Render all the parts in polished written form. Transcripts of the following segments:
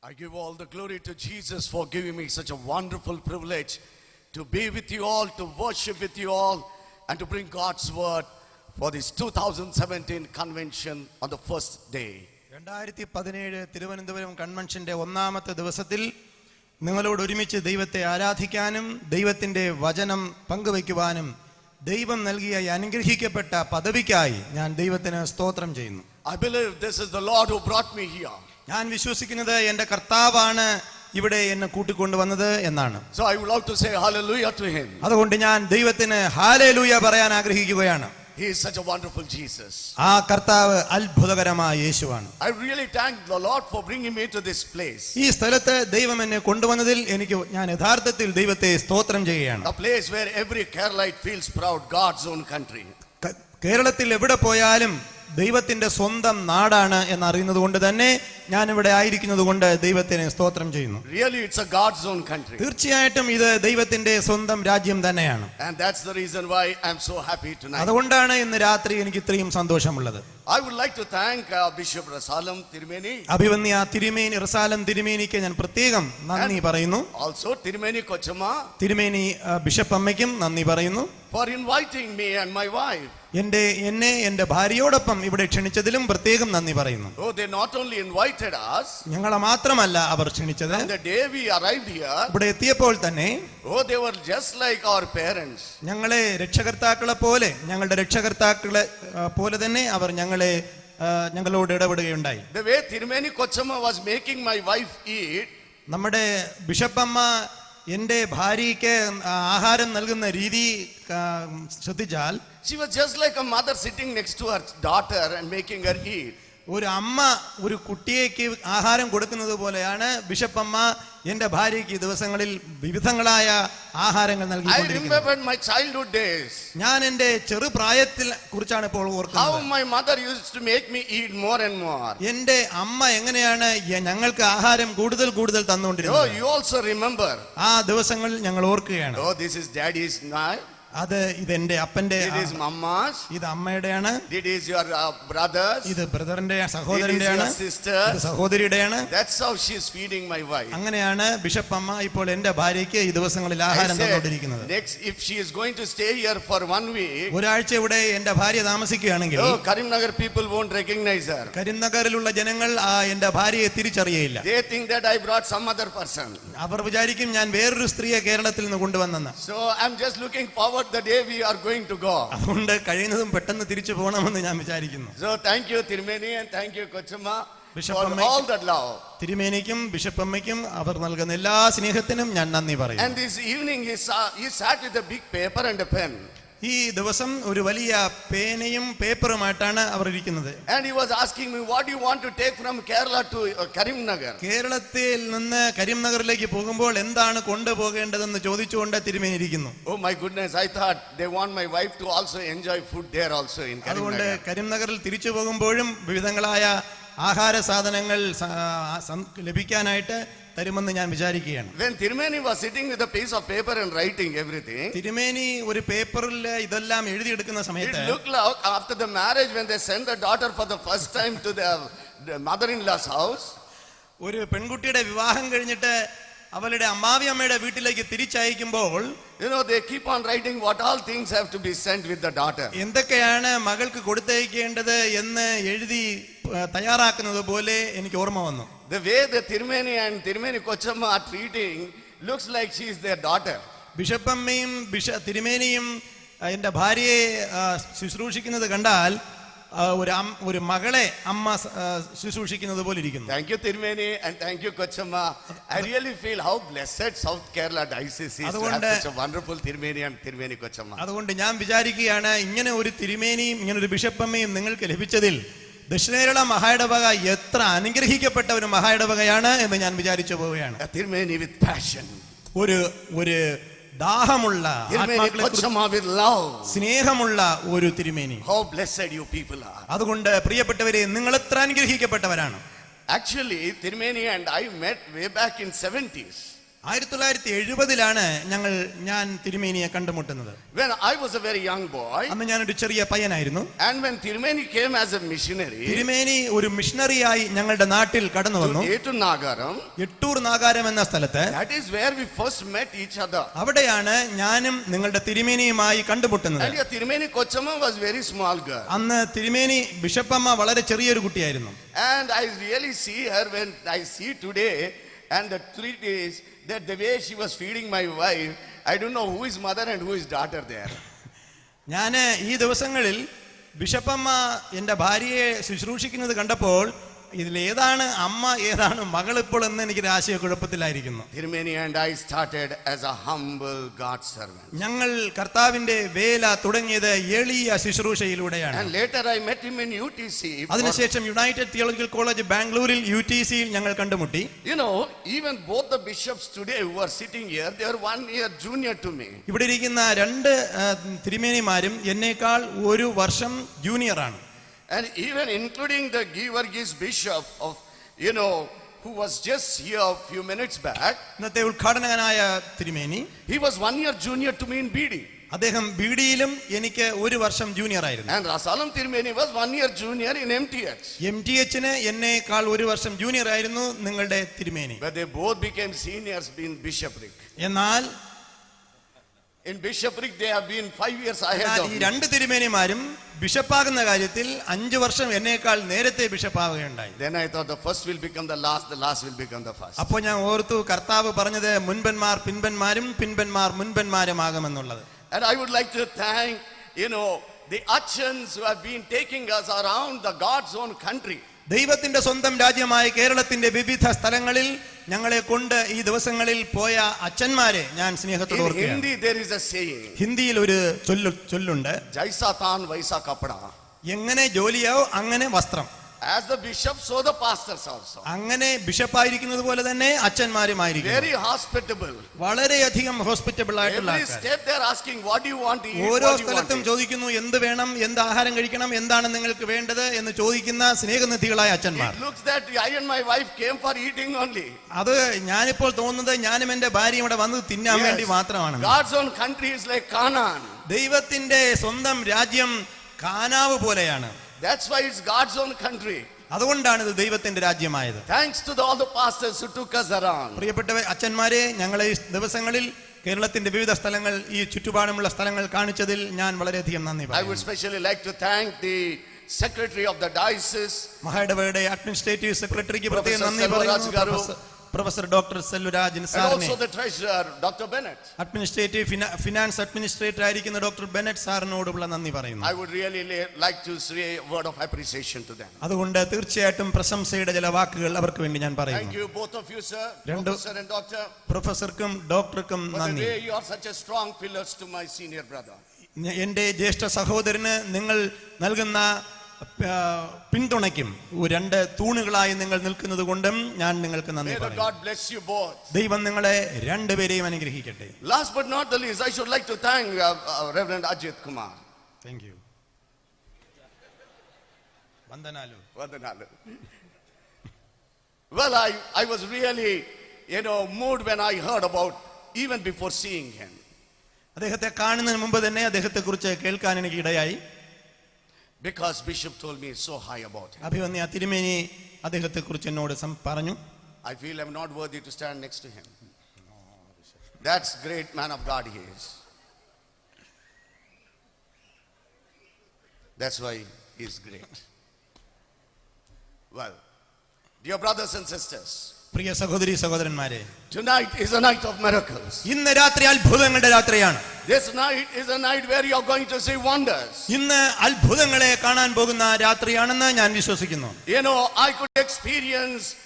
I give all the glory to Jesus for giving me such a wonderful privilege to be with you all, to worship with you all, and to bring God's word for this 2017 convention on the first day. 2017 Thiruvananthapuram കൺവെൻഷന്റെ ഒന്നാമത്തെ ദിവസത്തിൽ നിങ്ങളോട് ഒരുമിച്ച് ദൈവത്തെ ആരാധിക്കാനും ദൈവത്തിന്റെ വചനം പങ്കുവയ്ക്കുവാനും ദൈവം നൽകിയ അനുഗ്രഹിക്കപ്പെട്ട പദവിക്കായി ഞാൻ ദൈവത്തിന് സ്തോത്രം ചെയ്യുന്നു. I believe this is the Lord who brought me here. ഞാൻ വിശ്വസിക്കുന്നത് എൻ്റെ കർത്താവാണ് ഇവിടെ എന്നെ കൂട്ടിക്കൊണ്ടുവന്നത് എന്നാണ്. So I would love to say hallelujah to him. അതുകൊണ്ട് ഞാൻ ദൈവത്തിന് ഹല്ലേലൂയ പറയാൻ ആഗ്രഹിക്കുകയാണ്. He is such a wonderful Jesus. ആ കർത്താവ് അത്ഭുതകരമായ യേശുവാണ്. I really thank the Lord for bringing me to this place. ഈ സ്ഥലത്ത് ദൈവം എന്നെ കൊണ്ടുവന്നതിൽ ഞാൻ യഥാർത്ഥത്തിൽ ദൈവത്തെ സ്തോത്രം ചെയ്യുകയാണ്. A place where every Keralite feels proud, God's own country. കേരളത്തിൽ എവിടെ പോയാലും ദൈവത്തിന്റെ സ്വന്തം നാടാണ് എന്നറിയുന്നത് കൊണ്ട് തന്നെ ഞാൻ ഇവിടെ ആയിരിക്കുന്നത് കൊണ്ട് ദൈവത്തിന് സ്തോത്രം ചെയ്യുന്നു. Really, it's a God's own country. തീർച്ചയായിട്ടും ഇത് ദൈവത്തിന്റെ സ്വന്തം രാജ്യം തന്നെയാണ്. And that's the reason why I'm so happy tonight. അതുകൊണ്ടാണ് ഇന്ന് രാത്രി എനിക്ക് ഇത്രയും സന്തോഷമുള്ളത്. I would like to thank Bishop Rasalam Tirumeni. അഭിവന്യ തിരുമേനി റസാലം തിരുമേനിക്ക് ഞാൻ പ്രത്യേകം നന്ദി പറയുന്നു. Also Tirumeni Kochama. തിരുമേനി ബിഷപ്പ് അമ്മയ്ക്കും നന്ദി പറയുന്നു. For inviting me and my wife. എന്നെ എൻ്റെ ഭാര്യയോടൊപ്പം ഇവിടെ ക്ഷണിച്ചതിലും പ്രത്യേകം നന്ദി പറയുന്നു. Oh, they not only invited us. ഞങ്ങളെ മാത്രമല്ല അവർ ക്ഷണിച്ചത്. The day we arrived here. ഇവിടെ എത്തിയപ്പോൾ തന്നെ Oh, they were just like our parents. ഞങ്ങളെ രക്ഷകർത്താക്കളെ പോലെ ഞങ്ങളുടെ രക്ഷകർത്താക്കളെ പോലെ തന്നെ അവർ ഞങ്ങളോട് ഇടപെടുകയുണ്ടായി. The way Tirumeni Kochama was making my wife eat. നമ്മുടെ ബിഷപ്പമ്മ എൻ്റെ ഭാര്യയ്ക്ക് ആഹാരം നൽകുന്ന രീതി ശ്രദ്ധിച്ചാൽ she was just like a mother sitting next to her daughter and making her eat. ഒരു അമ്മ ഒരു കുട്ടിയേക്ക് ആഹാരം കൊടുക്കുന്നത് പോലെയാണ് ബിഷപ്പമ്മ എൻ്റെ ഭാര്യയ്ക്ക് ദിവസങ്ങളിൽ വിവിധങ്ങളായ ആഹാരങ്ങൾ നൽകിക്കൊണ്ടിരിക്കുന്നത്. I remember my childhood days. ഞാൻ എൻ്റെ ചെറുപ്രായത്തിൽ കുറിച്ചാണ് ഇപ്പോൾ ഓർക്കുന്നത്. How my mother used to make me eat more and more. എൻ്റെ അമ്മ എങ്ങനെയാണ് ഞങ്ങൾക്ക് ആഹാരം കൂടുതൽ തന്നുകൊണ്ടിരുന്നത്. Oh, you also remember. ആ ദിവസങ്ങൾ ഞങ്ങൾ ഓർക്കുകയാണ്. Oh, this is daddy's knife. അത് ഇതെന്റെ അപ്പന്റെ, it is mamma's, ഇത് അമ്മയുടെയാണ്, it is your brother's, ഇത് ബ്രദറിന്റെ സഹോദരന്റെയാണ്, ഇത് സഹോദരിയുടെയാണ്. That's how she is feeding my wife. അങ്ങനെയാണ് ബിഷപ്പ് അമ്മ ഇപ്പോൾ എൻ്റെ ഭാര്യയ്ക്ക് ഈ ദിവസങ്ങളിൽ ആഹാരം തന്നുകൊണ്ടിരിക്കുന്നത്. Next, if she is going to stay here for 1 week, ഒരാഴ്ച ഇവിടെ എൻ്റെ ഭാര്യ താമസിക്കുകയാണെങ്കിൽ Karimnagar people won't recognize her. കരിംനഗറിലുള്ള ജനങ്ങൾ എൻ്റെ ഭാര്യയെ തിരിച്ചറിയയില്ല. They think that I brought some other person. അവർ വിചാരിക്കും ഞാൻ വേറൊരു സ്ത്രീയെ കേരളത്തിൽ നിന്ന് കൊണ്ടുവന്നെന്ന്. So I'm just looking forward the day we are going to go. അതുകൊണ്ട് കഴിയുന്നതും പെട്ടെന്ന് തിരിച്ചു പോകണമെന്ന് ഞാൻ വിചാരിക്കുന്നു. So thank you Tirumeni and thank you Kochama for all that love. തിരുമേനിക്കും ബിഷപ്പമ്മയ്ക്കും അവർ നൽകുന്ന എല്ലാ സ്നേഹത്തിനും ഞാൻ നന്ദി പറയുന്നു. And this evening he sat with a big paper and a pen. ഈ ദിവസം ഒരു വലിയ പേനയും പേപ്പറുമായിട്ടാണ് അവർ ഇരിക്കുന്നത്. And he was asking me, what do you want to take from Kerala to Karimnagar? കേരളത്തിൽ നിന്ന് കരിംനഗറിലേക്ക് പോകുമ്പോൾ എന്താണ് കൊണ്ടുപോകേണ്ടതെന്ന് ചോദിച്ചുകൊണ്ട് തിരുമേനി ഇരിക്കുന്നു. Oh my goodness, I thought they want my wife to also enjoy food there also in Karimnagar. അതുകൊണ്ട് കരിംനഗറിൽ തിരിച്ചു പോകുമ്പോഴും വിവിധങ്ങളായ ആഹാര സാധനങ്ങൾ ലഭിക്കാനായിട്ട് തരുമെന്ന് ഞാൻ വിചാരിക്കുകയാണ്. When Tirumeni was sitting with a piece of paper and writing everything, തിരുമേനി ഒരു പേപ്പറിൽ ഇതെല്ലാം എഴുതിയെടുക്കുന്ന സമയത്ത് it looked like after the marriage when they sent the daughter for the first time to the mother-in-law's house, ഒരു പെൺകുട്ടിയുടെ വിവാഹം കഴിഞ്ഞിട്ട് അവളുടെ അമ്മാവി അമ്മയുടെ വീട്ടിലേക്ക് തിരിച്ചയക്കുമ്പോൾ they keep on writing what all things have to be sent with the daughter. എന്തൊക്കെയാണ് മകൾക്ക് കൊടുത്തയക്കേണ്ടത് എന്ന് എഴുതി തയ്യാറാക്കുന്നത് പോലെ എനിക്ക് ഓർമ്മ വന്നു. The way the Tirumeni Kochama are treating looks like she is their daughter. ബിഷപ്പമ്മയും തിരുമേനിയും എൻ്റെ ഭാര്യയെ ശുശ്രൂഷിക്കുന്നത് കണ്ടാൽ ഒരു മകളെ അമ്മ ശുശ്രൂഷിക്കുന്നത് പോലെ ഇരിക്കുന്നു. Thank you Tirumeni and thank you Kochama. I really feel how blessed South Kerala diocese is to have such a wonderful Tirumeni and Tirumeni Kochama. അതുകൊണ്ട് ഞാൻ വിചാരിക്കുകയാണ് ഇങ്ങനെ ഒരു തിരുമേനിയും ഇങ്ങനെ ഒരു ബിഷപ്പമ്മയും നിങ്ങൾക്ക് ലഭിച്ചതിൽ ദക്ഷിണേരള മഹായിടവക എത്ര അനുഗ്രഹിക്കപ്പെട്ട ഒരു മഹായിടവകയാണ് എന്ന് ഞാൻ വിചാരിച്ചു പോവുകയാണ്. Tirumeni with passion. ഒരു ദാഹമുള്ള, സ്നേഹമുള്ള ഒരു തിരുമേനി. How blessed you people are. അതുകൊണ്ട് പ്രിയപ്പെട്ടവരെ നിങ്ങൾ എത്ര അനുഗ്രഹിക്കപ്പെട്ടവരാണ്. Actually Tirumeni and I met way back in 70s. 1970 ഞാൻ തിരുമേനിയെ കണ്ടുമുട്ടുന്നത്. When I was a very young boy, അന്ന് ഞാനൊരു ചെറിയ പയ്യനായിരുന്നു. and when Tirumeni came as a missionary, തിരുമേനി ഒരു മിഷണറിയായി ഞങ്ങളുടെ നാട്ടിൽ കടന്നു വന്നു. to Nagaram, എട്ടൂർ നാഗാരം എന്ന സ്ഥലത്ത്. that is where we first met each other. അവിടെയാണ് ഞാനും നിങ്ങളുടെ തിരുമേനിയുമായി കണ്ടുമുട്ടുന്നത്. And your Tirumeni Kochama was very small girl. അന്ന് തിരുമേനി ബിഷപ്പമ്മ വളരെ ചെറിയൊരു കുട്ടിയായിരുന്നു. And I really see her when I see today, and the 3 days that the way she was feeding my wife, I don't know who is mother and who is daughter there. ഞാൻ ഈ ദിവസങ്ങളിൽ ബിഷപ്പമ്മ എൻ്റെ ഭാര്യയെ ശുശ്രൂഷിക്കുന്നത് കണ്ടപ്പോൾ ഇതിലേതാണ് അമ്മ ഏതാണ് മകൾ ഇപ്പോൾ എന്ന് എനിക്കൊരു ആശയക്കുഴപ്പത്തിലായിരിക്കുന്നു. Tirumeni and I started as a humble God servant. ഞങ്ങൾ കർത്താവിന്റെ വേല തുടങ്ങിയത് എളിയ ശുശ്രൂഷയിലൂടെയാണ്. And later I met him in UTC. അതിനുശേഷം യുണൈറ്റഡ് തിയോളജിക്കൽ കോളേജ് ബാംഗ്ലൂരിൽ UTCയിൽ ഞങ്ങൾ കണ്ടുമുട്ടി. You know, even both the bishops today who are sitting here, they are 1 year junior to me. ഇവിടെ ഇരിക്കുന്ന 2 തിരുമേനിമാരും എന്നേക്കാൾ 1 വർഷം ജൂനിയറാണ്. And even including the Georgis bishop of, you know, who was just here a few minutes back. ഇന്നത്തെ ഉദ്ഘാടകനായ തിരുമേനി, he was 1 year junior to me in BD. അദ്ദേഹം ബിഡിയിലും എനിക്ക് 1 വർഷം junior ആയിരുന്നു. And Rasalam Tirumeni was 1 year junior in MTH. MTHന് എന്നേക്കാൾ 1 വർഷം junior ആയിരുന്നു നിങ്ങളുടെ തിരുമേനി. But they both became seniors in bishopric. എന്നാൽ in bishopric they have been 5 years ahead of ഈ me. 2 തിരുമേനിമാരും ബിഷപ്പാകുന്ന കാര്യത്തിൽ 5 വർഷം എന്നേക്കാൾ നേരത്തെ ബിഷപ്പാവുകയുണ്ടായി. Then I thought the first will become the last will become the first. അപ്പോൾ ഞാൻ ഓർത്തു കർത്താവ് പറഞ്ഞത് മുൻപന്മാർ പിൻപന്മാരും പിൻപന്മാർ മുൻപന്മാരുമാകുമെന്നുള്ളത്. And I would like to thank, you know, the urchins who have been taking us around the God's own country. ദൈവത്തിന്റെ സ്വന്തം രാജ്യമായ കേരളത്തിന്റെ വിവിധ സ്ഥലങ്ങളിൽ ഞങ്ങളെ കൊണ്ട് ഈ ദിവസങ്ങളിൽ പോയ അച്ഛന്മാരെ ഞാൻ സ്നേഹത്തോടെ In ഓർക്കുകയാണ്. Hindi there is a saying. ഹിന്ദിയിൽ ഒരു ചൊല്ലുണ്ട്, Jaisa tan vaisa kapda. എങ്ങനെ ജോലിയോ അങ്ങനെ വസ്ത്രം. As the bishop, so the pastors also. അങ്ങനെ ബിഷപ്പായിരിക്കുന്നത് പോലെ തന്നെ അച്ഛന്മാരുമായിരിക്കും. Very hospitable. വളരെയധികം ഹോസ്പിറ്റബിൾ ആയിട്ടുള്ള Every ആൾക്കാർ. step they are asking, what do you want to eat? ഓരോ What do you want സ്ഥലത്തും to eat? ചോദിക്കുന്നു എന്ത് വേണം, എന്ത് ആഹാരം കഴിക്കണം, എന്താണ് നിങ്ങൾക്ക് വേണ്ടത് എന്ന് ചോദിക്കുന്ന സ്നേഹനിധികളായ അച്ഛന്മാർ. It looks that I and my wife came for eating only. അത് ഞാനിപ്പോൾ തോന്നുന്നത് ഞാനും എന്റെ ഭാര്യ ഇവിടെ വന്ന് തിന്നാൻ വേണ്ടി മാത്രമാണ്. God's own country is like Canaan. ദൈവത്തിന്റെ സ്വന്തം രാജ്യം കാനാവ് പോലെയാണ്. That's why it's God's own country. അതുകൊണ്ടാണ് ഇത് ദൈവത്തിന്റെ രാജ്യമായത്. Thanks to all the pastors who took us around. പ്രിയപ്പെട്ട അച്ഛന്മാരെ, ഞങ്ങളെ ഈ ദിവസങ്ങളിൽ കേരളത്തിന്റെ വിവിധ സ്ഥലങ്ങൾ, ഈ ചുറ്റുപാടുമുള്ള സ്ഥലങ്ങൾ കാണിച്ചതിൽ ഞാൻ വളരെയധികം നന്ദി I would പറയുന്നു. especially like to thank the secretary of the diocese, മഹായിടവകയുടെ അഡ്മിനിസ്ട്രേറ്റീവ് സെക്രട്ടറിക്ക് പ്രത്യേകം നന്ദി Professor പറയുന്നു. Selvaraj Garu. Professor doctor Sellurajan and സാറിനെ, also the treasurer, Dr. Bennett. Administrative finance administrator ആയിരിക്കുന്ന ഡോക്ടർ ബെനറ്റ് സാറിനോടുള്ള നന്ദി പറയുന്നു. I would really like to say a word of appreciation to them. അതുകൊണ്ട് തീർച്ചയായിട്ടും പ്രശംസയുടെ ചില വാക്കുകൾ അവർക്ക് വേണ്ടി ഞാൻ Thank പറയുന്നു. you both of you, sir, Rendu- professor and doctor, പ്രൊഫസർക്കും ഡോക്ടർക്കും for the നന്ദി. way you are such a strong pillars to my senior brother. എൻ്റെ ജ്യേഷ്ഠ സഹോദരന് നിങ്ങൾ നൽകുന്ന പിന്തുണയ്ക്കും 2 തൂണുകളായി നിങ്ങൾ നിൽക്കുന്നത് കൊണ്ടും ഞാൻ നിങ്ങൾക്ക് നന്ദി May the പറയുന്നു. God bless you both. ദൈവം നിങ്ങളെ 2 പേരെയും അനുഗ്രഹിക്കട്ടെ. Last but not the least, I should like to thank Reverend Ajit Kumar. Thank you. വന്ദനാലു. Vandanalu. Well, I was really, moved when I heard about, even before seeing him. അദ്ദേഹത്തെ കാണുന്നതിന് മുമ്പ് തന്നെ അദ്ദേഹത്തെ കുറിച്ച് കേൾക്കാൻ എനിക്ക് ഇടയായി. Because Bishop told me so high about him. അഭിവന്യ തിരുമേനി അദ്ദേഹത്തെ കുറിച്ച് എന്നോട് പറഞ്ഞു. I feel I'm not worthy to stand next to him. That's great man of God he is. That's why he's great. Well, dear brothers and sisters, പ്രിയ സഹോദരി സഹോദരന്മാരെ, tonight is a night of miracles. ഇന്ന് രാത്രി അത്ഭുതങ്ങളുടെ രാത്രിയാണ്. This night is a night where you are going to see wonders. ഇന്ന് അത്ഭുതങ്ങളെ കാണാൻ പോകുന്ന രാത്രിയാണെന്ന് ഞാൻ വിശ്വസിക്കുന്നു. I could experience,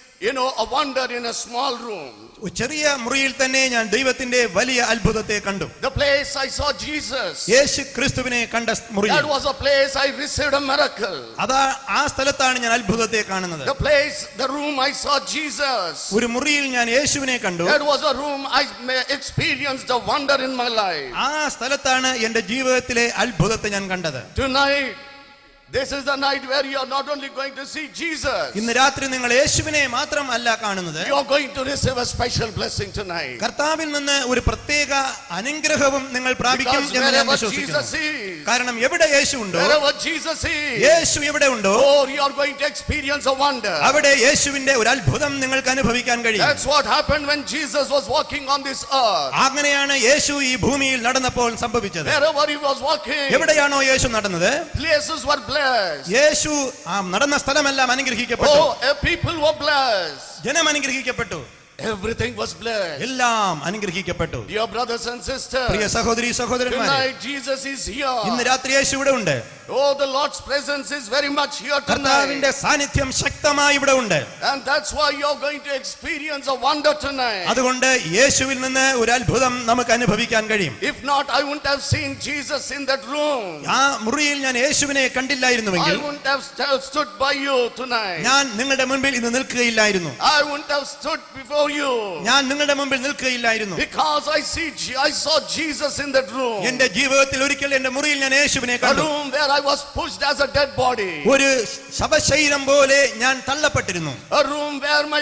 a wonder in a small room. ചെറിയ മുറിയിൽ തന്നെ ഞാൻ ദൈവത്തിന്റെ വലിയ അത്ഭുതത്തെ കണ്ടു. The place I saw Jesus. യേശു ക്രിസ്തുവിനെ കണ്ട മുറി. That was a place I received a miracle. അതാ ആ സ്ഥലത്താണ് ഞാൻ അത്ഭുതത്തെ കാണുന്നത്. The room I saw Jesus. ഒരു മുറിയിൽ ഞാൻ യേശുവിനെ കണ്ടു. That was a room I experienced a wonder in my life. ആ സ്ഥലത്താണ് എന്റെ ജീവിതത്തിലെ അത്ഭുതത്തെ ഞാൻ കണ്ടത്. Tonight, This is the night where you are not only going to see Jesus, ഇന്ന് രാത്രി നിങ്ങൾ യേശുവിനെ മാത്രമല്ല കാണുന്നത്, you are going to receive a special blessing tonight. കർത്താവിൽ നിന്ന് ഒരു പ്രത്യേക അനുഗ്രഹവും നിങ്ങൾ പ്രാപിക്കും Because എന്ന് ഞാൻ wherever വിശ്വസിക്കുന്നു. Jesus is, കാരണം എവിടെ യേശു ഉണ്ടോ, wherever Jesus is, യേശു എവിടെ ഉണ്ടോ, oh, you are going to experience a wonder. അവിടെ യേശുവിന്റെ ഒരു അത്ഭുതം നിങ്ങൾക്ക് അനുഭവിക്കാൻ കഴിയും. That's what happened when Jesus was walking on this earth. അങ്ങനെയാണ് യേശു ഈ ഭൂമിയിൽ നടന്നപ്പോൾ സംഭവിച്ചത്. Wherever he was walking, എവിടെയാണോ യേശു നടന്നത്, places were blessed. യേശു ആ നടന്ന സ്ഥലമെല്ലാം അനുഗ്രഹിക്കപ്പെട്ടു. Oh, people were blessed. ജനം അനുഗ്രഹിക്കപ്പെട്ടു. Everything was blessed. എല്ലാം അനുഗ്രഹിക്കപ്പെട്ടു. Dear brothers and sisters, പ്രിയ സഹോദരി സഹോദരന്മാരെ, tonight Jesus is here. ഇന്ന് രാത്രി യേശു ഇവിടെ ഉണ്ട്. Oh, the Lord's presence is very much here tonight. കർത്താവിന്റെ സാന്നിധ്യം ശക്തമായി ഇവിടെ ഉണ്ട്. And that's why you're going to experience a wonder tonight. അതുകൊണ്ട് യേശുവിൽ നിന്ന് ഒരു അത്ഭുതം നമുക്ക് അനുഭവിക്കാൻ കഴിയും. If not, I wouldn't have seen Jesus in that room. ആ മുറിയിൽ ഞാൻ യേശുവിനെ I കണ്ടില്ലായിരുന്നുവെങ്കിൽ wouldn't have stood by you tonight. ഞാൻ നിങ്ങളുടെ മുൻപിൽ ഇന്ന് നിൽക്കുകയില്ലായിരുന്നു. I wouldn't have stood before you. ഞാൻ നിങ്ങളുടെ മുമ്പിൽ നിൽക്കുകയില്ലായിരുന്നു. Because I saw Jesus in that room. എന്റെ ജീവിതത്തിൽ ഒരിക്കൽ എന്റെ മുറിയിൽ ഞാൻ യേശുവിനെ A കണ്ടു. room where I was pushed as a dead body. ഒരു ശവശരീരം പോലെ ഞാൻ തള്ളപ്പെട്ടിരുന്നു. A room where my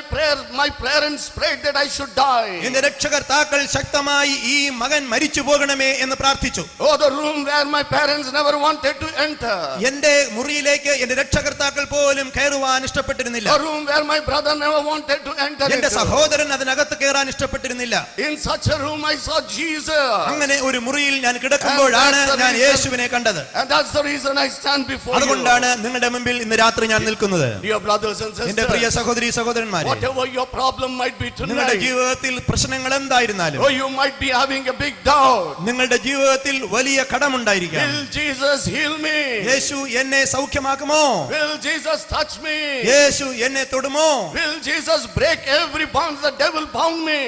parents prayed that I should die. എന്റെ രക്ഷകർത്താക്കൾ ശക്തമായി ഈ മകൻ മരിച്ചു പോകണമേ എന്ന് പ്രാർത്ഥിച്ചു. Oh, the room where my parents never wanted to enter. എന്റെ മുറിയിലേക്ക് എന്റെ രക്ഷകർത്താക്കൾ പോലും കയറുവാൻ ഇഷ്ടപ്പെട്ടിരുന്നില്ല. A room where my brother never wanted to enter എന്റെ into. സഹോദരൻ അതിനകത്ത് കയറാൻ ഇഷ്ടപ്പെട്ടിരുന്നില്ല. In such a room I saw Jesus. അങ്ങനെ ഒരു മുറിയിൽ ഞാൻ കിടക്കുമ്പോഴാണ് ഞാൻ യേശുവിനെ കണ്ടത്. And that's the reason I stand before you. അതുകൊണ്ടാണ് നിങ്ങളുടെ മുമ്പിൽ ഇന്ന് രാത്രി ഞാൻ നിൽക്കുന്നത്. Dear brothers and എന്റെ പ്രിയ sisters, സഹോദരി സഹോദരന്മാരെ, whatever your problem might be നിങ്ങളുടെ tonight, ജീവിതത്തിൽ പ്രശ്നങ്ങൾ എന്തായിരുന്നാലും, oh, you might be having a big doubt. നിങ്ങളുടെ ജീവിതത്തിൽ വലിയ കടമുണ്ടായിരിക്കാം. Will Jesus heal me? യേശു എന്നെ സൗഖ്യമാക്കുമോ? Will Jesus touch me? യേശു എന്നെ തൊടുമോ? Will Jesus break every bond the devil bound me?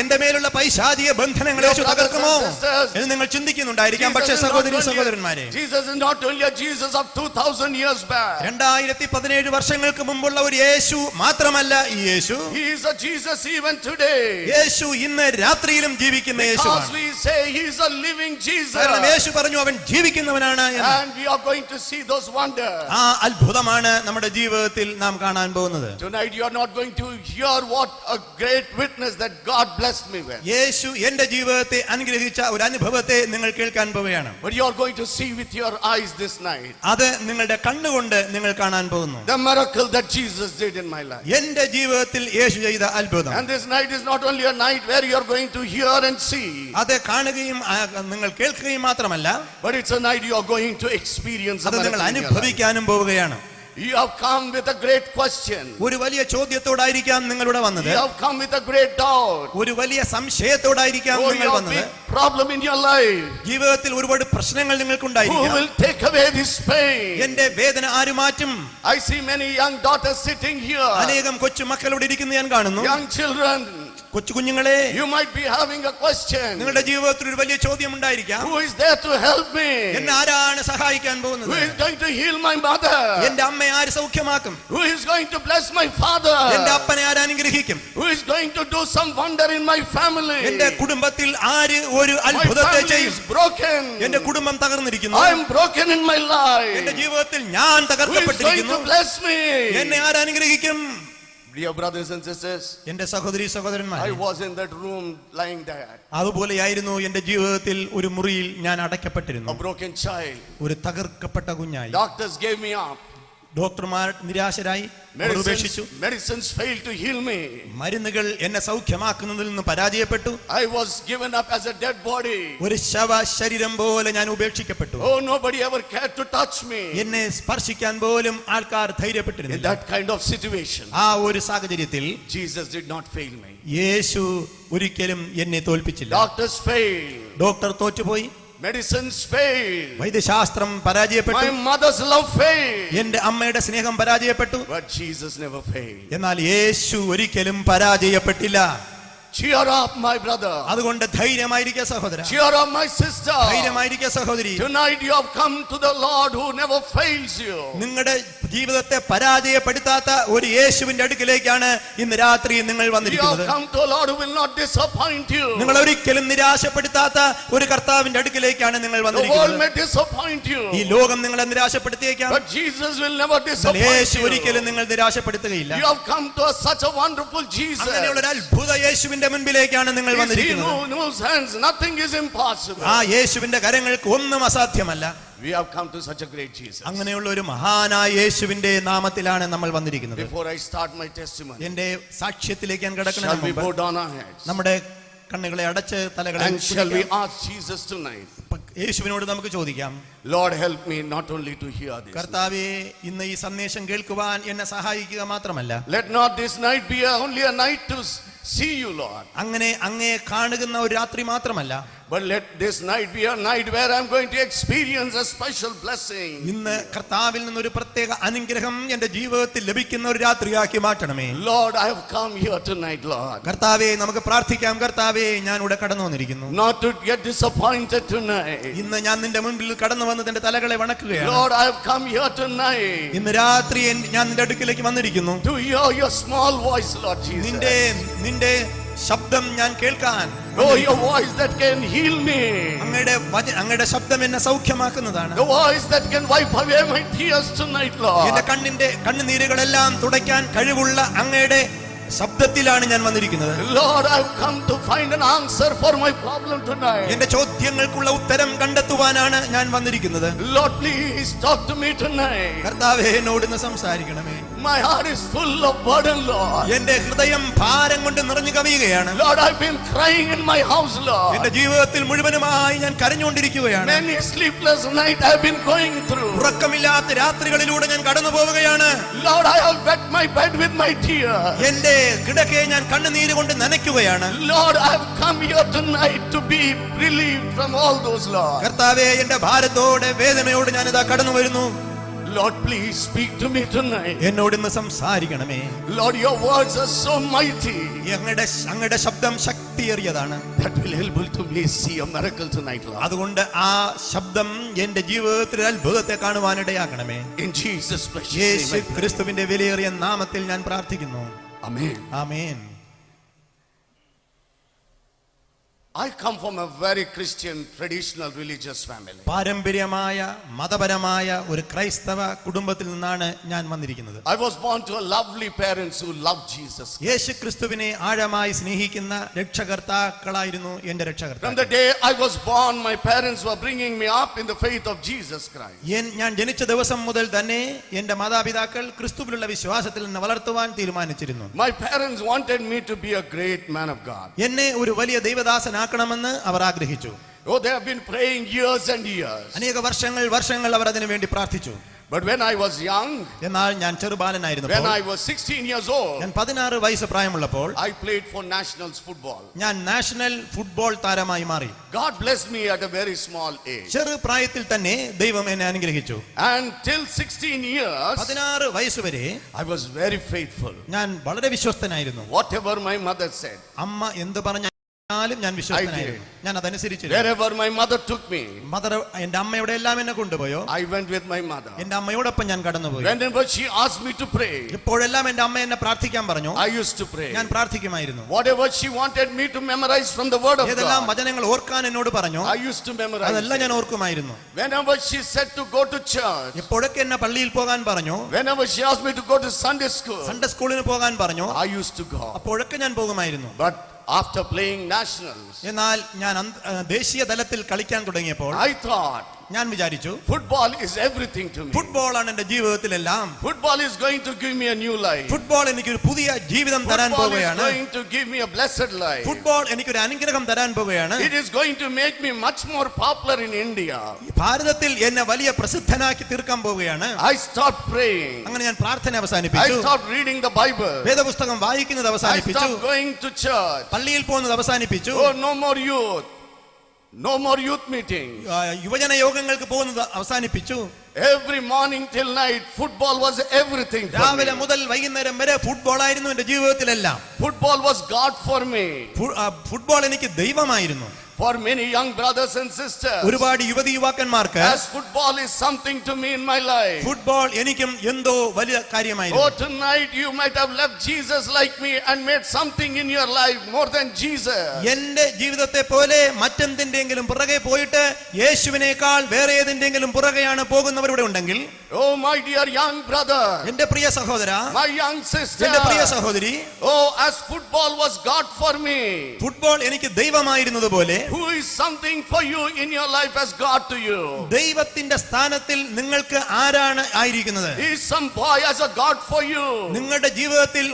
എന്റെ മേലുള്ള പൈശാചിക ബന്ധനങ്ങൾ യേശു തകർക്കുമോ എന്ന് നിങ്ങൾ ചിന്തിക്കുന്നുണ്ടായിരിക്കാം. പക്ഷേ സഹോദരി സഹോദരന്മാരെ, Jesus is not only a Jesus of 2000 years back. 2017 വർഷങ്ങൾക്ക് മുമ്പുള്ള ഒരു യേശു മാത്രമല്ല ഈ യേശു. He is a Jesus even today. യേശു ഇന്ന് രാത്രിയിലും ജീവിക്കുന്ന Because യേശുവാണ്. we say he is a living Jesus. കാരണം യേശു പറഞ്ഞു അവൻ ജീവിക്കുന്നവനാണ് എന്ന്. And we are going to see those wonders. ആ അത്ഭുതമാണ് നമ്മുടെ ജീവിതത്തിൽ നാം കാണാൻ പോകുന്നത്. Tonight you are not going to hear what a great witness that God blessed me with. യേശു എന്റെ ജീവിതത്തെ അനുഗ്രഹിച്ച ഒരു അനുഭവത്തെ നിങ്ങൾ കേൾക്കാൻ പോവുകയാണ്. But you are going to see with your eyes this night. അത് നിങ്ങളുടെ കണ്ണുകൊണ്ട് നിങ്ങൾ കാണാൻ പോകുന്നു. The miracle that Jesus did in my life. എന്റെ ജീവിതത്തിൽ യേശു ചെയ്ത അത്ഭുതം. And this night is not only a night where you are going to hear and see. അത് കാണുകയും നിങ്ങൾ കേൾക്കുകയും മാത്രമല്ല, But it's a night you are going to experience a അത് നിങ്ങൾ miracle in your life. അനുഭവിക്കാനും പോവുകയാണ്. You have come with a great question. ഒരു വലിയ ചോദ്യത്തോടായിരിക്കാം നിങ്ങളിവിടെ വന്നത്. You have come with a great doubt. ഒരു വലിയ സംശയത്തോടായിരിക്കാം Oh, നിങ്ങൾ you have വന്നത്. big problem in your life. ജീവിതത്തിൽ ഒരുപാട് പ്രശ്നങ്ങൾ Who നിങ്ങൾക്കുണ്ടായിരിക്കാം. will take away this pain? എന്റെ വേദന ആര് മാറ്റും? I see many young daughters sitting here. അനേകം കൊച്ചു മക്കളോട് ഇരിക്കുന്ന ഞാൻ കാണുന്നു. Young children. കൊച്ചു കുഞ്ഞുങ്ങളെ, You might be having a question. നിങ്ങളുടെ ജീവിതത്തിൽ ഒരു വലിയ ചോദ്യം ഉണ്ടായിരിക്കാം. Who is there to help me? എന്നെ ആരാണ് സഹായിക്കാൻ പോകുന്നത്? Who is going to heal my mother? എന്റെ അമ്മയെ ആര് സൗഖ്യമാക്കും? Who is going to bless my father? എന്റെ അപ്പനെ ആര് അനുഗ്രഹിക്കും? Who is going to do some wonder in my family? എന്റെ കുടുംബത്തിൽ ആര് ഒരു My അത്ഭുതത്തെ family ചെയ്യും? is broken. എന്റെ കുടുംബം തകർന്നിരിക്കുന്നു. I am broken in my എന്റെ life. ജീവിതത്തിൽ ഞാൻ Who is going തകർക്കപ്പെട്ടിരിക്കുന്നു. to bless me? എന്നെ ആര് അനുഗ്രഹിക്കും? Dear brothers and sisters, എന്റെ സഹോദരി I സഹോദരന്മാരെ, was in that room lying there. അതുപോലെയായിരുന്നു എന്റെ ജീവിതത്തിൽ ഒരു മുറിയിൽ ഞാൻ അടയ്ക്കപ്പെട്ടിരുന്നു. A broken child. ഒരു തകർക്കപ്പെട്ട കുഞ്ഞായി. Doctors gave me up. ഡോക്ടർമാർ നിരാശരായി, അവർ ഉപേക്ഷിച്ചു. Medicines failed to heal me. മരുന്നുകൾ എന്നെ സൗഖ്യമാക്കുന്നതിൽ നിന്ന് പരാജയപ്പെട്ടു. I was given up as a dead body. ഒരു ശവ ശരീരം പോലെ ഞാൻ ഉപേക്ഷിക്കപ്പെട്ടു. Oh, nobody ever cared to touch me. എന്നെ സ്പർശിക്കാൻ പോലും ആൾക്കാർ In ധൈര്യപ്പെട്ടിരുന്നില്ല. that kind of situation, ആ ഒരു സാഹചര്യത്തിൽ Jesus did not fail me. യേശു ഒരിക്കലും എന്നെ തോൽപ്പിച്ചില്ല. Doctors failed. ഡോക്ടർ തോറ്റുപോയി, Medicines failed. വൈദ്യശാസ്ത്രം പരാജയപ്പെട്ടു, My mother's love failed. എന്റെ അമ്മയുടെ സ്നേഹം പരാജയപ്പെട്ടു. But Jesus never failed. എന്നാൽ യേശു ഒരിക്കലും പരാജയപ്പെട്ടില്ല. Cheer up, my brother. അതുകൊണ്ട് ധൈര്യമായിരിക്കുക സഹോദര, Cheer up, my sister. ധൈര്യമായിരിക്കുക സഹോദരി. Tonight you have come to the Lord who never fails you. നിങ്ങളുടെ ജീവിതത്തെ പരാജയപ്പെടുത്താത്ത ഒരു യേശുവിന്റെ അടുക്കിലേക്കാണ് ഇന്ന് രാത്രി നിങ്ങൾ You have വന്നിരിക്കുന്നത്. come to a Lord who will not disappoint you. നിങ്ങൾ ഒരിക്കലും നിരാശപ്പെടുത്താത്ത ഒരു കർത്താവിന്റെ അടുക്കിലേക്കാണ് നിങ്ങൾ The world വന്നിരിക്കുന്നത്. may disappoint you, ഈ ലോകം നിങ്ങളെ നിരാശപ്പെടുത്തിയേക്കാം, but Jesus will never എന്നാൽ disappoint യേശു you. ഒരിക്കലും നിങ്ങൾ നിരാശപ്പെടുത്തുകയില്ല. You have come to such a wonderful Jesus. അങ്ങനെയുള്ള ഒരു അത്ഭുത യേശുവിന്റെ മുൻപിലേക്കാണ് നിങ്ങൾ He വന്നിരിക്കുന്നത്. whose hands nothing is impossible. ആ യേശുവിന്റെ കരങ്ങൾക്ക് ഒന്നും അസാധ്യമല്ല. We have come to such a great Jesus. അങ്ങനെയുള്ള ഒരു മഹാനായ യേശുവിന്റെ നാമത്തിലാണ് നമ്മൾ വന്നിരിക്കുന്നത്. Before I start my testimony, എന്റെ സാക്ഷ്യത്തിലേക്ക് ഞാൻ shall we കിടക്കണം. bow down our heads നമ്മുടെ കണ്ണുകളെ അടച്ച് തലകളെ and shall we കുനിക്കാം. ask Jesus tonight, യേശുവിനോട് നമുക്ക് ചോദിക്കാം, Lord, help me not only to hear this. കർത്താവേ, ഇന്ന് ഈ സന്ദേശം കേൾക്കുവാൻ എന്നെ സഹായിക്കുക മാത്രമല്ല, Let not this night be only a night to see you, Lord, അങ്ങനെ അങ്ങേ കാണുന്ന ഒരു രാത്രി മാത്രമല്ല, but let this night be a night where I'm going to experience a special blessing. ഇന്ന് കർത്താവിൽ നിന്നൊരു പ്രത്യേക അനുഗ്രഹം എന്റെ ജീവിതത്തിൽ ലഭിക്കുന്ന ഒരു രാത്രിയാക്കി മാറ്റണമേ. Lord, I have come here tonight, Lord, കർത്താവേ, നമുക്ക് പ്രാർത്ഥിക്കാം. കർത്താവേ, ഞാൻ ഇവിടെ കടന്നു വന്നിരിക്കുന്നു. not to get disappointed tonight. ഇന്ന് ഞാൻ നിന്റെ മുൻപിൽ കടന്നു വന്ന് നിന്റെ തലകളെ വണക്കുകയാണ്. Lord, I have come here tonight ഇന്ന് രാത്രി ഞാൻ നിന്റെ അടുക്കിലേക്ക് വന്നിരിക്കുന്നു. to hear your small voice, Lord Jesus. നിന്റെ ശബ്ദം ഞാൻ കേൾക്കാൻ. Oh, your voice that can heal me. അങ്ങയുടെ ശബ്ദം എന്നെ സൗഖ്യമാക്കുന്നതാണ്. The voice that can wipe away my tears tonight, എന്റെ Lord. കണ്ണുനീരുകളെല്ലാം തുടയ്ക്കാൻ കഴിവുള്ള അങ്ങയുടെ ശബ്ദത്തിലാണ് ഞാൻ വന്നിരിക്കുന്നത്. Lord, I've come to find an answer for my problem tonight. എന്റെ ചോദ്യങ്ങൾക്കുള്ള ഉത്തരം കണ്ടെത്തുവാനാണ് ഞാൻ വന്നിരിക്കുന്നത്. Lord, please talk to me tonight. കർത്താവേ, എന്നോട് ഇന്ന് സംസാരിക്കണമേ. My heart is full of burden, Lord. എന്റെ ഹൃദയം ഭാരം കൊണ്ട് നിറഞ്ഞു കവിയുകയാണ്. Lord, I've been crying in my house, എന്റെ Lord. ജീവിതത്തിൽ മുഴുവനുമായി ഞാൻ കരഞ്ഞുകൊണ്ടിരിക്കുകയാണ്. Many sleepless nights I've been going through. ഉറക്കമില്ലാത്ത രാത്രികളിലൂടെ ഞാൻ കടന്നു പോവുകയാണ്. Lord, I have wet my bed with my tears. എന്റെ കിടക്കയെ ഞാൻ കണ്ണുനീര് കൊണ്ട് നനയ്ക്കുകയാണ്. Lord, I've come here tonight to be relieved from all those, Lord. കർത്താവേ, എന്റെ ഭാരത്തോടെ വേദനയോട് ഞാനിതാ കടന്നു വരുന്നു. Lord, please speak to me tonight. എന്നോട് ഇന്ന് സംസാരിക്കണമേ. Lord, your words are so mighty അങ്ങയുടെ ശബ്ദം ശക്തിയേറിയതാണ്. that will help to me see a miracle tonight, Lord. അതുകൊണ്ട് ആ ശബ്ദം എന്റെ ജീവിതത്തിൽ അത്ഭുതത്തെ കാണുവാനിടയാക്കണമേ. In Jesus' precious Yeshu name, I pray. ക്രിസ്തുവിന്റെ വിലയേറിയ നാമത്തിൽ ഞാൻ പ്രാർത്ഥിക്കുന്നു. Amen. Amen. I come from a very Christian, traditional, religious family. പാരമ്പര്യമായ മതപരമായ ഒരു ക്രൈസ്തവ കുടുംബത്തിൽ നിന്നാണ് ഞാൻ വന്നിരിക്കുന്നത്. I was born to a lovely parents who loved Jesus. യേശു ക്രിസ്തുവിനെ ആഴമായി സ്നേഹിക്കുന്ന രക്ഷകർത്താക്കളായിരുന്നു എന്റെ From രക്ഷകർത്താക്കൾ. the day I was born, my parents were bringing me up in the faith of Jesus Christ. ഞാൻ ജനിച്ച ദിവസം മുതൽ തന്നെ എന്റെ മാതാപിതാക്കൾ ക്രിസ്തുവിലുള്ള വിശ്വാസത്തിൽ എന്നെ വളർത്തുവാൻ തീരുമാനിച്ചിരുന്നു. My parents wanted me to be a great man of God. എന്നെ ഒരു വലിയ ദൈവദാസനാക്കണമെന്ന് അവർ ആഗ്രഹിച്ചു. Oh, they have been praying years and years. അനേക വർഷങ്ങൾ അവർ അതിനു വേണ്ടി പ്രാർത്ഥിച്ചു. But when I was young, എന്നാൽ ഞാൻ ചെറുബാലനായിരുന്നു. when I was 16 years old, ഞാൻ 16 വയസ്സ് പ്രായമുള്ളപ്പോൾ I played for nationals football. ഞാൻ നാഷണൽ ഫുട്ബോൾ താരമായി മാറി. God blessed me at a very small age. ചെറു പ്രായത്തിൽ തന്നെ ദൈവം എന്നെ അനുഗ്രഹിച്ചു. And till 16 years, 16 വയസ്സ് വരെ I was very faithful. ഞാൻ വളരെ വിശ്വസ്തനായിരുന്നു. Whatever my mother said, അമ്മ എന്ത് പറഞ്ഞാലും ഞാൻ വിശ്വസ്തനായിരുന്നു. ഞാൻ അതനുസരിച്ചിരുന്നു. wherever my mother took me, mother എന്റെ അമ്മ എവിടെയെല്ലാം എന്നെ കൊണ്ടുപോയോ I went with my mother. എന്റെ അമ്മയോടൊപ്പം ഞാൻ കടന്നുപോയി. Whenever she asked me to pray, എപ്പോഴെല്ലാം എന്റെ അമ്മ എന്നെ പ്രാർത്ഥിക്കാൻ പറഞ്ഞു, I used to pray. ഞാൻ പ്രാർത്ഥിക്കുമായിരുന്നു. Whatever she wanted me to memorize from the word of ഏതെല്ലാം God, വചനങ്ങൾ ഓർക്കാൻ എന്നോട് പറഞ്ഞു, I used to memorize. അതെല്ലാം ഞാൻ ഓർക്കുമായിരുന്നു. Whenever she said to go to church, എപ്പോഴൊക്കെ എന്നെ പള്ളിയിൽ പോകാൻ പറഞ്ഞു, whenever she asked me to go to Sunday school, Sunday സ്കൂളിന് പോകാൻ പറഞ്ഞു, I used to go. അപ്പോഴൊക്കെ ഞാൻ പോകുമായിരുന്നു. But after playing nationals, എന്നാൽ ഞാൻ ദേശീയ തലത്തിൽ കളിക്കാൻ തുടങ്ങിയപ്പോൾ I thought ഞാൻ വിചാരിച്ചു, football is everything to me. ഫുട്ബോളാണ് എന്റെ ജീവിതത്തിലെല്ലാം. Football is going to give me a new life. Football എനിക്കൊരു പുതിയ ജീവിതം തരാൻ Football is പോവുകയാണ്. going to give me a blessed life. Football എനിക്കൊരു അനുഗ്രഹം തരാൻ പോവുകയാണ്. It is going to make me much more popular in India. ഭാരതത്തിൽ എന്നെ വലിയ പ്രസിദ്ധനാക്കി തീർക്കാൻ പോവുകയാണ്. I stopped praying. അങ്ങനെ ഞാൻ പ്രാർത്ഥന I അവസാനിപ്പിച്ചു. stopped reading the Bible. വേദപുസ്തകം വായിക്കുന്നത് I അവസാനിപ്പിച്ചു. stopped going to church. പള്ളിയിൽ പോകുന്നത് അവസാനിപ്പിച്ചു. Oh, no more youth. No more youth meeting. യുവജന യോഗങ്ങൾക്ക് പോകുന്നത് അവസാനിപ്പിച്ചു. Every morning till night, football was everything for രാവിലെ me. മുതൽ വൈകുന്നേരം വരെ ഫുട്ബോൾ ആയിരുന്നു എന്റെ ജീവിതത്തിലെല്ലാം. Football was God for me. Football എനിക്ക് ദൈവമായിരുന്നു. For many young brothers and sisters, ഒരുപാട് യുവതി യുവാക്കന്മാർക്ക് as football is something to me in my life. Football എനിക്കും എന്തോ വലിയ കാര്യമായിരുന്നു. Oh, tonight you might have left Jesus like me and made something in your life more than Jesus. എന്റെ ജീവിതത്തെ പോലെ മറ്റെന്തിന്റെങ്കിലും പുറകെ പോയിട്ട് യേശുവിനേക്കാൾ വേറെ ഏതിന്റെങ്കിലും പുറകെയാണ് പോകുന്നവരിവിടെ ഉണ്ടെങ്കിൽ, Oh, my dear young brother, എന്റെ പ്രിയ സഹോദര, my young sister, എന്റെ പ്രിയ സഹോദരി, oh, as football was God for me, football എനിക്ക് ദൈവമായിരുന്നത് പോലെ who is something for you in your life as God to you? ദൈവത്തിന്റെ സ്ഥാനത്തിൽ നിങ്ങൾക്ക് ആരാണ് ആയിരിക്കുന്നത്? He is some boy as a God for you. നിങ്ങളുടെ ജീവിതത്തിൽ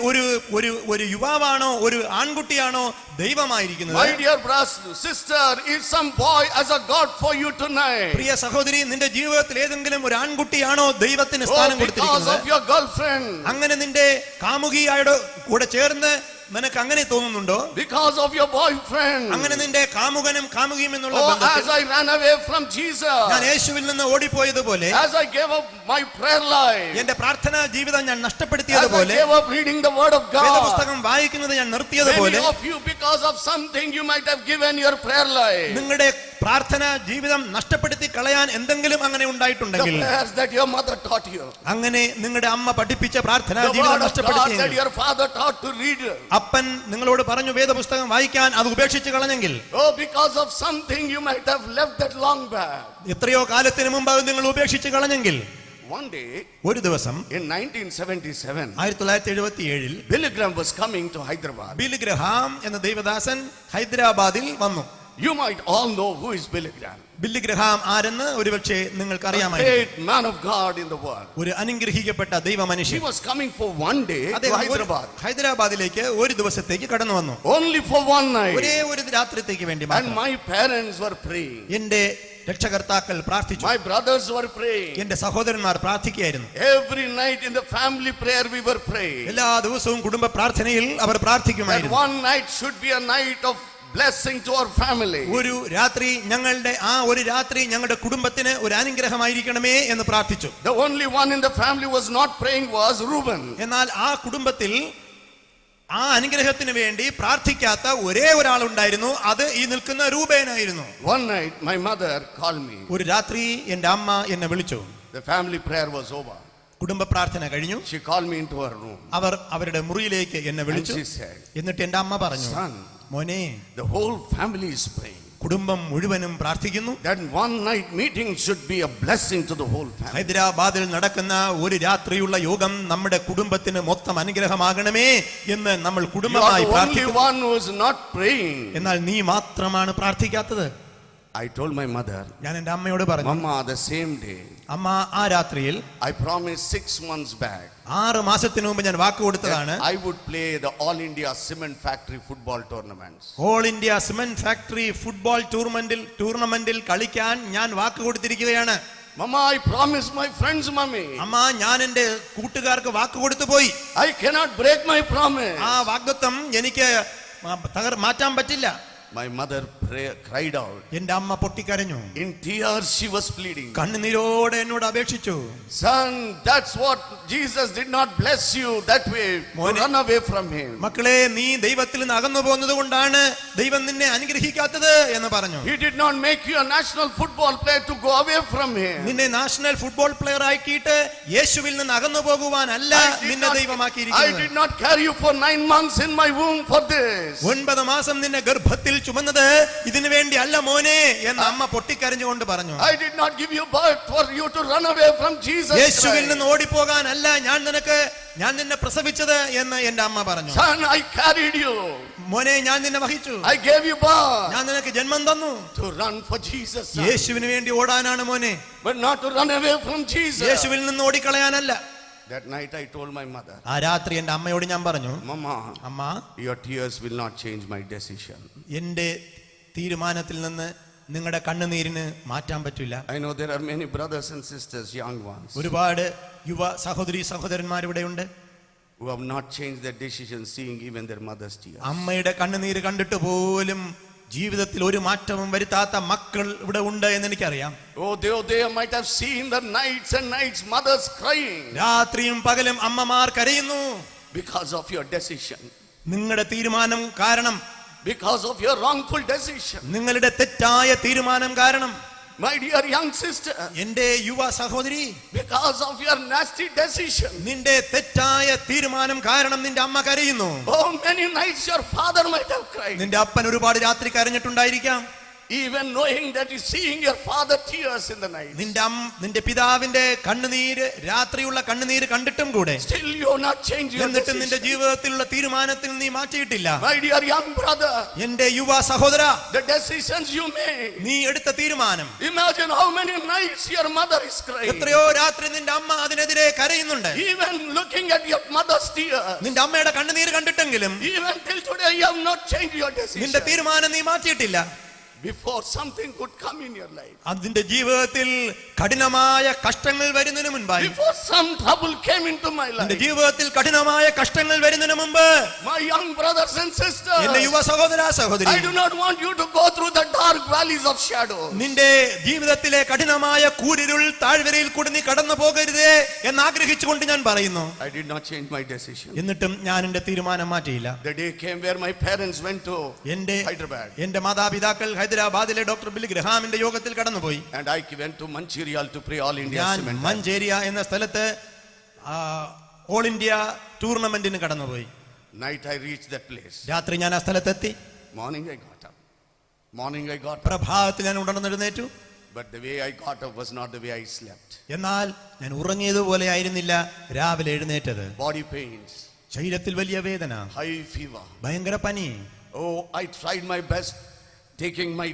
ഒരു യുവാവാണോ ഒരു ആൺകുട്ടിയാണോ ദൈവമായിരിക്കുന്നത്? My dear brother, sister, is some boy as a God for you tonight? പ്രിയ സഹോദരി, നിന്റെ ജീവിതത്തിൽ ഏതെങ്കിലും ഒരു ആൺകുട്ടിയാണോ ദൈവത്തിന് സ്ഥാനം Oh, because കൊടുത്തിരിക്കുന്നത്? of your girlfriend, അങ്ങനെ നിന്റെ കാമുകിയായുടെ കൂടെ ചേർന്ന് നിനക്ക് അങ്ങനെ തോന്നുന്നുണ്ടോ? because of your boyfriend, അങ്ങനെ നിന്റെ കാമുകനും കാമുകിയും എന്നുള്ള oh, ബന്ധത്തിൽ as I ran away from Jesus, ഞാൻ യേശുവിൽ നിന്ന് ഓടിപ്പോയതുപോലെ, as I gave up my prayer life, എന്റെ പ്രാർത്ഥനാ ജീവിതം ഞാൻ as I നഷ്ടപ്പെടുത്തിയതുപോലെ, gave up reading the word of God. വേദപുസ്തകം വായിക്കുന്നത് ഞാൻ നിർത്തിയതുപോലെ, Many of you, because of something, you might have given your prayer life. നിങ്ങളുടെ പ്രാർത്ഥനാ ജീവിതം നഷ്ടപ്പെടുത്തി കളയാൻ എന്തെങ്കിലും അങ്ങനെ The ഉണ്ടായിട്ടുണ്ടെങ്കിൽ, prayers that your mother taught you, അങ്ങനെ നിങ്ങളുടെ അമ്മ പഠിപ്പിച്ച പ്രാർത്ഥനാ the ജീവിതം word of God that നഷ്ടപ്പെടുത്തിയെങ്കിൽ, your father taught to read. അപ്പൻ നിങ്ങളോട് പറഞ്ഞു വേദപുസ്തകം വായിക്കാൻ, അത് ഉപേക്ഷിച്ച് കളഞ്ഞെങ്കിൽ, Oh, because of something you might have left that long back. എത്രയോ കാലത്തിന് മുമ്പ് അത് നിങ്ങൾ ഉപേക്ഷിച്ച് കളഞ്ഞെങ്കിൽ, One day ഒരു ദിവസം in 1977, 1977 Billy Graham was coming to Hyderabad. Bill Graham എന്ന ദൈവദാസൻ ഹൈദരാബാദിൽ വന്നു. You might all know who is Billy Graham. Bill Graham ആരെന്ന് ഒരുപക്ഷെ നിങ്ങൾക്ക് A അറിയാമായിരിക്കും. great man of God in the world. ഒരു അനുഗ്രഹിക്കപ്പെട്ട ദൈവ He മനുഷ്യൻ. was coming for one day to അദ്ദേഹം Hyderabad. ഹൈദരാബാദിലേക്ക് ഒരു ദിവസത്തേക്ക് കടന്നു വന്നു. Only for one night. ഒരേ ഒരു രാത്രിത്തേക്ക് വേണ്ടി And മാത്രം. my parents were praying. എന്റെ രക്ഷകർത്താക്കൾ പ്രാർത്ഥിച്ചു. My brothers were praying. എന്റെ സഹോദരന്മാർ പ്രാർത്ഥിക്കുകയായിരുന്നു. Every night in the family prayer we were praying. എല്ലാ ദിവസവും കുടുംബ പ്രാർത്ഥനയിൽ അവർ That പ്രാർത്ഥിക്കുമായിരുന്നു. one night should be a night of blessing to our family. ഒരു രാത്രി ഒരു രാത്രി ഞങ്ങളുടെ കുടുംബത്തിന് ഒരു അനുഗ്രഹമായിരിക്കണമേ എന്ന് പ്രാർത്ഥിച്ചു. The only one in the family was not praying was Reuben. എന്നാൽ ആ കുടുംബത്തിൽ ആ അനുഗ്രഹത്തിന് വേണ്ടി പ്രാർത്ഥിക്കാത്ത ഒരേ ഒരാളുണ്ടായിരുന്നു. അത് ഈ നിൽക്കുന്ന രൂപേനായിരുന്നു. One night my mother called me. ഒരു രാത്രി എന്റെ അമ്മ എന്നെ വിളിച്ചു. The family prayer was over. കുടുംബ പ്രാർത്ഥന കഴിഞ്ഞു. She called me into her room. അവർ അവരുടെ മുറിയിലേക്ക് എന്നെ And വിളിച്ചു. she said, എന്നിട്ട് എന്റെ അമ്മ പറഞ്ഞു, son, മോനെ, the whole family is praying. കുടുംബം മുഴുവനും പ്രാർത്ഥിക്കുന്നു. That one night meeting should be a blessing to the whole family. ഹൈദരാബാദിൽ നടക്കുന്ന ഒരു രാത്രിയുള്ള യോഗം നമ്മുടെ കുടുംബത്തിന് മൊത്തം അനുഗ്രഹമാകണമേ എന്ന് നമ്മൾ You are കുടുംബമായി the only പ്രാർത്ഥിക്കുന്നു. one who is not praying. എന്നാൽ നീ മാത്രമാണ് പ്രാർത്ഥിക്കാത്തത്. I told my mother, ഞാൻ എന്റെ അമ്മയോട് പറഞ്ഞു, Mama, the same day, അമ്മ, ആ രാത്രിയിൽ I promised 6 months back 6 മാസത്തിന് മുമ്പ് ഞാൻ വാക്ക് കൊടുത്തതാണ്, that I would play the All India Cement Factory football tournaments. All India cement factory football ടൂർണമെന്റിൽ കളിക്കാൻ ഞാൻ വാക്ക് കൊടുത്തിരിക്കുകയാണ്. Mama, I promised my friends, Mummy. അമ്മ, ഞാൻ എന്റെ കൂട്ടുകാർക്ക് വാക്ക് കൊടുത്തു പോയി. I cannot break my promise. ആ വാഗ്ദത്തം എനിക്ക് മാറ്റാൻ പറ്റില്ല. My mother cried out. എന്റെ അമ്മ പൊട്ടിക്കരഞ്ഞു. In tears she was pleading. കണ്ണുനീരോടെ എന്നോട് അപേക്ഷിച്ചു, Son, that's what Jesus did not bless you that way to മോനെ, run away from him. മക്കളെ, നീ ദൈവത്തിൽ നിന്ന് അകന്നു പോകുന്നത് കൊണ്ടാണ് ദൈവം നിന്നെ അനുഗ്രഹിക്കാത്തത് എന്ന് പറഞ്ഞു. He did not make you a national football player to go away from him. നിന്നെ നാഷണൽ ഫുട്ബോൾ പ്ലെയർ ആക്കിയിട്ട് യേശുവിൽ നിന്ന് അകന്നു പോകുവാനല്ല നിന്നെ I ദൈവമാക്കിയിരിക്കുന്നത്. did not carry you for 9 months in my womb for this. 9 മാസം നിന്നെ ഗർഭത്തിൽ ചുമന്നത് ഇതിനു വേണ്ടി അല്ല മോനെ എന്ന് അമ്മ പൊട്ടിക്കരഞ്ഞുകൊണ്ട് പറഞ്ഞു. I did not give you birth for you to run away from Jesus യേശുവിൽ Christ. നിന്ന് ഓടിപ്പോകാനല്ല ഞാൻ നിന്നെ പ്രസവിച്ചത് എന്ന് എന്റെ അമ്മ പറഞ്ഞു. Son, I carried you. മോനെ, ഞാൻ നിന്നെ വഹിച്ചു, I gave you birth ഞാൻ നിനക്ക് ജന്മം തന്നു. to run for Jesus, son. യേശുവിന് വേണ്ടി ഓടാനാണ് മോനെ, But not to run away from Jesus. യേശുവിൽ നിന്ന് ഓടിക്കളയാനല്ല. That night I told my mother, ആ രാത്രി എന്റെ അമ്മയോട് ഞാൻ പറഞ്ഞു, Mama, അമ്മ, your tears will not change my decision. എന്റെ തീരുമാനത്തിൽ നിന്ന് നിങ്ങളുടെ കണ്ണുനീരിന് മാറ്റാൻ പറ്റില്ല. I know there are many brothers and sisters, young ones, ഒരുപാട് യുവ സഹോദരന്മാരിവിടെയുണ്ട്, who have not changed their decision seeing even their mother's tears. അമ്മയുടെ കണ്ണുനീര് കണ്ടിട്ട് പോലും ജീവിതത്തിൽ ഒരു മാറ്റവും വരുത്താത്ത മക്കൾ ഇവിടെ ഉണ്ട് എന്ന് എനിക്കറിയാം. Oh, they might have seen the nights and nights mothers crying രാത്രിയും പകലും അമ്മമാർ കരയുന്നു. because of your decision, നിങ്ങളുടെ തീരുമാനം കാരണം, because of your wrongful decision. നിങ്ങളുടെ തെറ്റായ തീരുമാനം കാരണം. My dear young sister, എന്റെ യുവ സഹോദരി, because of your nasty decision, നിന്റെ തെറ്റായ തീരുമാനം കാരണം നിന്റെ അമ്മ കരയുന്നു. oh, many nights your father might have cried. നിന്റെ അപ്പൻ ഒരുപാട് രാത്രി കരഞ്ഞിട്ടുണ്ടായിരിക്കാം. Even knowing that he's seeing your father tears in the night. നിന്റെ പിതാവിന്റെ കണ്ണുനീര്, രാത്രിയുള്ള കണ്ണുനീര് കണ്ടിട്ടും കൂടെ Still you have not changed your എന്നിട്ടും നിന്റെ decision. ജീവിതത്തിലുള്ള തീരുമാനത്തിൽ നീ മാറ്റിയിട്ടില്ല. My dear young brother, എന്റെ യുവ സഹോദര, the decisions you made. നീ എടുത്ത തീരുമാനം, Imagine how many nights your mother is crying. എത്രയോ രാത്രി നിന്റെ അമ്മ അതിനെതിരെ കരയുന്നുണ്ട്. Even looking at your mother's tears. നിന്റെ അമ്മയുടെ കണ്ണുനീര് കണ്ടിട്ടെങ്കിലും Even till today you have not changed your നിന്റെ decision. തീരുമാനം നീ മാറ്റിയിട്ടില്ല. Before something could come in your life, അതിന്റെ ജീവിതത്തിൽ കഠിനമായ കഷ്ടങ്ങൾ വരുന്നതിന് മുൻപായി, before some trouble came into my നിന്റെ life, ജീവിതത്തിൽ കഠിനമായ കഷ്ടങ്ങൾ വരുന്നതിന് മുമ്പ്, my young brothers and എന്റെ sisters, യുവ സഹോദര സഹോദരി, I do not want you to go through the dark valleys of shadow. നിന്റെ ജീവിതത്തിലെ കഠിനമായ കൂരിരുൾ താഴ്വരയിൽ കൂടി നീ കടന്നു പോകരുതേ എന്ന് ആഗ്രഹിച്ചുകൊണ്ട് ഞാൻ പറയുന്നു. I did not change my decision. എന്നിട്ടും ഞാൻ എന്റെ തീരുമാനം മാറ്റിയില്ല. The day came where my parents went to എന്റെ Hyderabad, എന്റെ മാതാപിതാക്കൾ ഹൈദരാബാദിലെ ഡോക്ടർ ബിൽ ഗ്രഹാമിന്റെ യോഗത്തിൽ കടന്നുപോയി. and I went to Mancherial to pray all India ഞാൻ cement. മഞ്ചേരിയ എന്ന സ്ഥലത്ത് ഓൾ ഇന്ത്യ ടൂർണമെന്റിന് കടന്നുപോയി. Night I reached that place. രാത്രി ഞാൻ ആ സ്ഥലത്തെത്തി. Morning I got up. പ്രഭാതത്തിൽ ഞാൻ ഉണർന്നെഴുന്നേറ്റു. But the way I got up was not the way I slept. എന്നാൽ ഞാൻ ഉറങ്ങിയതുപോലെ ആയിരുന്നില്ല രാവിലെ എഴുന്നേറ്റത്. Body pains, ശരീരത്തിൽ വലിയ വേദന, high fever. ഭയങ്കര പനി. Oh, I tried my best taking my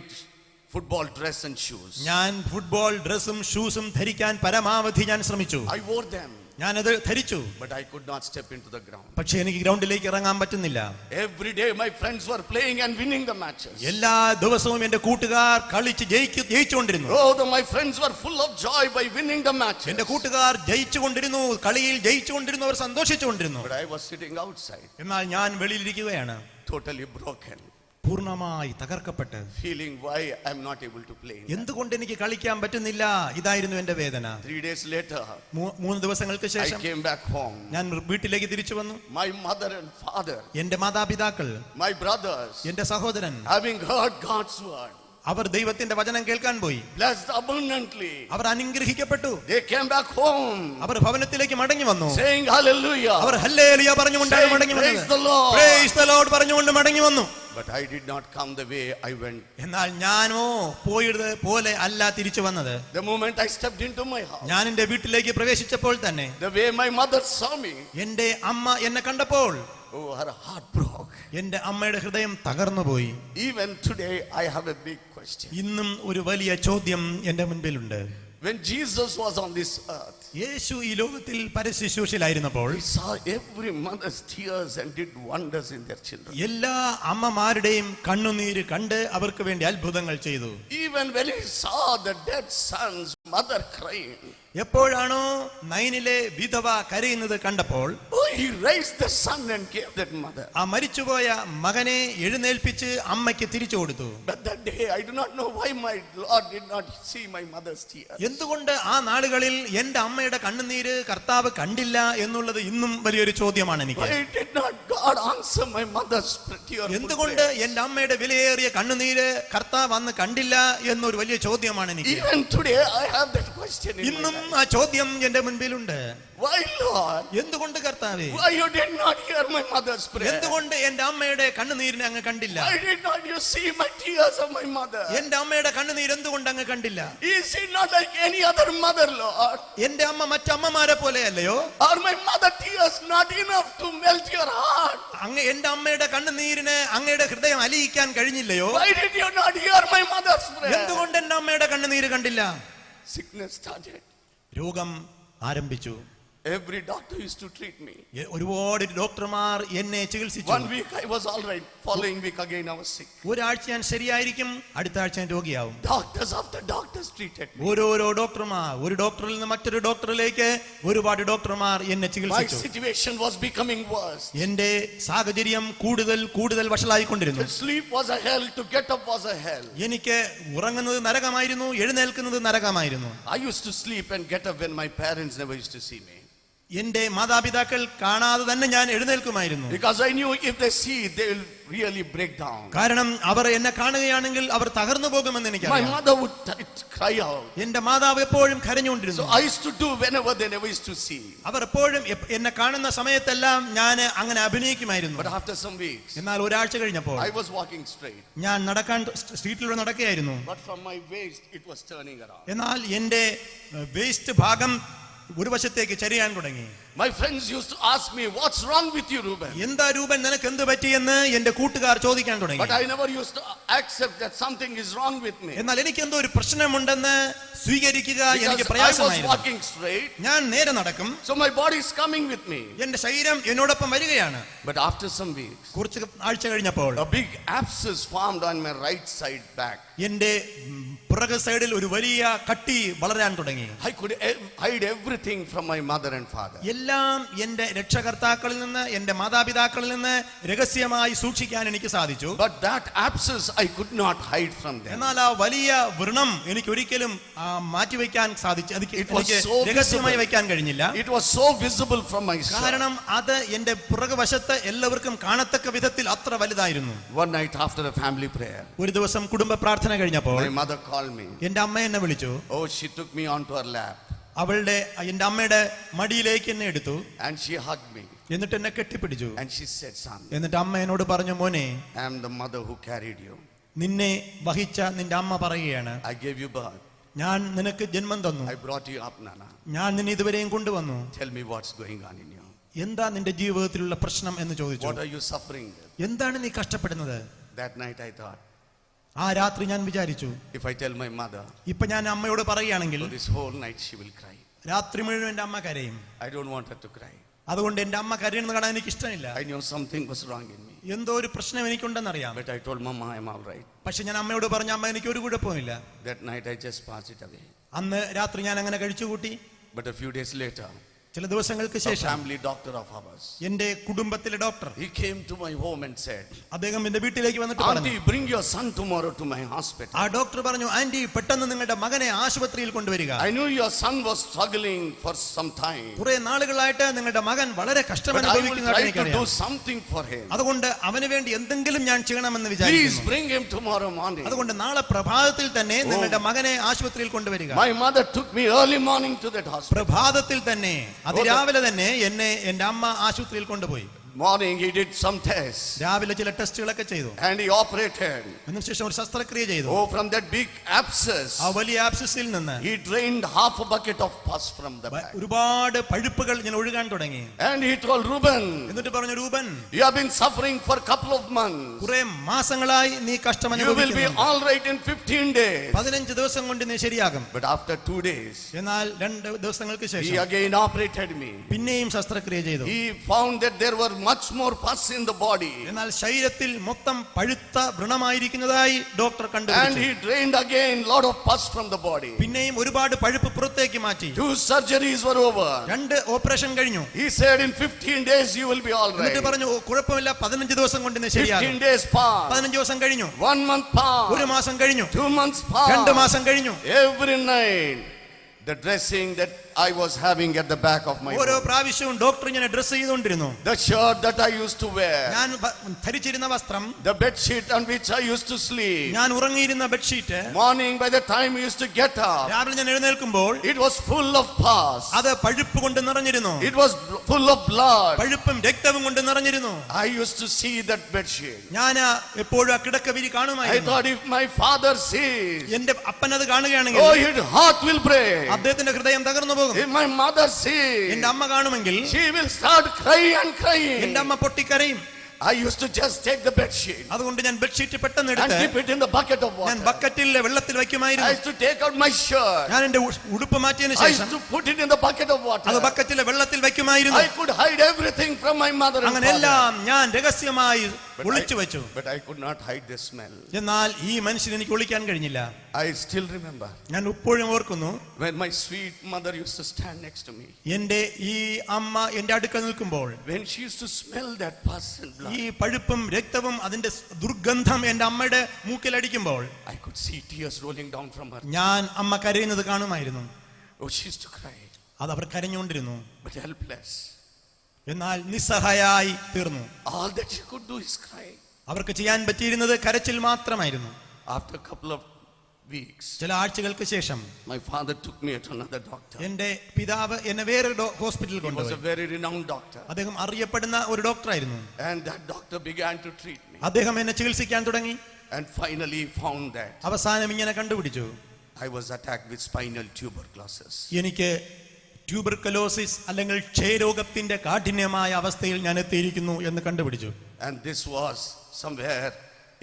football dress and shoes. ഞാൻ ഫുട്ബോൾ ഡ്രസ്സും ഷൂസും ധരിക്കാൻ പരമാവധി ഞാൻ ശ്രമിച്ചു. I wore them. ഞാനത് ധരിച്ചു. But I could not step into the ground. പക്ഷേ എനിക്ക് ഗ്രൗണ്ടിലേക്ക് ഇറങ്ങാൻ പറ്റുന്നില്ല. Every day my friends were playing and winning the matches. എല്ലാ ദിവസവും എന്റെ കൂട്ടുകാർ കളിച്ച് ജയിച്ചുകൊണ്ടിരുന്നു. Oh, my friends were full of joy by winning the matches. എന്റെ കൂട്ടുകാർ ജയിച്ചുകൊണ്ടിരുന്നു, കളിയിൽ ജയിച്ചുകൊണ്ടിരുന്നു, അവർ സന്തോഷിച്ചുകൊണ്ടിരുന്നു. But I was sitting outside. എന്നാൽ ഞാൻ വെളിയിലിരിക്കുകയാണ്, Totally broken. പൂർണ്ണമായി തകർക്കപ്പെട്ട്, Feeling why I'm not able to play. എന്തുകൊണ്ട് എനിക്ക് കളിക്കാൻ പറ്റുന്നില്ല, ഇതായിരുന്നു എന്റെ വേദന. 3 days later, 3 ദിവസങ്ങൾക്ക് I ശേഷം came back home. ഞാൻ വീട്ടിലേക്ക് തിരിച്ചു വന്നു. My mother and father, എന്റെ മാതാപിതാക്കൾ, my brothers, എന്റെ സഹോദരൻ, having heard God's word, അവർ ദൈവത്തിന്റെ വചനം കേൾക്കാൻ പോയി. blessed abundantly, our അനുഗ്രഹിക്കപ്പെട്ടു. they came back home, അവർ ഭവനത്തിലേക്ക് മടങ്ങി വന്നു. saying hallelujah. അവർ ഹല്ലേലൂയ പറഞ്ഞുകൊണ്ടാണ് Saying, മടങ്ങി praise വന്നത്. the Lord. Praise the Lord പറഞ്ഞുകൊണ്ട് മടങ്ങി വന്നു. But I did not come the way I went. എന്നാൽ ഞാനോ പോയത് പോലെ അല്ല തിരിച്ചു വന്നത്. The moment I stepped into my house, ഞാൻ എന്റെ വീട്ടിലേക്ക് പ്രവേശിച്ചപ്പോൾ തന്നെ the way my mother saw me, എന്റെ അമ്മ എന്നെ കണ്ടപ്പോൾ oh, her heart broke. എന്റെ അമ്മയുടെ ഹൃദയം തകർന്നുപോയി. Even today I have a big question. ഇന്നും ഒരു വലിയ ചോദ്യം എന്റെ മുൻപിലുണ്ട്. When Jesus was on this earth, യേശു ഈ ലോകത്തിൽ പരശുശ്രൂഷയിലായിരുന്നപ്പോൾ he saw every mother's tears and did wonders in their children. എല്ലാ അമ്മമാരുടെയും കണ്ണുനീര് കണ്ട് അവർക്ക് വേണ്ടി അത്ഭുതങ്ങൾ ചെയ്തു. Even when he saw the dead son's mother crying, എപ്പോഴാണോ നൈനിലെ വിധവ കരയുന്നത് കണ്ടപ്പോൾ, oh, he raised the son and gave that mother. ആ മരിച്ചുപോയ മകനെ എഴുന്നേൽപ്പിച്ച് അമ്മയ്ക്ക് തിരിച്ചു കൊടുത്തു. But that day I do not know why my Lord did not see my mother's tears. എന്തുകൊണ്ട് ആ നാളുകളിൽ എന്റെ അമ്മയുടെ കണ്ണുനീര് കർത്താവ് കണ്ടില്ല എന്നുള്ളത് ഇന്നും വലിയൊരു ചോദ്യമാണ് എനിക്ക്. Why did not God answer my mother's tears? എന്തുകൊണ്ട് എന്റെ അമ്മയുടെ വിലയേറിയ കണ്ണുനീര് കർത്താവ് അന്ന് കണ്ടില്ല എന്നൊരു വലിയ ചോദ്യമാണ് എനിക്ക്. Even today I have that question in my ഇന്നും life. ആ ചോദ്യം എന്റെ മുൻപിലുണ്ട്. Why, Lord? എന്തുകൊണ്ട് കർത്താവേ, Why you did not hear my mother's prayer? എന്തുകൊണ്ട് എന്റെ അമ്മയുടെ കണ്ണുനീരിനെ അങ്ങ് കണ്ടില്ല? Why did not you see my tears of my mother? എന്റെ അമ്മയുടെ കണ്ണുനീര് എന്തുകൊണ്ട് അങ്ങ് കണ്ടില്ല? Is she not like any other mother, Lord? എന്റെ അമ്മ മറ്റമ്മമാരെ പോലെയല്ലയോ? Are my mother tears not enough to melt your heart? അങ്ങ് എന്റെ അമ്മയുടെ കണ്ണുനീരിന് അങ്ങയുടെ ഹൃദയം അലിയിക്കാൻ കഴിഞ്ഞില്ലയോ? Why did you not hear my mother's prayer? എന്തുകൊണ്ട് എന്റെ അമ്മയുടെ കണ്ണുനീര് കണ്ടില്ല? Sickness started. രോഗം ആരംഭിച്ചു. Every doctor used to treat me. ഒരുപാട് ഡോക്ടർമാർ എന്നെ ചികിത്സിച്ചു. 1 week I was all right. Following week again I was sick. ഒരാഴ്ച ഞാൻ ശരിയായിരിക്കും, അടുത്ത ആഴ്ച ഞാൻ രോഗിയാവും. Doctors after doctors treated me. ഓരോരോ ഡോക്ടർമാർ, ഒരു ഡോക്ടറിൽ നിന്ന് മറ്റൊരു ഡോക്ടറിലേക്ക് ഒരുപാട് ഡോക്ടർമാർ എന്നെ My ചികിത്സിച്ചു. situation was becoming worse. എന്റെ സാഹചര്യം കൂടുതൽ വഷളായിക്കൊണ്ടിരുന്നു. To sleep was a hell, to get up was a hell. എനിക്ക് ഉറങ്ങുന്നത് നരകമായിരുന്നു, എഴുന്നേൽക്കുന്നത് നരകമായിരുന്നു. I used to sleep and get up when my parents never used to see me. എന്റെ മാതാപിതാക്കൾ കാണാതെ തന്നെ ഞാൻ എഴുന്നേൽക്കുമായിരുന്നു. Because I knew if they see, they will really break down. കാരണം അവർ എന്നെ കാണുകയാണെങ്കിൽ അവർ തകർന്നു പോകുമെന്ന് My എനിക്കറിയാം. mother would cry out. എന്റെ മാതാവ് എപ്പോഴും So കരഞ്ഞുകൊണ്ടിരുന്നു. I used to do whenever they never used to see. അവർ എപ്പോഴും എന്നെ കാണുന്ന സമയത്തെല്ലാം ഞാൻ അങ്ങനെ അഭിനയിക്കുമായിരുന്നു. But after some weeks, എന്നാൽ ഒരാഴ്ച കഴിഞ്ഞപ്പോൾ I was walking straight. ഞാൻ സ്ട്രീറ്റിലൂടെ നടക്കുകയായിരുന്നു. But from my waist, it was turning around. എന്നാൽ എന്റെ വേസ്റ്റ് ഭാഗം ഒരു വശത്തേക്ക് ചരിയാൻ തുടങ്ങി. My friends used to ask me, what's wrong with you, Reuben? എന്താ രൂപൻ, നിനക്ക് എന്ത് പറ്റിയെന്ന് എന്റെ കൂട്ടുകാർ ചോദിക്കാൻ തുടങ്ങി. But I never used to accept that something is wrong with me. എന്നാൽ എനിക്ക് എന്തോ ഒരു പ്രശ്നമുണ്ടെന്ന് സ്വീകരിക്കുക എനിക്ക് Because I was പ്രയാസമായിരുന്നു. walking straight, ഞാൻ നേരെ നടക്കും, so my body is coming with me. എന്റെ ശരീരം എന്നോടൊപ്പം വരികയാണ്. But after some weeks, കുറച്ച് ആഴ്ച കഴിഞ്ഞപ്പോൾ a big abscess formed on my right side back. എന്റെ പുറകു സൈഡിൽ ഒരു വലിയ കട്ടി വളരാൻ തുടങ്ങി. I could hide everything from my mother and father. എല്ലാം എന്റെ രക്ഷകർത്താക്കളിൽ നിന്ന്, എന്റെ മാതാപിതാക്കളിൽ നിന്ന് രഹസ്യമായി സൂക്ഷിക്കാൻ എനിക്ക് സാധിച്ചു. But that abscess I could not hide from them. എന്നാൽ ആ വലിയ വ്രണം എനിക്ക് ഒരിക്കലും മാറ്റിവെക്കാൻ സാധിച്ചു. It was എനിക്ക് so രഹസ്യമായി visible. വെക്കാൻ കഴിഞ്ഞില്ല. It was so visible from my side. കാരണം അത് എന്റെ പുറകുവശത്ത് എല്ലാവർക്കും കാണത്തക്ക വിധത്തിൽ അത്ര വലുതായിരുന്നു. One night after a family prayer, ഒരു ദിവസം കുടുംബ പ്രാർത്ഥന കഴിഞ്ഞപ്പോൾ my mother called me. എന്റെ അമ്മ എന്നെ വിളിച്ചു. Oh, she took me onto her lap എന്റെ അമ്മയുടെ മടിയിലേക്ക് എന്നെ എടുത്തു. and she hugged me. എന്നിട്ട് എന്നെ കെട്ടിപ്പിടിച്ചു. And she said, son, എന്നിട്ട് അമ്മ എന്നോട് പറഞ്ഞു, മോനെ, I am the mother who carried you. നിന്നെ വഹിച്ച നിന്റെ അമ്മ പറയുകയാണ്, I gave you birth. ഞാൻ നിനക്ക് ജന്മം തന്നു, I brought you up, Nana. ഞാൻ നിന്നെ ഇതുവരെയും കൊണ്ടുവന്നു. Tell me what's going on in you. എന്താ നിന്റെ ജീവിതത്തിലുള്ള പ്രശ്നം എന്ന് ചോദിച്ചു. What are you suffering with? എന്താണ് നീ കഷ്ടപ്പെടുന്നത്? That night I thought, ആ രാത്രി ഞാൻ വിചാരിച്ചു, if I tell my mother, ഇപ്പൊ ഞാൻ അമ്മയോട് പറയുകയാണെങ്കിൽ this whole night she will cry. രാത്രി മുഴുവൻ എന്റെ അമ്മ കരയും. I don't want her to cry. അതുകൊണ്ട് എന്റെ അമ്മ കരയുന്നത് കാണാൻ എനിക്ക് ഇഷ്ടമില്ല. I knew something was wrong in me. എന്തോ ഒരു പ്രശ്നം എനിക്കുണ്ടെന്നറിയാം. But I told Mama, I'm all right. പക്ഷെ ഞാൻ അമ്മയോട് പറഞ്ഞു, അമ്മ എനിക്ക് ഒരു കുഴപ്പമില്ല. That night I just passed it away. അന്ന് രാത്രി ഞാൻ അങ്ങനെ കഴിച്ചുകൂട്ടി. But a few days later, ചില ദിവസങ്ങൾക്ക് a ശേഷം family doctor of ours, എന്റെ കുടുംബത്തിലെ doctor, he came to my home and said, അദ്ദേഹം എന്റെ വീട്ടിലേക്ക് വന്നിട്ട് പറഞ്ഞു, Auntie, bring your son tomorrow to my hospital. ആ ഡോക്ടർ പറഞ്ഞു, ആന്റി, പെട്ടെന്ന് നിങ്ങളുടെ മകനെ ആശുപത്രിയിൽ കൊണ്ടുവരിക. I knew your son was struggling for some time. കുറെ നാളുകളായിട്ട് നിങ്ങളുടെ മകൻ വളരെ കഷ്ടം But I will അനുഭവിക്കുന്നതായിട്ട് try to do എനിക്കറിയാം. something for him. അതുകൊണ്ട് അവന് വേണ്ടി എന്തെങ്കിലും ഞാൻ ചെയ്യണമെന്ന് Please വിചാരിക്കുന്നു. bring him tomorrow morning. അതുകൊണ്ട് നാളെ പ്രഭാതത്തിൽ തന്നെ നിങ്ങളുടെ മകനെ ആശുപത്രിയിൽ കൊണ്ടുവരിക. My mother took me early morning to that hospital. പ്രഭാതത്തിൽ തന്നെ, അതിരാവിലെ തന്നെ എന്നെ എന്റെ അമ്മ ആശുപത്രിയിൽ കൊണ്ടുപോയി. Morning he did some tests. രാവിലെ ചില ടെസ്റ്റുകളൊക്കെ ചെയ്തു. And he operated. അതിനുശേഷം ഒരു ശസ്ത്രക്രിയ ചെയ്തു. Oh, from that big abscess, ആ വലിയ ആബ്സസിൽ നിന്ന് he drained half a bucket of pus from the back. ഒരുപാട് പഴുപ്പുകൾ ഇങ്ങനെ ഒഴുകാൻ തുടങ്ങി. And he told Reuben, എന്നിട്ട് പറഞ്ഞു, രൂപൻ, you have been suffering for a couple of months. കുറെ മാസങ്ങളായി നീ കഷ്ടം You will be അനുഭവിക്കുന്നു. all right in 15 days. 15 ദിവസം കൊണ്ട് നീ ശരിയാകും. But after 2 days, എന്നാൽ 2 ദിവസങ്ങൾക്ക് he ശേഷം again operated me. പിന്നെയും ശസ്ത്രക്രിയ ചെയ്തു. He found that there were much more pus in the body. എന്നാൽ ശരീരത്തിൽ മൊത്തം പഴുത്ത വ്രണമായിരിക്കുന്നതായി ഡോക്ടർ And കണ്ടുപിടിച്ചു. he drained again lot of pus from the body. പിന്നെയും ഒരുപാട് പഴുപ്പ് പുറത്തേക്ക് മാറ്റി. 2 surgeries were over. 2 ഓപ്പറേഷൻ കഴിഞ്ഞു. He said in 15 days you will be all എന്നിട്ട് right. പറഞ്ഞു, കുഴപ്പമില്ല, 15 ദിവസം കൊണ്ട് നീ ശരിയാകും. 15 days passed. 15 ദിവസം കഴിഞ്ഞു. 1 month passed. 1 മാസം കഴിഞ്ഞു. 2 months passed. 2 മാസം കഴിഞ്ഞു. Every night the dressing that I was having at the back of my ഓരോ home, പ്രാവശ്യവും ഡോക്ടർ ഇങ്ങനെ ഡ്രസ് ചെയ്തുകൊണ്ടിരുന്നു. the shirt that I used to wear, ഞാൻ ധരിച്ചിരുന്ന വസ്ത്രം, the bed sheet on which I used to sleep, ഞാൻ ഉറങ്ങിയിരുന്ന bedsheet, morning by the time I used to get up, രാവിലെ ഞാൻ എഴുന്നേൽക്കുമ്പോൾ it was full of pus. അത് പഴുപ്പ് കൊണ്ട് നിറഞ്ഞിരുന്നു. It was full of blood. പഴുപ്പും രക്തവും കൊണ്ട് നിറഞ്ഞിരുന്നു. I used to see that bed sheet. ഞാൻ എപ്പോഴും ആ കിടക്കവിരി I കാണുമായിരുന്നു. thought if my father sees, എന്റെ അപ്പൻ അത് കാണുകയാണെങ്കിൽ oh, his heart will break. അദ്ദേഹത്തിന്റെ ഹൃദയം തകർന്നു പോകും. If my mother sees, എന്റെ അമ്മ കാണുമെങ്കിൽ she will start crying and എന്റെ crying. അമ്മ പൊട്ടിക്കരയും. I used to just take the bed sheet അതുകൊണ്ട് ഞാൻ ബെഡ്ഷീറ്റ് പെട്ടെന്ന് and എടുത്ത് dip it in the bucket of ഞാൻ water. ബക്കറ്റിൽ വെള്ളത്തിൽ I വയ്ക്കുമായിരുന്നു. used to take out my shirt. ഞാൻ എന്റെ ഉടുപ്പ് മാറ്റിയതിനു I ശേഷം used to put it in the bucket of water. അത് ബക്കറ്റിലെ വെള്ളത്തിൽ വയ്ക്കുമായിരുന്നു. I could hide everything from my mother and അങ്ങനെ father. എല്ലാം ഞാൻ രഹസ്യമായി ഒളിച്ചു വെച്ചു. But I could not hide the smell. എന്നാൽ ഈ മനുഷ്യൻ എനിക്ക് ഒളിക്കാൻ കഴിഞ്ഞില്ല. I still remember ഞാൻ ഇപ്പോഴും ഓർക്കുന്നു, when my sweet mother used to stand next to me. എന്റെ ഈ അമ്മ എന്റെ അടുക്കൽ നിൽക്കുമ്പോൾ When she used to smell that pus and blood, ഈ പഴുപ്പും രക്തവും അതിന്റെ ദുർഗന്ധം എന്റെ അമ്മയുടെ മൂക്കിലടിക്കുമ്പോൾ I could see tears rolling down from her. ഞാൻ അമ്മ കരയുന്നത് കാണുമായിരുന്നു. Oh, she used to cry, അത് അവർ കരഞ്ഞുകൊണ്ടിരുന്നു. but helpless. എന്നാൽ നിസ്സഹായായി തീർന്നു. All that she could do is cry. അവർക്ക് ചെയ്യാൻ പറ്റിയിരുന്നത് കരച്ചിൽ മാത്രമായിരുന്നു. After a couple of weeks, ചില ആഴ്ചകൾക്ക് ശേഷം my father took me to another doctor. എന്റെ പിതാവ് എന്നെ വേറൊരു ഹോസ്പിറ്റലിൽ He was a കൊണ്ടുപോയി. very renowned doctor. അദ്ദേഹം അറിയപ്പെടുന്ന ഒരു ഡോക്ടറായിരുന്നു. And that doctor began to treat me. അദ്ദേഹം എന്നെ ചികിത്സിക്കാൻ തുടങ്ങി. And finally found that അവസാനം ഇങ്ങനെ കണ്ടുപിടിച്ചു, I was attacked with spinal tuberculosis. എനിക്ക് ട്യൂബർകുലോസിസ് അല്ലെങ്കിൽ ക്ഷയരോഗത്തിന്റെ കാഠിന്യമായ അവസ്ഥയിൽ ഞാൻ എത്തിയിരിക്കുന്നു എന്ന് കണ്ടുപിടിച്ചു. And this was somewhere,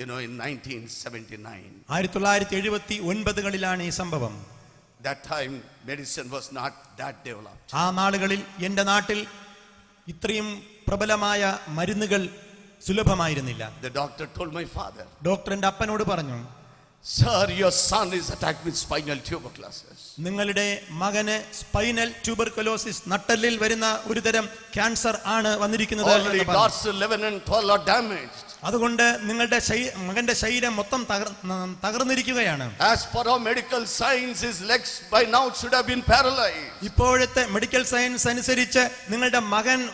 in 1979. 1979 ഈ സംഭവം. That time medicine was not that developed. ആ നാളുകളിൽ എന്റെ നാട്ടിൽ ഇത്രയും പ്രബലമായ മരുന്നുകൾ സുലഭമായിരുന്നില്ല. The doctor told my father, doctor എന്റെ അപ്പനോട് പറഞ്ഞു, "Sir, your son is attacked with spinal tuberculosis." നിങ്ങളുടെ മകന് സ്പൈനൽ ട്യൂബർകുലോസിസ്, നട്ടെല്ലിൽ വരുന്ന ഒരു തരം ക്യാൻസർ ആണ് വന്നിരിക്കുന്നത്. Already dorsal 11 and 12 are damaged. അതുകൊണ്ട് നിങ്ങളുടെ മകന്റെ ശരീരം മൊത്തം തകർന്നിരിക്കുകയാണ്. As per our medical science, his legs by now should have been paralyzed. ഇപ്പോഴത്തെ മെഡിക്കൽ സയൻസ് അനുസരിച്ച് നിങ്ങളുടെ മകൻ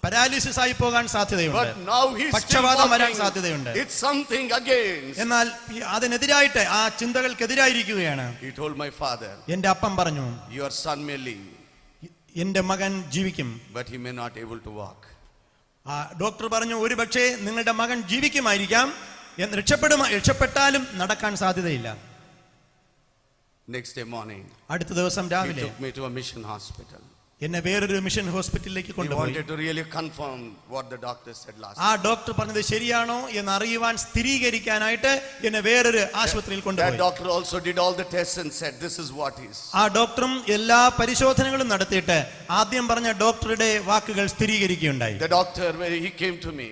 പാരാലിസിസ് ആയി പോകാൻ സാധ്യതയുണ്ട്. But now he's still പക്ഷവാതം വരാൻ walking. സാധ്യതയുണ്ട്. It's something against. എന്നാൽ അതിനെതിരായിട്ട്, ആ ചിന്തകൾക്കെതിരായിരിക്കുകയാണ്. He told my father, എന്റെ അപ്പം പറഞ്ഞു, "Your son may live, എന്റെ മകൻ ജീവിക്കും." but he may not able to walk." ആ ഡോക്ടർ പറഞ്ഞു, ഒരു പക്ഷേ നിങ്ങളുടെ മകൻ ജീവിക്കുമായിരിക്കാം, രക്ഷപ്പെട്ടാലും നടക്കാൻ സാധ്യതയില്ല. Next day morning, അടുത്ത ദിവസം he രാവിലെ took me to a mission hospital. എന്നെ വേറൊരു മിഷൻ ഹോസ്പിറ്റലിലേക്ക് He കൊണ്ടുപോയി. wanted to really confirm what the doctor said last ആ time. ഡോക്ടർ പറഞ്ഞത് ശരിയാണോ എന്ന് അറിയുവാൻ, സ്ഥിരീകരിക്കാനായിട്ട് എന്നെ വേറൊരു ആശുപത്രിയിൽ That കൊണ്ടുപോയി. doctor also did all the tests and said, "This is what is." ആ ഡോക്ടറും എല്ലാ പരിശോധനകളും നടത്തിയിട്ട് ആദ്യം പറഞ്ഞ ഡോക്ടറുടെ വാക്കുകൾ സ്ഥിരീകരിക്കുകയുണ്ടായി. The doctor, when he came to me,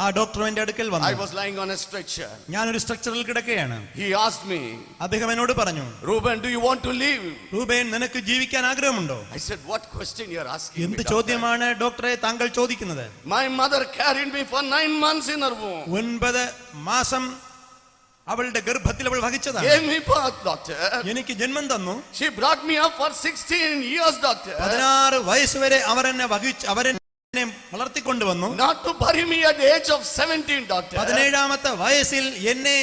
ആ ഡോക്ടർ എന്റെ അടുക്കൽ I വന്നു. was lying on a stretcher. ഞാനൊരു സ്ട്രക്ചറിൽ കിടക്കുകയാണ്. He asked me, അദ്ദേഹം എന്നോട് പറഞ്ഞു, "Reuben, do you want to live?" Reuben, നിനക്ക് ജീവിക്കാൻ ആഗ്രഹമുണ്ടോ? I said, "What question you're asking me, എന്ത് doctor?" ചോദ്യമാണ് ഡോക്ടറെ താങ്കൾ ചോദിക്കുന്നത്? My mother carried me for 9 months in her womb. 9 മാസം അവളുടെ ഗർഭത്തിൽ അവൾ വഹിച്ചതാണ്. Gave me birth, doctor. എനിക്ക് ജന്മം തന്നു. She brought me up for 16 years, doctor. 16 വയസ്സ് വരെ അവരെന്നെ വളർത്തിക്കൊണ്ടുവന്നു. Not to bury me at the age of 17, doctor. 17ാമത്തെ വയസ്സിൽ എന്നെ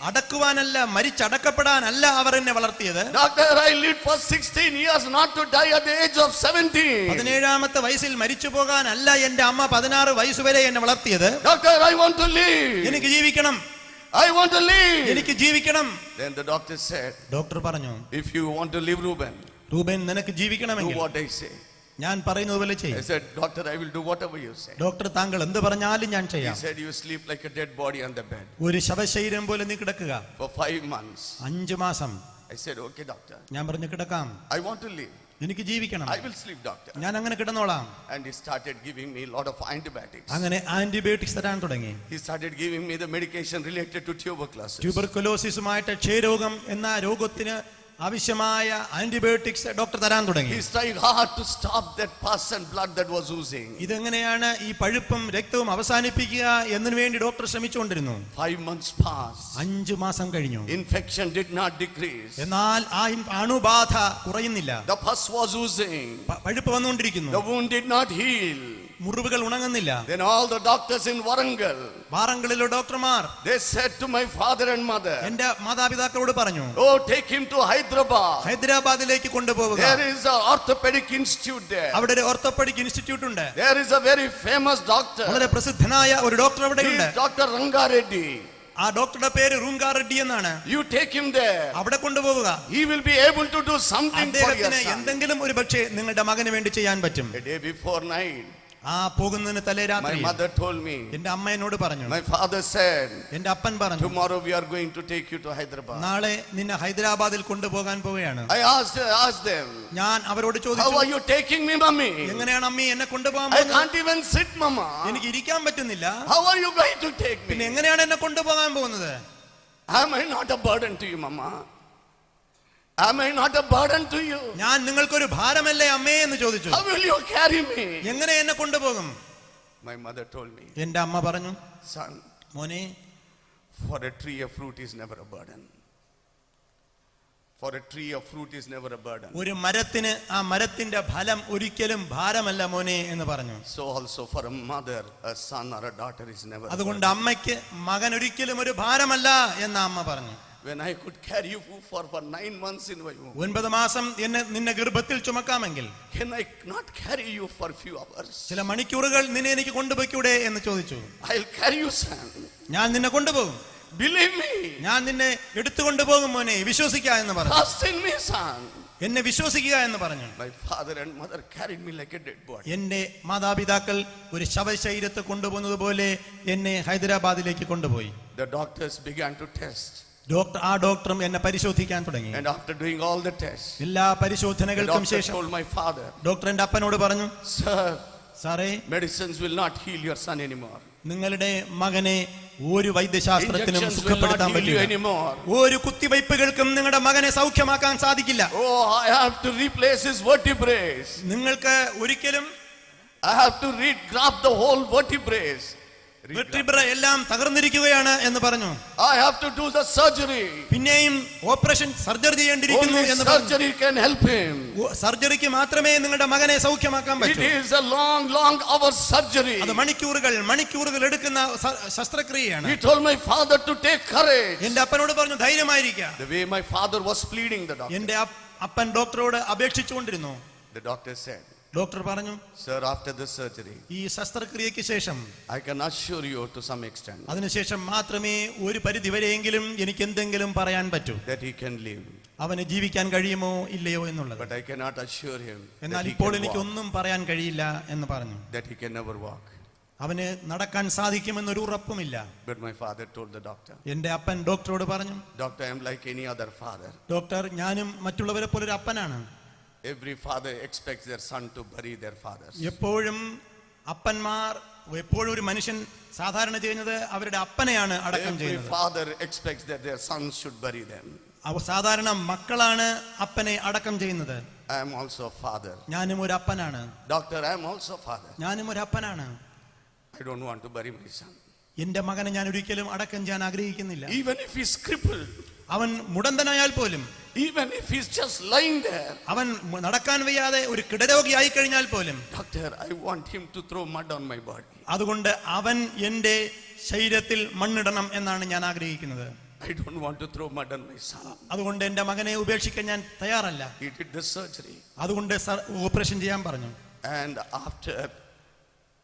അടക്കുവാനല്ല, മരിച്ചടക്കപ്പെടാനല്ല അവർ എന്നെ വളർത്തിയത്. Doctor, I lived for 16 years not to die at the age of 17. 17ാമത്തെ വയസ്സിൽ മരിച്ചു പോകാനല്ല എന്റെ അമ്മ 16 വയസ്സ് വരെ എന്നെ വളർത്തിയത്. Doctor, I want to live. എനിക്ക് ജീവിക്കണം, I want to live. എനിക്ക് ജീവിക്കണം. Then the doctor said, doctor പറഞ്ഞു, "If you want to live, Reuben, Reuben, നിനക്ക് do ജീവിക്കണമെങ്കിൽ what I say." ഞാൻ പറയുന്നത് പോലെ I ചെയ്യും. said, "Doctor, I will do whatever you say." Doctor, താങ്കൾ എന്ത് പറഞ്ഞാലും ഞാൻ He ചെയ്യാം. said, "You sleep like a dead body on the bed ഒരു ശവശരീരം പോലെ നീ കിടക്കുക for 5 months." 5 മാസം. I said, "Okay, doctor. ഞാൻ പറഞ്ഞു, കിടക്കാം, I want to live. എനിക്ക് ജീവിക്കണം, I will sleep, doctor." ഞാൻ അങ്ങനെ കിടന്നോളാം. And he started giving me a lot of antibiotics. അങ്ങനെ ആന്റിബയോട്ടിക്സ് തരാൻ തുടങ്ങി. He started giving me the medication related to tuberculosis. ട്യൂബർകുലോസിസുമായിട്ട് ക്ഷയരോഗം എന്ന രോഗത്തിന് ആവശ്യമായ ആന്റിബയോട്ടിക്സ് ഡോക്ടർ തരാൻ തുടങ്ങി. He tried hard to stop that pus and blood that was oozing. ഇതെങ്ങനെയാണ് ഈ പഴുപ്പും രക്തവും അവസാനിപ്പിക്കുക എന്നതിനു വേണ്ടി ഡോക്ടർ ശ്രമിച്ചുകൊണ്ടിരുന്നു. 5 months passed. 5 മാസം കഴിഞ്ഞു. Infection did not decrease. എന്നാൽ ആ അണുബാധ കുറയുന്നില്ല. The pus was oozing. പഴുപ്പ് വന്നുകൊണ്ടിരിക്കുന്നു. The wound did not heal. മുറിവുകൾ ഉണങ്ങുന്നില്ല. Then all the doctors in Warangal, വാറങ്കലിലെ ഡോക്ടർമാർ they said to my father and mother, എന്റെ മാതാപിതാക്കളോട് പറഞ്ഞു, "Oh, take him to Hyderabad. ഹൈദരാബാദിലേക്ക് കൊണ്ടുപോവുക. There is an orthopedic institute there. അവിടെ ഒരു ഓർത്തോപെഡിക് ഇൻസ്റ്റിറ്റ്യൂട്ട് ഉണ്ട്. There is a very famous doctor. വളരെ പ്രസിദ്ധനായ ഒരു ഡോക്ടർ അവിടെ He ഉണ്ട്. is Dr. Rangareddy. ആ ഡോക്ടറുടെ പേര് റൂങ്കാ റെഡ്ഡി എന്നാണ്. You take him there. അവിടെ കൊണ്ടുപോവുക. He will be able to do something for your അദ്ദേഹത്തിന് son." എന്തെങ്കിലും ഒരു പക്ഷേ നിങ്ങളുടെ മകന് വേണ്ടി ചെയ്യാൻ പറ്റും. A day before night, ആ പോകുന്നതിന് തലേ My രാത്രി mother told me, എന്റെ അമ്മ എന്നോട് പറഞ്ഞു, my father said, എന്റെ അപ്പൻ പറഞ്ഞു, tomorrow we are going to take you to Hyderabad. നാളെ നിന്നെ ഹൈദരാബാദിൽ കൊണ്ടുപോകാൻ പോവുകയാണ്. I asked them, ഞാൻ അവരോട് how ചോദിച്ചു, are you taking me, mommy? എങ്ങനെയാണ് അമ്മി എന്നെ കൊണ്ടുപോകാൻ I പോകുന്നത്? can't even sit, mama. എനിക്ക് ഇരിക്കാൻ പറ്റുന്നില്ല. How are you going to take പിന്നെ me? എങ്ങനെയാണ് എന്നെ കൊണ്ടുപോകാൻ പോകുന്നത്? Am I not a burden to you, mama? Am I not a burden to you? ഞാൻ നിങ്ങൾക്കൊരു ഭാരമല്ലേ അമ്മേ എന്ന് ചോദിച്ചു. How will you carry me? എങ്ങനെ എന്നെ കൊണ്ടുപോകും? My mother told me, എന്റെ അമ്മ പറഞ്ഞു, son, മോനെ, for a tree of fruit is never a burden. For a tree of fruit is never a burden. ഒരു മരത്തിന് ആ മരത്തിന്റെ ഫലം ഒരിക്കലും ഭാരമല്ല മോനെ എന്ന് പറഞ്ഞു. So also for a mother, a son or a daughter is never a അതുകൊണ്ട് burden. അമ്മയ്ക്ക് മകൻ ഒരിക്കലും ഒരു ഭാരമല്ല എന്ന് അമ്മ പറഞ്ഞു. When I could carry you for 9 months in my womb, 9 മാസം നിന്നെ ഗർഭത്തിൽ ചുമക്കാമെങ്കിൽ can I not carry you for few hours? ചില മണിക്കൂറുകൾ നിന്നെ എനിക്ക് കൊണ്ടുപോയിക്കൂടെ എന്ന് ചോദിച്ചു. I'll carry you, son. ഞാൻ നിന്നെ കൊണ്ടുപോകും, Believe me. ഞാൻ നിന്നെ എടുത്തുകൊണ്ടുപോകും മോനെ, വിശ്വസിക്കുക എന്ന് പറഞ്ഞു. Trust in me, son. എന്നെ വിശ്വസിക്കുക എന്ന് പറഞ്ഞു. My father and mother carried me like a dead body. എന്റെ മാതാപിതാക്കൾ ഒരു ശവശരീരത്തെ കൊണ്ടുപോകുന്നത് പോലെ എന്നെ ഹൈദരാബാദിലേക്ക് കൊണ്ടുപോയി. The doctors began to test. ആ ഡോക്ടറും എന്നെ പരിശോധിക്കാൻ തുടങ്ങി. And after doing all the tests, എല്ലാ the പരിശോധനകൾക്കും doctor ശേഷം told my father, ഡോക്ടർ എന്റെ അപ്പനോട് പറഞ്ഞു, sir, സാറേ, medicines will not heal your son anymore. നിങ്ങളുടെ മകനെ ഒരു വൈദ്യശാസ്ത്രത്തിനും Injections will സുഖപ്പെടുത്താൻ not heal you പറ്റില്ല. anymore. ഒരു കുത്തിവയ്പ്പുകൾക്കും നിങ്ങളുടെ മകനെ സൗഖ്യമാക്കാൻ സാധിക്കില്ല. Oh, I have to replace his vertebrae. നിങ്ങൾക്ക് ഒരിക്കലും I have to regraft the whole vertebrae. Vertebra എല്ലാം തകർന്നിരിക്കുകയാണ് എന്ന് പറഞ്ഞു. I have to do the surgery. പിന്നെയും ഓപ്പറേഷൻ സർജറി ചെയ്യേണ്ടിയിരിക്കുന്നു Only എന്ന് പറഞ്ഞു. surgery can help him. സർജറിക്ക് മാത്രമേ നിങ്ങളുടെ മകനെ സൗഖ്യമാക്കാൻ It പറ്റൂ. is a long hour surgery. അത് മണിക്കൂറുകൾ എടുക്കുന്ന ശസ്ത്രക്രിയയാണ്. He told my father to take courage. എന്റെ അപ്പനോട് പറഞ്ഞു, ധൈര്യമായിരിക്കുക. The way my father was pleading the doctor. എന്റെ അപ്പൻ ഡോക്ടറോട് അപേക്ഷിച്ചുകൊണ്ടിരുന്നു. The doctor said, ഡോക്ടർ പറഞ്ഞു, sir, after the surgery, ഈ ശസ്ത്രക്രിയയ്ക്ക് ശേഷം I can assure you to some extent അതിനുശേഷം മാത്രമേ ഒരു പരിധിവരെയെങ്കിലും എനിക്ക് എന്തെങ്കിലും പറയാൻ പറ്റൂ. that he can live. അവന് ജീവിക്കാൻ കഴിയുമോ ഇല്ലയോ എന്നുള്ളത്. But I cannot assure him എന്നാൽ that he ഇപ്പോൾ can എനിക്ക് walk, ഒന്നും പറയാൻ കഴിയില്ല എന്ന് പറഞ്ഞു. that he can never walk. അവന് നടക്കാൻ സാധിക്കുമെന്നൊരു ഉറപ്പുമില്ല. But my father told the doctor, എന്റെ അപ്പൻ ഡോക്ടറോട് പറഞ്ഞു, doctor, I am like any other father. Doctor, ഞാനും മറ്റുള്ളവരെ പോലൊരു അപ്പനാണ്. Every father expects their son to bury their fathers. എപ്പോഴും അപ്പന്മാർ, എപ്പോഴും ഒരു മനുഷ്യൻ സാധാരണ ചെയ്യുന്നത് അവരുടെ അപ്പനെയാണ് അടക്കം Every ചെയ്യുന്നത്. father expects that their sons should bury them. സാധാരണ മക്കളാണ് അപ്പനെ അടക്കം ചെയ്യുന്നത്. I am also a father. ഞാനും ഒരു അപ്പനാണ്. Doctor, I am also a father. ഞാനും ഒരു അപ്പനാണ്. I don't want to bury my son. എന്റെ മകനെ ഞാൻ ഒരിക്കലും അടക്കം ചെയ്യാൻ ആഗ്രഹിക്കുന്നില്ല. Even if he's crippled, അവൻ മുടന്തനായാൽ പോലും, even if he's just lying there, അവൻ നടക്കാൻ വയ്യാതെ ഒരു കിടരോഗിയായി കഴിഞ്ഞാൽ പോലും, doctor, I want him to throw mud on my body. അതുകൊണ്ട് അവൻ എന്റെ ശരീരത്തിൽ മണ്ണിടണം എന്നാണ് ഞാൻ ആഗ്രഹിക്കുന്നത്. I don't want to throw mud on my son. അതുകൊണ്ട് എന്റെ മകനെ ഉപേക്ഷിക്കാൻ ഞാൻ തയ്യാറല്ല. He did the surgery. അതുകൊണ്ട് ഓപ്പറേഷൻ ചെയ്യാൻ പറഞ്ഞു. And after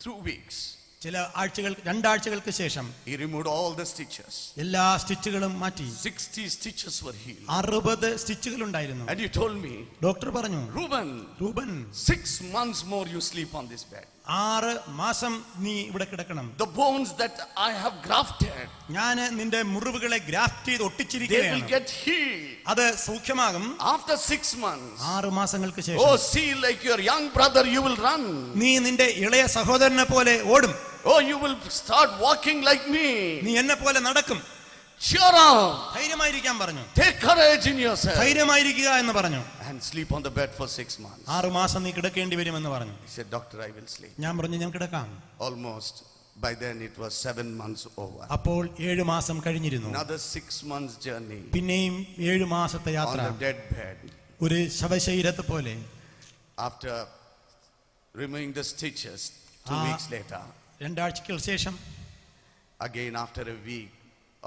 2 weeks, ചില ആഴ്ചകൾ, 2 ആഴ്ചകൾക്ക് ശേഷം he removed all the stitches. എല്ലാ സ്റ്റിച്ചുകളും മാറ്റി. 60 stitches were healed. 60 സ്റ്റിച്ചുകൾ ഉണ്ടായിരുന്നു. And he told me, doctor പറഞ്ഞു, Reuben, 6 months more you sleep on this bed. 6 മാസം നീ ഇവിടെ കിടക്കണം. The bones that I have grafted, ഞാൻ നിന്റെ മുറിവുകളെ ഗ്രാഫ്റ്റ് ചെയ്ത് they will ഒട്ടിച്ചിരിക്കുകയാണ്. get healed. അത് സൗഖ്യമാകും After 6 months. 6 മാസങ്ങൾക്ക് Oh, ശേഷം. see, like your young brother, you will run. നീ നിന്റെ ഇളയ സഹോദരനെ പോലെ ഓടും. Oh, you will start walking like me. നീ എന്നെ പോലെ നടക്കും. Cheer up. ധൈര്യമായിരിക്കാൻ പറഞ്ഞു. Take courage in yourself. ധൈര്യമായിരിക്കുക എന്ന് പറഞ്ഞു. And sleep on the bed for 6 months. 6 മാസം നീ കിടക്കേണ്ടി വരുമെന്ന് പറഞ്ഞു. He said, doctor, I will sleep. ഞാൻ പറഞ്ഞു, ഞാൻ കിടക്കാം. Almost. By then it was 7 months over. അപ്പോൾ 7 മാസം കഴിഞ്ഞിരുന്നു. Another 6 months journey. പിന്നെയും 7 മാസത്തെ On യാത്ര. the dead bed. ഒരു ശവശരീരത്തെ പോലെ. After removing the stitches, 2 weeks later, 2 ആഴ്ചയ്ക്ക് ശേഷം, again after a week,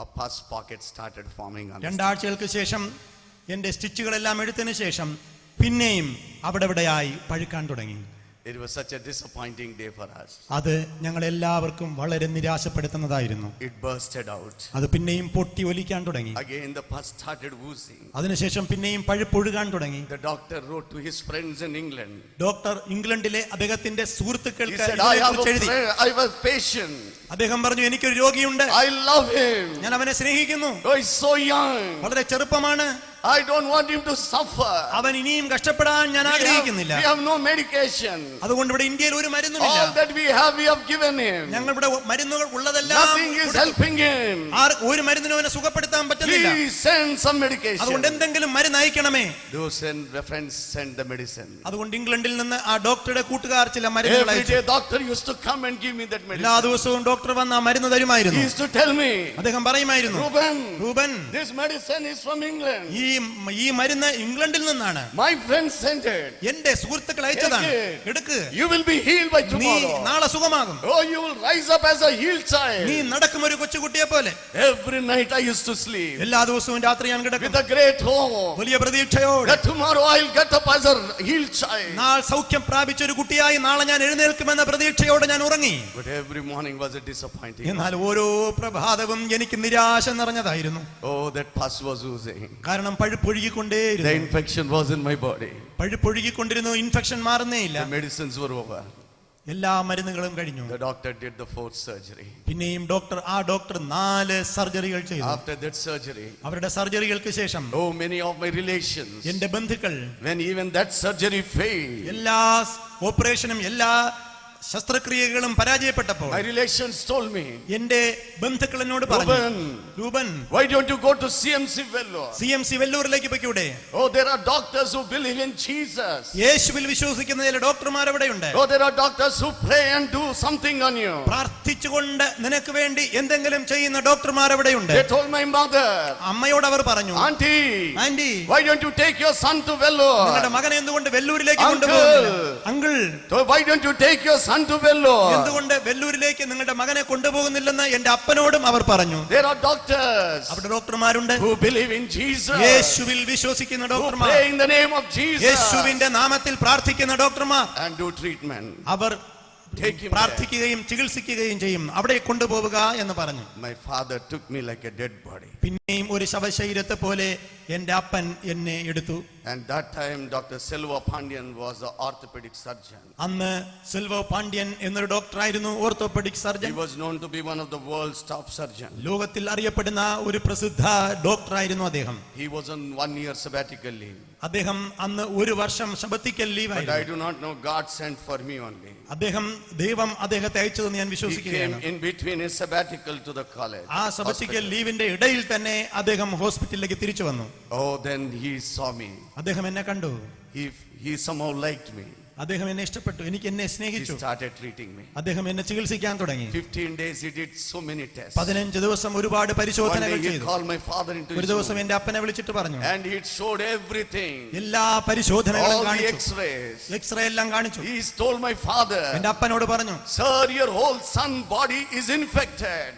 a pus pocket started forming on the 2 ആഴ്ചകൾക്ക് ശേഷം എന്റെ സ്റ്റിച്ചുകളെല്ലാം എടുത്തതിന് ശേഷം പിന്നെയും അവിടെ ഇവിടെയായി പഴുക്കാൻ തുടങ്ങി. It was such a disappointing day for us. അത് ഞങ്ങൾ എല്ലാവർക്കും വളരെ നിരാശപ്പെടുത്തുന്നതായിരുന്നു. It bursted out. അത് പിന്നെയും പൊട്ടി ഒലിക്കാൻ തുടങ്ങി. Again the pus started oozing. അതിനുശേഷം പിന്നെയും പഴുപ്പൊഴുകാൻ തുടങ്ങി. The doctor wrote to his friends in England. Doctor ഇംഗ്ലണ്ടിലെ അദ്ദേഹത്തിന്റെ He സുഹൃത്തുക്കൾക്ക് said, I have a friend, I have a patient. അദ്ദേഹം പറഞ്ഞു, എനിക്കൊരു രോഗിയുണ്ട്, I love him. ഞാൻ അവനെ സ്നേഹിക്കുന്നു, Oh, he's so young. വളരെ ചെറുപ്പമാണ്, I don't want him to suffer. അവൻ ഇനിയും കഷ്ടപ്പെടാൻ ഞാൻ ആഗ്രഹിക്കുന്നില്ല. We have no medication. അതുകൊണ്ട് ഇവിടെ ഇന്ത്യയിൽ ഒരു മരുന്നുമില്ല. All that we have given him. ഞങ്ങൾ ഇവിടെ മരുന്നുകൾ ഉള്ളതെല്ലാം Nothing is helping him. ഒരു മരുന്നിനും അവനെ സുഖപ്പെടുത്താൻ പറ്റുന്നില്ല. Please send some medication. അതുകൊണ്ട് എന്തെങ്കിലും മരുന്ന് അയക്കണമേ. Those friends sent the medicine. അതുകൊണ്ട് ഇംഗ്ലണ്ടിൽ നിന്ന് ആ ഡോക്ടറുടെ കൂട്ടുകാർ ചില മരുന്നുകൾ Every അയച്ചു. day doctor used to come and give me that medicine. എല്ലാ ദിവസവും ഡോക്ടർ വന്ന് ആ മരുന്ന് തരുമായിരുന്നു. He used to tell me, അദ്ദേഹം പറയുമായിരുന്നു, Reuben, this medicine is from England. ഈ മരുന്ന് ഇംഗ്ലണ്ടിൽ നിന്നാണ്, My friends sent it. എന്റെ സുഹൃത്തുക്കൾ അയച്ചതാണ്, എടുക്ക്, You will be healed by നീ tomorrow. നാളെ സുഖമാകും, Oh, you will rise up as a healed child. നീ നടക്കും ഒരു കൊച്ചുകുട്ടിയെ പോലെ. Every night I used to sleep എല്ലാ ദിവസവും രാത്രി ഞാൻ കിടക്കും with a great hope വലിയ പ്രതീക്ഷയോടെ, that tomorrow I'll get up as a healed child. നാളെ സൗഖ്യം പ്രാപിച്ച ഒരു കുട്ടിയായി നാളെ ഞാൻ എഴുന്നേൽക്കുമെന്ന പ്രതീക്ഷയോടെ ഞാൻ ഉറങ്ങി. But every morning was a disappointing. എന്നാൽ ഓരോ പ്രഭാതവും എനിക്ക് നിരാശ നിറഞ്ഞതായിരുന്നു. Oh, that pus was oozing. കാരണം പഴുപ്പൊഴുകിക്കൊണ്ടേയിരുന്നു. The infection was in my body. പഴുപ്പൊഴുകിക്കൊണ്ടിരുന്നു, ഇൻഫെക്ഷൻ മാറുന്നേയില്ല. The medicines were over. എല്ലാ മരുന്നുകളും കഴിഞ്ഞു. The doctor did the 4th surgery. പിന്നെയും ആ ഡോക്ടർ 4 സർജറികൾ ചെയ്തു. After that surgery, അവരുടെ സർജറികൾക്ക് ശേഷം oh, many of my relations, എന്റെ ബന്ധുക്കൾ, when even that surgery failed, എല്ലാ ഓപ്പറേഷനും എല്ലാ ശസ്ത്രക്രിയകളും പരാജയപ്പെട്ടപ്പോൾ my relations told me, എന്റെ ബന്ധുക്കൾ എന്നോട് പറഞ്ഞു, രൂപൻ, why don't you go to CMC Vellore? CMC വെല്ലൂരിലേക്ക് പോയിക്കൂടെ? Oh, there are doctors who believe in Jesus. യേശുവിൽ വിശ്വസിക്കുന്ന ചില ഡോക്ടർമാർ അവിടെയുണ്ട്. Oh, there are doctors who pray and do something on you. പ്രാർത്ഥിച്ചുകൊണ്ട് നിനക്ക് വേണ്ടി എന്തെങ്കിലും ചെയ്യുന്ന ഡോക്ടർമാർ അവിടെയുണ്ട്. They told my mother, അമ്മയോട് അവർ പറഞ്ഞു, anti, why don't you take your son to Vellore? നിങ്ങളുടെ മകനെ എന്തുകൊണ്ട് വെല്ലൂരിലേക്ക് കൊണ്ടുപോകുന്നില്ല? Uncle, why don't you take your son to Vellore? എന്തുകൊണ്ട് വെല്ലൂരിലേക്ക് നിങ്ങളുടെ മകനെ കൊണ്ടുപോകുന്നില്ലെന്ന് എന്റെ അപ്പനോടും അവർ പറഞ്ഞു. There are doctors അവിടെ ഡോക്ടർമാരുണ്ട് who believe in Jesus. യേശുവിൽ വിശ്വസിക്കുന്ന Who ഡോക്ടർമാർ, pray in the name of Jesus യേശുവിന്റെ നാമത്തിൽ പ്രാർത്ഥിക്കുന്ന ഡോക്ടർമാർ. and do treatment. Our Take him പ്രാർത്ഥിക്കുകയും ചികിത്സിക്കുകയും ചെയ്യും. അവിടെ കൊണ്ടുപോവുക എന്ന് പറഞ്ഞു. My father took me like a dead body. പിന്നെയും ഒരു ശവശരീരത്തെ പോലെ എന്റെ അപ്പൻ എന്നെ എടുത്തു. And that time Dr. Selva Pandian was the orthopedic surgeon. അന്ന് സിൽവോ പാണ്ഡ്യൻ എന്നൊരു ഡോക്ടറായിരുന്നു, orthopaedic surgeon. He was known to be one of the world's top surgeons. ലോകത്തിൽ അറിയപ്പെടുന്ന ഒരു പ്രസിദ്ധ ഡോക്ടറായിരുന്നു അദ്ദേഹം. He was on 1 year sabbatical leave. അദ്ദേഹം അന്ന് ഒരു വർഷം സബത്തിക്കൽ But I ലീവായിരുന്നു. do not know, God sent for me only. ദൈവം അദ്ദേഹത്തെ അയച്ചതെന്ന് ഞാൻ He came വിശ്വസിക്കുകയാണ്. in between his sabbatical to the college. ആ സബത്തിക്കൽ ലീവിന്റെ ഇടയിൽ തന്നെ അദ്ദേഹം ഹോസ്പിറ്റലിലേക്ക് തിരിച്ചു വന്നു. Oh, then he saw me. അദ്ദേഹം എന്നെ കണ്ടു. He somehow liked me. അദ്ദേഹം എന്നെ ഇഷ്ടപ്പെട്ടു, എനിക്ക് എന്നെ He സ്നേഹിച്ചു. started treating me. അദ്ദേഹം എന്നെ ചികിത്സിക്കാൻ തുടങ്ങി. 15 days he did so many tests. 15 ദിവസം ഒരുപാട് One day പരിശോധനകൾ he ചെയ്തു. called my father into ഒരു his ദിവസം room എന്റെ അപ്പനെ വിളിച്ചിട്ട് പറഞ്ഞു, and he showed everything. എല്ലാ പരിശോധനകളും All the കാണിച്ചു, x-rays. എക്സ്റേ എല്ലാം കാണിച്ചു. He told my father, എന്റെ അപ്പനോട് പറഞ്ഞു, sir, your whole son body is infected.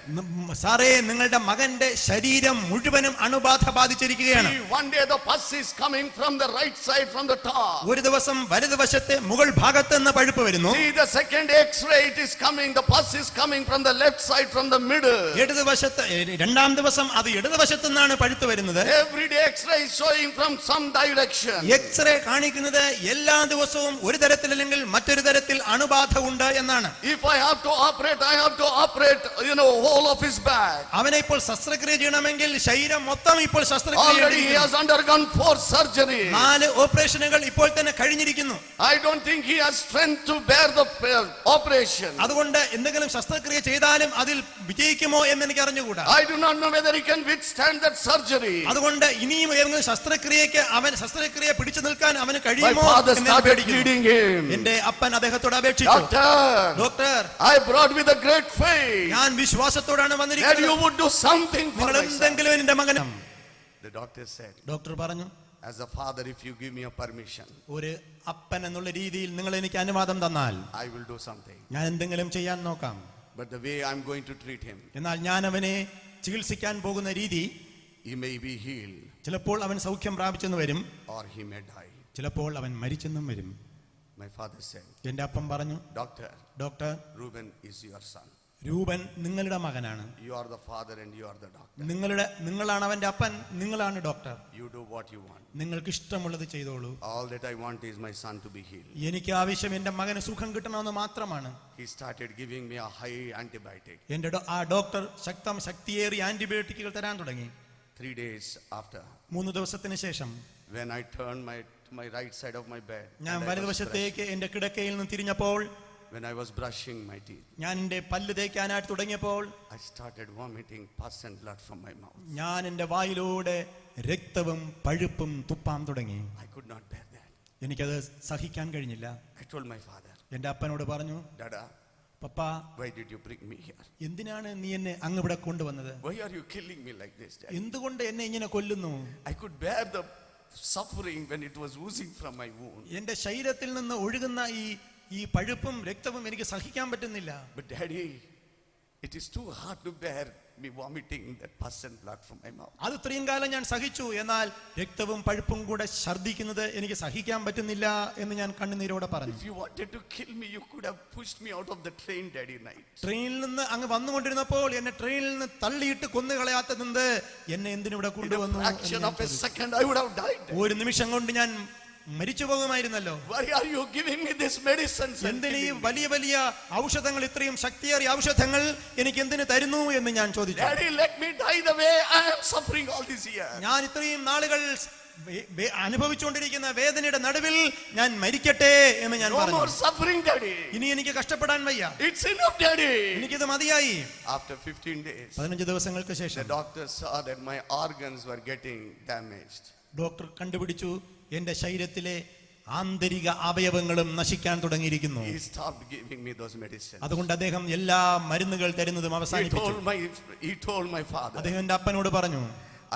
സാറേ, നിങ്ങളുടെ മകന്റെ ശരീരം മുഴുവനും അണുബാധ ബാധിച്ചിരിക്കുകയാണ്. See, one day the pus is coming from the right side from the top. ഒരു ദിവസം വലതുവശത്തെ മുകൾ ഭാഗത്ത് നിന്ന് പഴുപ്പ് വരുന്നു. See, the second x-ray it is coming, the pus is coming from the left side from the middle. ഇടതുവശത്ത് രണ്ടാം ദിവസം അത് ഇടതുവശത്ത് നിന്നാണ് പഴുത്ത് വരുന്നത്. Every day x-ray is showing from some direction. X ray കാണിക്കുന്നത് എല്ലാ ദിവസവും ഒരു തരത്തിലല്ലെങ്കിൽ മറ്റൊരു തരത്തിൽ അണുബാധ ഉണ്ട് എന്നാണ്. If I have to operate, I have to operate, whole of his back. അവനെ ഇപ്പോൾ ശസ്ത്രക്രിയ ചെയ്യണമെങ്കിൽ ശരീരം മൊത്തം ഇപ്പോൾ ശസ്ത്രക്രിയ Already he has undergone 4 surgeries. 4 ഓപ്പറേഷനുകൾ ഇപ്പോൾ തന്നെ കഴിഞ്ഞിരിക്കുന്നു. I don't think he has strength to bear the operation. അതുകൊണ്ട് എന്തെങ്കിലും ശസ്ത്രക്രിയ ചെയ്താലും അതിൽ വിജയിക്കുമോ എന്ന് എനിക്ക് അറിഞ്ഞുകൂടാ. I do not know whether he can withstand that surgery. അതുകൊണ്ട് ഇനിയും ഏതെങ്കിലും ശസ്ത്രക്രിയ പിടിച്ചു നിൽക്കാൻ അവന് My കഴിയുമോ father എന്ന് started പേടിക്കുന്നു. pleading him. എന്റെ അപ്പൻ അദ്ദേഹത്തോട് അപേക്ഷിച്ചു, doctor, I brought with a great faith ഞാൻ വിശ്വാസത്തോടാണ് that വന്നിരിക്കുന്നത്, you would do something for നിങ്ങൾ my son. എന്തെങ്കിലും എന്റെ മകന്. The doctor said, ഡോക്ടർ പറഞ്ഞു, as a father, if you give me a permission, ഒരു അപ്പൻ എന്നുള്ള രീതിയിൽ നിങ്ങൾ എനിക്ക് അനുവാദം തന്നാൽ I will do something. ഞാൻ എന്തെങ്കിലും ചെയ്യാൻ നോക്കാം. But the way I'm going to treat him, എന്നാൽ ഞാൻ അവനെ ചികിത്സിക്കാൻ പോകുന്ന രീതി, he may be healed ചിലപ്പോൾ അവൻ സൗഖ്യം പ്രാപിച്ചെന്ന് വരും, or he may die. ചിലപ്പോൾ അവൻ മരിച്ചെന്നും വരും. My father said, എന്റെ അപ്പൻ പറഞ്ഞു, Doctor, doctor, Reuben is your son. രൂപൻ നിങ്ങളുടെ മകനാണ്. You are the father and you are the doctor. നിങ്ങളാണ് അവന്റെ അപ്പൻ, നിങ്ങളാണ് doctor. You do what you want. നിങ്ങൾക്ക് ഇഷ്ടമുള്ളത് ചെയ്തോളൂ. All that I want is my son to be healed. എനിക്ക് ആവശ്യം എന്റെ മകന് സുഖം കിട്ടണമെന്ന് മാത്രമാണ്. He started giving me a high antibiotic. ആ ഡോക്ടർ ശക്തിയേറിയ ആന്റിബയോട്ടിക്കുകൾ തരാൻ തുടങ്ങി. 3 days after, 3 ദിവസത്തിന് ശേഷം when I turned my right side of my bed, ഞാൻ വലതുവശത്തേക്ക് എന്റെ കിടക്കയിൽ നിന്ന് തിരിഞ്ഞപ്പോൾ, when I was brushing my teeth, ഞാൻ എന്റെ പല്ല് തേക്കാനായിട്ട് തുടങ്ങിയപ്പോൾ, I started vomiting pus and blood from my mouth. ഞാൻ എന്റെ വായിലൂടെ രക്തവും പഴുപ്പും തുപ്പാൻ തുടങ്ങി. I could not bear that. എനിക്കത് സഹിക്കാൻ കഴിഞ്ഞില്ല. I told my father, എന്റെ അപ്പനോട് പറഞ്ഞു, Dada, papa, why did you bring me here? എന്തിനാണ് നീ എന്നെ അങ്ങ് ഇവിടെ കൊണ്ടുവന്നത്? Why are you killing me like this, Daddy? എന്തുകൊണ്ട് എന്നെ ഇങ്ങനെ കൊല്ലുന്നു? I could bear the suffering when it was oozing from my wound. എന്റെ ശരീരത്തിൽ നിന്ന് ഒഴുകുന്ന ഈ പഴുപ്പും രക്തവും എനിക്ക് സഹിക്കാൻ പറ്റുന്നില്ല. But Daddy, it is too hard to bear me vomiting that pus and blood from my mouth. അത് ഇത്രയും കാലം ഞാൻ സഹിച്ചു, എന്നാൽ രക്തവും പഴുപ്പും കൂടെ ഛർദ്ദിക്കുന്നത് എനിക്ക് സഹിക്കാൻ പറ്റുന്നില്ല എന്ന് ഞാൻ കണ്ണുനീരോടെ പറഞ്ഞു. If you wanted to kill me, you could have pushed me out of the train, Daddy, night. ട്രെയിനിൽ നിന്ന് അങ്ങ് വന്നുകൊണ്ടിരുന്നപ്പോൾ എന്നെ ട്രെയിനിൽ നിന്ന് തള്ളിയിട്ട് കൊന്നുകളയാത്തതെന്ത്? എന്നെ എന്തിനിവിടെ In a കൊണ്ടുവന്നു? fraction of a second, I would have died. ഒരു നിമിഷം കൊണ്ട് ഞാൻ മരിച്ചു പോകുമായിരുന്നല്ലോ. Why are you giving me this medicine? എന്തിന് ഈ വലിയ ഔഷധങ്ങൾ, ഇത്രയും ശക്തിയേറിയ ഔഷധങ്ങൾ എനിക്ക് എന്തിനു തരുന്നു എന്ന് ഞാൻ ചോദിച്ചു. Daddy, let me die the way I am suffering all these years. ഞാൻ ഇത്രയും നാളുകൾ അനുഭവിച്ചുകൊണ്ടിരിക്കുന്ന വേദനയുടെ നടുവിൽ ഞാൻ മരിക്കട്ടെ എന്ന് ഞാൻ No പറഞ്ഞു. more suffering, Daddy. ഇനി എനിക്ക് കഷ്ടപ്പെടാൻ വയ്യ. It's enough, Daddy. എനിക്കിത് മതിയായി. After 15 days, 15 ദിവസങ്ങൾക്ക് the ശേഷം doctor saw that my organs were getting damaged. Doctor കണ്ടുപിടിച്ചു, എന്റെ ശരീരത്തിലെ ആന്തരിക അവയവങ്ങളും നശിക്കാൻ തുടങ്ങിയിരിക്കുന്നു. He stopped giving me those medicines. അതുകൊണ്ട് അദ്ദേഹം എല്ലാ മരുന്നുകൾ തരുന്നതും അവസാനിപ്പിച്ചു. He told my father, അദ്ദേഹം എന്റെ അപ്പനോട് പറഞ്ഞു,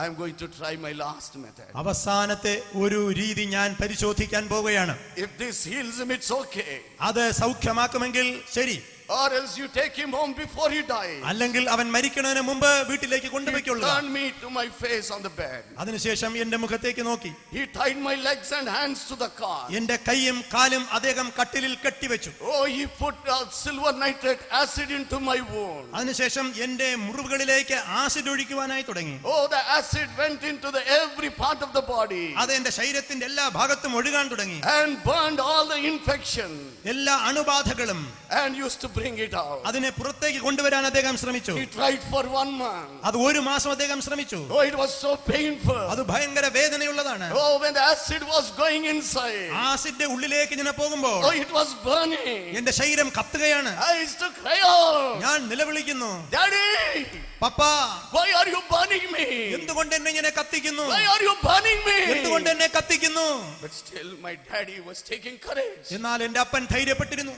I am going to try my last method. അവസാനത്തെ ഒരു രീതി ഞാൻ പരിശോധിക്കാൻ പോവുകയാണ്. If this heals him, it's okay. അത് സൗഖ്യമാക്കുമെങ്കിൽ ശരി, Or else you take him home before he dies. അല്ലെങ്കിൽ അവൻ മരിക്കുന്നതിന് മുമ്പ് വീട്ടിലേക്ക് He കൊണ്ടുപോയിക്കൊള്ളുക. turned me to my face on the bed. അതിനുശേഷം എന്റെ മുഖത്തേക്ക് നോക്കി. He tied my legs and hands to the car. എന്റെ കൈയും കാലും അദ്ദേഹം കട്ടിലിൽ കെട്ടിവെച്ചു. Oh, he put silver nitrate acid into my wound. അതിനുശേഷം എന്റെ മുറിവുകളിലേക്ക് ആസിഡ് ഒഴിക്കുവാനായി തുടങ്ങി. Oh, the acid went into every part of the body അത് എന്റെ ശരീരത്തിന്റെ എല്ലാ ഭാഗത്തും ഒഴുകാൻ തുടങ്ങി. and burned all the infection എല്ലാ അണുബാധകളും and used to bring it out. അതിനെ പുറത്തേക്ക് കൊണ്ടുവരാൻ അദ്ദേഹം ശ്രമിച്ചു. He tried for 1 month. അത് 1 മാസം അദ്ദേഹം ശ്രമിച്ചു. Oh, it was so painful. അത് ഭയങ്കര വേദനയുള്ളതാണ്. Oh, when the acid was going inside. Acid ഉള്ളിലേക്ക് ഇങ്ങനെ പോകുമ്പോൾ Oh, it was burning. എന്റെ ശരീരം കത്തുകയാണ്. I used to cry out. ഞാൻ നിലവിളിക്കുന്നു, Daddy, papa, why are you burning me? എന്തുകൊണ്ട് എന്നെ ഇങ്ങനെ കത്തിക്കുന്നു? Why are you burning me? എന്തുകൊണ്ട് എന്നെ കത്തിക്കുന്നു? But still my daddy was taking courage. എന്നാൽ എന്റെ അപ്പൻ ധൈര്യപ്പെട്ടിരുന്നു,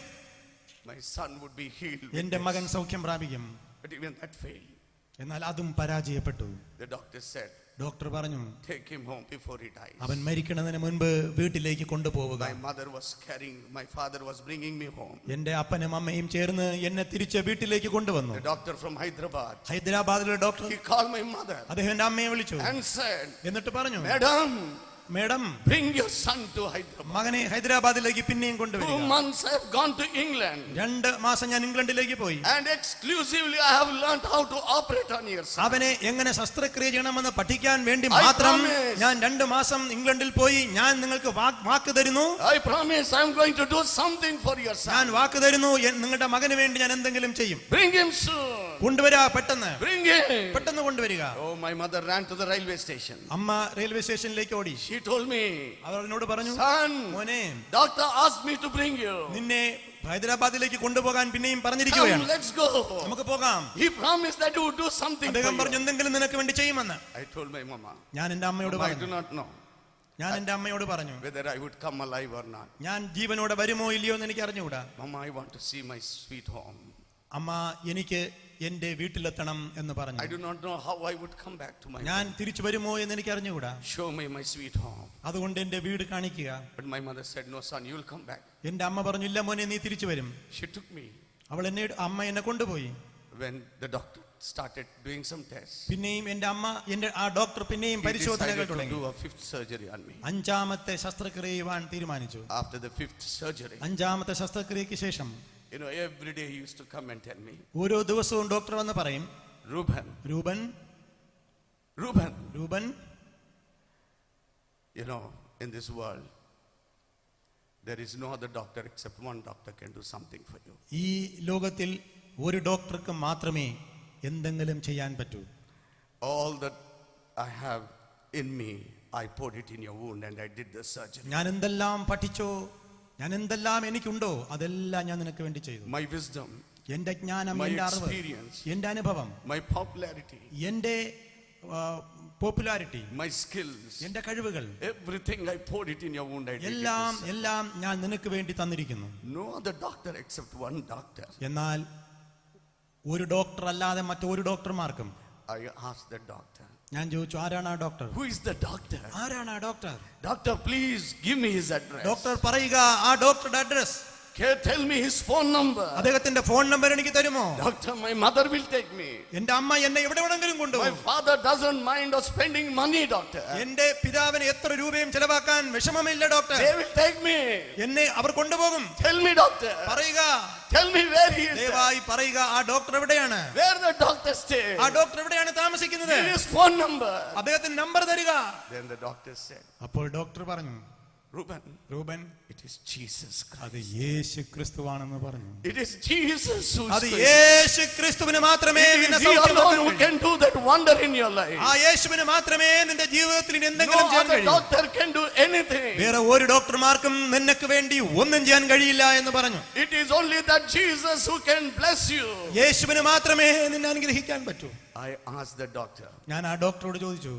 My son would be healed. എന്റെ മകൻ സൗഖ്യം പ്രാപിക്കും. But even that failed. എന്നാൽ അതും പരാജയപ്പെട്ടു. The doctor said, ഡോക്ടർ പറഞ്ഞു, take him home before he dies. അവൻ മരിക്കുന്നതിന് മുൻപ് വീട്ടിലേക്ക് കൊണ്ടുപോവുക. My father was bringing me home. എന്റെ അപ്പനും അമ്മയും ചേർന്ന് എന്നെ തിരിച്ച് വീട്ടിലേക്ക് കൊണ്ടുവന്നു. The doctor from Hyderabad, ഹൈദരാബാദിലെ doctor he called my mother അദ്ദേഹം എന്റെ അമ്മയെ വിളിച്ചു and said, എന്നിട്ട് പറഞ്ഞു, Madam, bring your son to Hyderabad. മകനെ ഹൈദരാബാദിലേക്ക് പിന്നെയും 2 കൊണ്ടുവരിക. months I have gone to England. 2 മാസം ഞാൻ ഇംഗ്ലണ്ടിലേക്ക് പോയി. And exclusively I have learned how to operate on your son. അവനെ എങ്ങനെ ശസ്ത്രക്രിയ ചെയ്യണമെന്ന് പഠിക്കാൻ വേണ്ടി മാത്രം ഞാൻ 2 മാസം ഇംഗ്ലണ്ടിൽ പോയി. ഞാൻ നിങ്ങൾക്ക് വാക്ക് തരുന്നു, I promise I am going to do something for your son. ഞാൻ വാക്ക് തരുന്നു, നിങ്ങളുടെ മകന് വേണ്ടി ഞാൻ എന്തെങ്കിലും ചെയ്യും. Bring him soon. കൊണ്ടുവരാ, പെട്ടെന്ന് Bring him. പെട്ടെന്ന് കൊണ്ടുവരിക. Oh, my mother ran to the railway station. അമ്മ റെയിൽവേ സ്റ്റേഷനിലേക്ക് ഓടി. She told me, അവർ എന്നോട് പറഞ്ഞു, son, മോനെ, doctor asked me to bring you. നിന്നെ ഹൈദരാബാദിലേക്ക് കൊണ്ടുപോകാൻ പിന്നെയും പറഞ്ഞിരിക്കുകയാണ്. Come, let's go. നമുക്ക് പോകാം. He promised that he would do something for അദ്ദേഹം പറഞ്ഞു, you. എന്തെങ്കിലും നിനക്ക് വേണ്ടി ചെയ്യുമെന്ന്. I told my mama, ഞാൻ എന്റെ അമ്മയോട് I do പറഞ്ഞു, not know ഞാൻ എന്റെ അമ്മയോട് പറഞ്ഞു, whether I would come alive or not. ഞാൻ ജീവനോടെ വരുമോ ഇല്ലയോ എന്ന് എനിക്ക് അറിഞ്ഞുകൂടാ. Mama, I want to see my sweet home. അമ്മ, എനിക്ക് എന്റെ വീട്ടിലെത്തണം എന്ന് പറഞ്ഞു. I do not know how I would come back to my ഞാൻ home. തിരിച്ചു വരുമോ എന്ന് എനിക്ക് അറിഞ്ഞുകൂടാ. Show me my sweet home. അതുകൊണ്ട് എന്റെ വീട് കാണിക്കുക. But my mother said, no son, you will come back. എന്റെ അമ്മ പറഞ്ഞു, ഇല്ല മോനെ, നീ തിരിച്ചു വരും. She took me. അമ്മ എന്നെ കൊണ്ടുപോയി. When the doctor started doing some tests. പിന്നെയും എന്റെ ആ ഡോക്ടർ പിന്നെയും He പരിശോധനകൾ decided to തുടങ്ങി. do a fifth surgery on me. അഞ്ചാമത്തെ ശസ്ത്രക്രിയ ചെയ്യുവാൻ തീരുമാനിച്ചു. After the fifth surgery, അഞ്ചാമത്തെ ശസ്ത്രക്രിയയ്ക്ക് ശേഷം every day he used to come and tell me, ഓരോ ദിവസവും ഡോക്ടർ വന്ന് പറയും, Reuben, രൂപൻ, Reuben, രൂപൻ, in this world, there is no other doctor except one doctor can do something for you. ഈ ലോകത്തിൽ ഒരു ഡോക്ടർക്ക് മാത്രമേ എന്തെങ്കിലും ചെയ്യാൻ പറ്റൂ. All that I have in me, I poured it in your wound and I did the surgery. ഞാൻ എന്തെല്ലാം പഠിച്ചോ, ഞാൻ എന്തെല്ലാം എനിക്കുണ്ടോ അതെല്ലാം ഞാൻ നിനക്ക് വേണ്ടി ചെയ്തു. My wisdom, എന്റെ ജ്ഞാനം, my എന്റെ അറിവ്, experience, എന്റെ അനുഭവം, my popularity, എന്റെ പോപ്പുലാരിറ്റി, my skills, എന്റെ കഴിവുകൾ, everything I poured it in your wound. I did it. എല്ലാം ഞാൻ നിനക്ക് വേണ്ടി തന്നിരിക്കുന്നു. No other doctor except one doctor. എന്നാൽ ഒരു ഡോക്ടർ അല്ലാതെ മറ്റൊരു ഡോക്ടർമാർക്കും. I asked the doctor, ഞാൻ ചോദിച്ചു, ആരാണ് ആ doctor? who is the doctor? ആരാണ് ആ doctor? Doctor, please give me his address. Doctor പറയുക ആ ഡോക്ടറുടെ address. Can you tell me his phone number? അദ്ദേഹത്തിന്റെ ഫോൺ നമ്പർ എനിക്ക് തരുമോ? Doctor, my mother will take me. എന്റെ അമ്മ എന്നെ എവിടെ വേണമെങ്കിലും My കൊണ്ടുപോകും. father doesn't mind of spending money, doctor. എന്റെ പിതാവിന് എത്ര രൂപയും ചെലവാക്കാൻ വിഷമമില്ല doctor. They will take me. എന്നെ അവർ കൊണ്ടുപോകും. Tell me, doctor. പറയുക, Tell me where he is. ദയവായി പറയുക ആ ഡോക്ടർ എവിടെയാണ്? Where the doctor stays. ആ ഡോക്ടർ എവിടെയാണ് താമസിക്കുന്നത്? Give his phone number. അദ്ദേഹത്തിന്റെ നമ്പർ തരിക. Then the doctor said, അപ്പോൾ ഡോക്ടർ പറഞ്ഞു, Reuben, it is Jesus അത് Christ. യേശു ക്രിസ്തുവാണെന്ന് പറഞ്ഞു. It is Jesus who അത് യേശു ക്രിസ്തുവിന് മാത്രമേ നിന്നെ He alone who സൗഖ്യമാക്കാൻ can do that wonder in your life. ആ യേശുവിന് മാത്രമേ നിന്റെ ജീവിതത്തിൽ No എന്തെങ്കിലും ചെയ്യാൻ other കഴിയൂ. doctor can do anything. വേറെ ഒരു ഡോക്ടർമാർക്കും നിനക്ക് വേണ്ടി ഒന്നും ചെയ്യാൻ കഴിയില്ല എന്ന് പറഞ്ഞു. It is only that Jesus who can bless you. യേശുവിന് മാത്രമേ നിന്നെ അനുഗ്രഹിക്കാൻ പറ്റൂ. I asked the doctor, ഞാൻ ആ ഡോക്ടറോട് ചോദിച്ചു,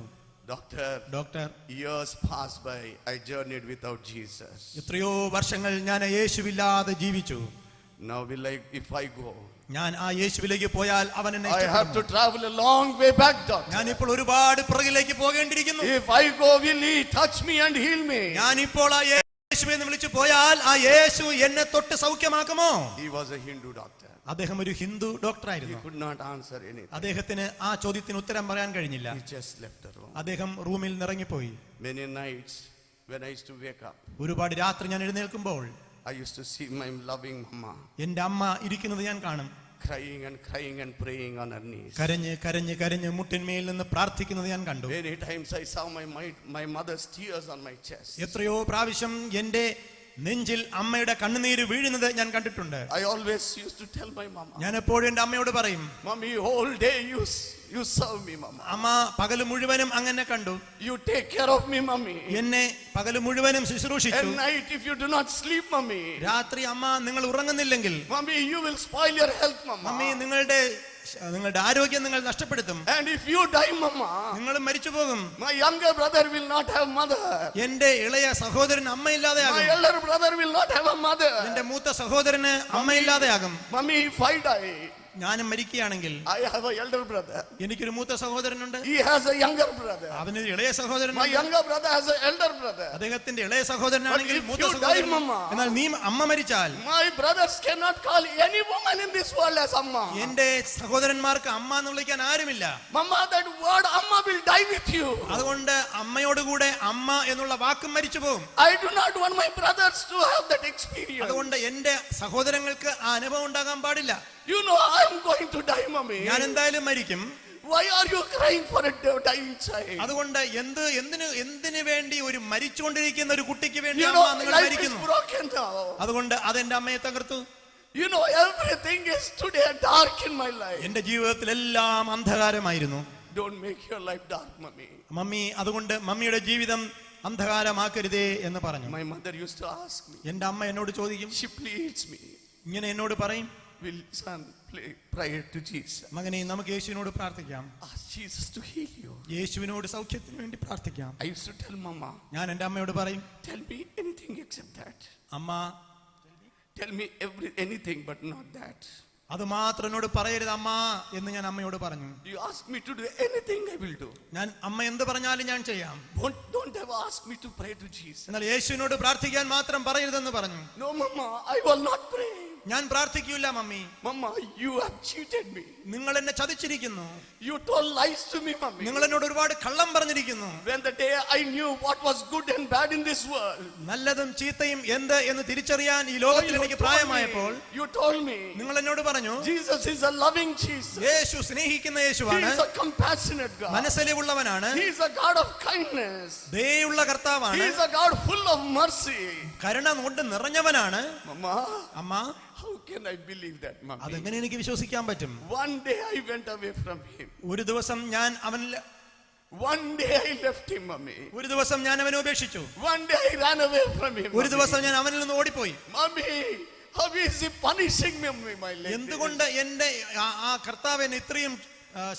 Doctor, years passed by, I journeyed without Jesus. എത്രയോ വർഷങ്ങൾ ഞാൻ യേശുവില്ലാതെ ജീവിച്ചു. Now if I go, ഞാൻ ആ യേശുവിലേക്ക് പോയാൽ അവൻ എന്നെ I have to ഇഷ്ടപ്പെടുമോ? travel a long way back, doctor. ഞാൻ ഇപ്പോൾ ഒരുപാട് പുറകിലേക്ക് പോകേണ്ടിയിരിക്കുന്നു. If I go, will he touch me and heal me? ഞാൻ ഇപ്പോൾ ആ യേശുവെ എന്ന് വിളിച്ചു പോയാൽ ആ യേശു എന്നെ തൊട്ട് സൗഖ്യമാക്കുമോ? He was a Hindu doctor. അദ്ദേഹം ഒരു Hindu He ഡോക്ടറായിരുന്നു. could not answer anything. അദ്ദേഹത്തിന് ആ ചോദ്യത്തിന് ഉത്തരം പറയാൻ കഴിഞ്ഞില്ല. He just left the room. അദ്ദേഹം റൂമിൽ നിറങ്ങിപ്പോയി. Many nights when I used to wake up, ഒരുപാട് രാത്രി ഞാൻ എഴുന്നേൽക്കുമ്പോൾ I used to see my loving mama എന്റെ അമ്മ ഇരിക്കുന്നത് ഞാൻ കാണും. crying and praying on her knees. കരഞ്ഞ് കരഞ്ഞ് കരഞ്ഞ് മുട്ടിന്മേൽ നിന്ന് പ്രാർത്ഥിക്കുന്നത് ഞാൻ കണ്ടു. Many times I saw my mother's tears on my chest. എത്രയോ പ്രാവശ്യം എന്റെ നെഞ്ചിൽ അമ്മയുടെ കണ്ണുനീര് വീഴുന്നത് ഞാൻ കണ്ടിട്ടുണ്ട്. I always used to tell my mama, ഞാൻ എപ്പോഴും എന്റെ അമ്മയോട് പറയും, Mommy, whole day you serve me, mama. അമ്മ പകല് മുഴുവനും അങ്ങനെ കണ്ടു. You take care of me, mommy. എന്നെ പകല് മുഴുവനും ശുശ്രൂഷിച്ചു. At night if you do not sleep, mommy, രാത്രി അമ്മ നിങ്ങൾ ഉറങ്ങുന്നില്ലെങ്കിൽ mommy, you will spoil your health, mama. Mummy നിങ്ങളുടെ ആരോഗ്യം നിങ്ങൾ നഷ്ടപ്പെടുത്തും. And if you die, mama, നിങ്ങൾ മരിച്ചു പോകും. my younger brother will not have mother. എന്റെ ഇളയ സഹോദരൻ അമ്മയില്ലാതെയാകും. My elder brother will not have a mother. എന്റെ മൂത്ത സഹോദരന് അമ്മയില്ലാതെയാകും. Mommy, if I die, ഞാനും മരിക്കുകയാണെങ്കിൽ I have a elder brother. എനിക്കൊരു മൂത്ത സഹോദരനുണ്ട്. He has a younger brother. അവനൊരു ഇളയ My സഹോദരനുണ്ട്. younger brother has an elder brother. അദ്ദേഹത്തിന്റെ ഇളയ സഹോദരനാണെങ്കിൽ But if മൂത്ത you സഹോദരൻ. die, mama, എന്നാൽ നീ അമ്മ മരിച്ചാൽ my brothers cannot call any woman in this world as amma. എന്റെ സഹോദരന്മാർക്ക് അമ്മ എന്ന് വിളിക്കാൻ ആരുമില്ല. Mama, that word amma will die with you. അതുകൊണ്ട് അമ്മയോടുകൂടെ അമ്മ എന്നുള്ള വാക്കും മരിച്ചു പോകും. I do not want my brothers to have that experience. അതുകൊണ്ട് എന്റെ സഹോദരങ്ങൾക്ക് ആ അനുഭവം ഉണ്ടാകാൻ പാടില്ല. You know I am going to die, mommy. ഞാൻ എന്തായാലും മരിക്കും. Why are you crying for a dying child? അതുകൊണ്ട് എന്തിനു വേണ്ടി ഒരു മരിച്ചുകൊണ്ടിരിക്കുന്ന ഒരു കുട്ടിക്ക് വേണ്ടി You അമ്മ know, നിങ്ങൾ life is മരിക്കുന്നു? broken now. അതുകൊണ്ട് അതെന്റെ അമ്മയെ തകർത്തു. You know, everything is today dark in my life. എന്റെ ജീവിതത്തിൽ എല്ലാം അന്ധകാരമായിരുന്നു. Don't make your life dark, mommy. Mummy, അതുകൊണ്ട് മമ്മിയുടെ ജീവിതം അന്ധകാരമാക്കരുതേ എന്ന് പറഞ്ഞു. My mother used to ask me. എന്റെ അമ്മ എന്നോട് ചോദിക്കും, She pleads me. ഇങ്ങനെ എന്നോട് പറയും, Will son pray to Jesus? മകനെ നമുക്ക് യേശുവിനോട് പ്രാർത്ഥിക്കാം. Ask Jesus to heal you. യേശുവിനോട് സൗഖ്യത്തിന് വേണ്ടി പ്രാർത്ഥിക്കാം. I used to tell mama, ഞാൻ എന്റെ അമ്മയോട് പറയും, tell me anything except that. അമ്മ Tell me anything but not that. അത് മാത്രം എന്നോട് പറയരുത് അമ്മ എന്ന് ഞാൻ അമ്മയോട് പറഞ്ഞു. You ask me to do anything, I will do. ഞാൻ അമ്മ എന്ത് പറഞ്ഞാലും ഞാൻ ചെയ്യാം. Don't ever ask me to pray to Jesus. എന്നാൽ യേശുവിനോട് പ്രാർത്ഥിക്കാൻ മാത്രം പറയരുതെന്ന് പറഞ്ഞു. No, mama, I will not pray. ഞാൻ പ്രാർത്ഥിക്കൂല mummy. Mama, you have cheated me. നിങ്ങൾ എന്നെ ചതിച്ചിരിക്കുന്നു. You told lies to me, Mummy. നിങ്ങൾ എന്നോട് ഒരുപാട് കള്ളം പറഞ്ഞിരിക്കുന്നു. When the day I knew what was good and bad in this world. നല്ലതും ചീത്തയും എന്ത് എന്ന് തിരിച്ചറിയാൻ ഈ ലോകത്തിൽ എനിക്ക് പ്രായമായപ്പോൾ You told me. നിങ്ങൾ എന്നോട് പറഞ്ഞു, Jesus is a loving Jesus. യേശു സ്നേഹിക്കുന്ന He യേശുവാണ്, is a compassionate God. മനസ്സലിവുള്ളവനാണ്, He is a God of kindness. ദയുള്ള He കർത്താവാണ്, is a God full of mercy. കരുണ കൊണ്ട് നിറഞ്ഞവനാണ്. Mama, അമ്മ, how can I believe that, Mummy? അതെങ്ങനെ എനിക്ക് വിശ്വസിക്കാൻ പറ്റും? One day I went away from him. ഒരു ദിവസം ഞാൻ അവനിൽ One day I left him, Mummy. ഒരു ദിവസം ഞാൻ അവനെ ഉപേക്ഷിച്ചു. One day I ran away from him. ഒരു ദിവസം ഞാൻ അവനിൽ നിന്ന് ഓടിപ്പോയി. Mummy, how is he punishing me, my lady? എന്തുകൊണ്ട് എന്റെ ആ കർത്താവ് എന്നെ ഇത്രയും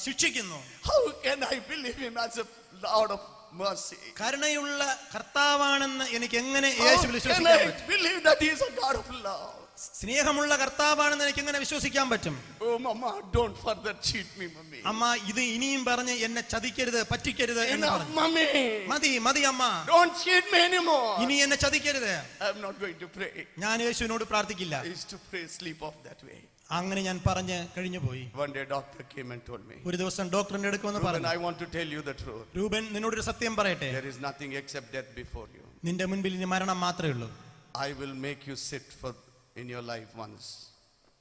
ശിക്ഷിക്കുന്നു? How can I believe him as a Lord of mercy? കരുണയുള്ള കർത്താവാണെന്ന് എനിക്ക് എങ്ങനെ How യേശുവിൽ can വിശ്വസിക്കാൻ I പറ്റും? believe that he is a God of love? സ്നേഹമുള്ള കർത്താവാണെന്ന് എനിക്ക് എങ്ങനെ വിശ്വസിക്കാൻ പറ്റും? Oh, Mama, don't further cheat me, Mummy. അമ്മ, ഇത് ഇനിയും പറഞ്ഞ് എന്നെ ചതിക്കരുത്, പറ്റിക്കരുത് എന്ന് Enough, പറഞ്ഞു. Mummy. മതി മതി അമ്മ, Don't cheat me anymore. ഇനി എന്നെ ചതിക്കരുത്. I'm not going to pray. ഞാൻ യേശുവിനോട് പ്രാർത്ഥിക്കില്ല. I used to pray, sleep off that way. അങ്ങനെ ഞാൻ പറഞ്ഞ് കഴിഞ്ഞു പോയി. One day doctor came and told me, ഒരു ദിവസം ഡോക്ടറിന്റെ അടുക്കുമെന്ന് Ruben, പറഞ്ഞു, I want to tell you the truth. രൂപൻ, നിന്നോടൊരു സത്യം പറയട്ടെ, There is nothing except death before you. നിന്റെ മുൻപിൽ ഇനി മരണം മാത്രമേ ഉള്ളൂ. I will make you sit for in your life once.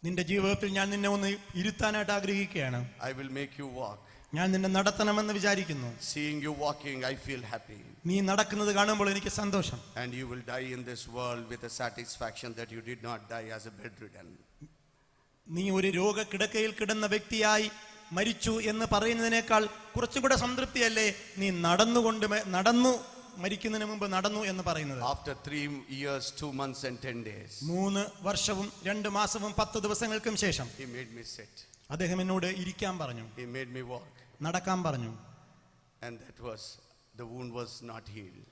നിന്റെ ജീവിതത്തിൽ ഞാൻ നിന്നെ ഒന്ന് ഇരുത്താനായിട്ട് ആഗ്രഹിക്കുകയാണ്. I will make you walk. ഞാൻ നിന്നെ നടത്തണമെന്ന് വിചാരിക്കുന്നു. Seeing you walking, I feel happy. നീ നടക്കുന്നത് കാണുമ്പോൾ എനിക്ക് സന്തോഷം. And you will die in this world with a satisfaction that you did not die as a bedridden. നീ ഒരു രോഗക്കിടക്കയിൽ കിടന്ന വ്യക്തിയായി മരിച്ചു എന്ന് പറയുന്നതിനേക്കാൾ കുറച്ചും കൂടെ സംതൃപ്തിയല്ലേ നീ നടന്നു മരിക്കുന്നതിന് മുമ്പ് നടന്നു എന്ന് പറയുന്നത്? After 3 years, 2 months and 10 days, 3 വർഷവും 2 മാസവും 10 ദിവസങ്ങൾക്കും ശേഷം he made me sit. അദ്ദേഹം എന്നോട് ഇരിക്കാൻ പറഞ്ഞു, He made me walk. നടക്കാൻ പറഞ്ഞു. And the wound was not healed.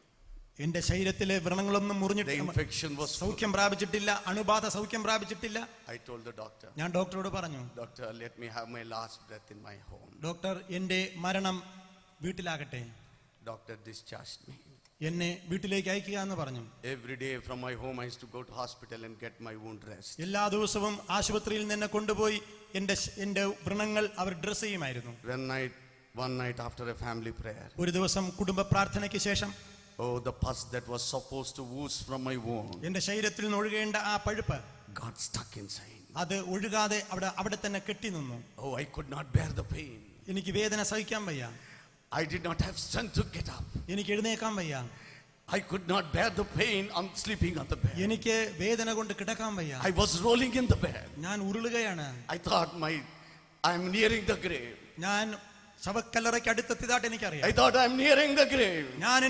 എന്റെ ശരീരത്തിലെ വ്രണങ്ങളൊന്നും The മുറിഞ്ഞിട്ടില്ല, infection was full. സൗഖ്യം പ്രാപിച്ചിട്ടില്ല, അണുബാധ സൗഖ്യം പ്രാപിച്ചിട്ടില്ല. I told the doctor, ഞാൻ ഡോക്ടറോട് പറഞ്ഞു, Doctor, let me have my last breath in my home. Doctor, എന്റെ മരണം വീട്ടിലാകട്ടെ, Doctor discharged me. എന്നെ വീട്ടിലേക്ക് അയക്കുക എന്ന് പറഞ്ഞു. Every day from my home, I used to go to hospital and get my wound dressed. എല്ലാ ദിവസവും ആശുപത്രിയിൽ നിന്ന് കൊണ്ടുപോയി എന്റെ വ്രണങ്ങൾ അവർ ഡ്രസ് ചെയ്യുമായിരുന്നു. One night after a family prayer, ഒരു ദിവസം കുടുംബ പ്രാർത്ഥനയ്ക്ക് ശേഷം, oh, the pus that was supposed to ooze from my wound, എന്റെ ശരീരത്തിൽ നിന്ന് ഒഴുകേണ്ട ആ പഴുപ്പ് got stuck inside. അത് ഒഴുകാതെ അവിടെ തന്നെ കെട്ടി നിന്നു. Oh, I could not bear the pain. എനിക്ക് വേദന സഹിക്കാൻ വയ്യ, I did not have strength to get up. എനിക്ക് എഴുന്നേക്കാൻ വയ്യ, I could not bear the pain on sleeping on the bed. എനിക്ക് വേദന കൊണ്ട് കിടക്കാൻ വയ്യ. I was rolling in the bed. ഞാൻ ഉരുളുകയാണ്. I thought I'm nearing the grave. ഞാൻ ശവക്കല്ലറയ്ക്ക് അടുത്തെത്തിയതായിട്ട് എനിക്കറിയാം. I thought I'm nearing the grave. ഞാൻ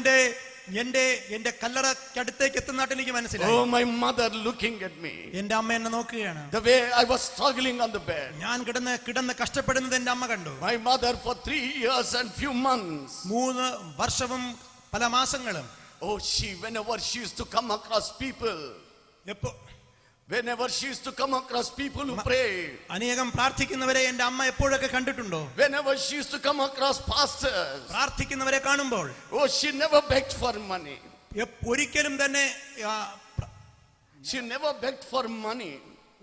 എന്റെ കല്ലറയ്ക്ക് അടുത്തേക്ക് എത്തുന്നതായിട്ട് എനിക്ക് മനസ്സിലായി. Oh, my mother looking at me. എന്റെ അമ്മ എന്നെ നോക്കുകയാണ്. The way I was struggling on the bed. ഞാൻ കിടന്ന് കഷ്ടപ്പെടുന്നത് എന്റെ അമ്മ കണ്ടു. My mother for 3 years and few months. 3 വർഷവും പല മാസങ്ങളും. Oh, whenever she used to come across people. Whenever she used to come across people who pray. അനേകം പ്രാർത്ഥിക്കുന്നവരെ എന്റെ അമ്മ എപ്പോഴൊക്കെ കണ്ടിട്ടുണ്ടോ? Whenever she used to come across pastors. പ്രാർത്ഥിക്കുന്നവരെ കാണുമ്പോൾ, oh, she never begged for money. ഒരിക്കലും തന്നെ She never begged for money.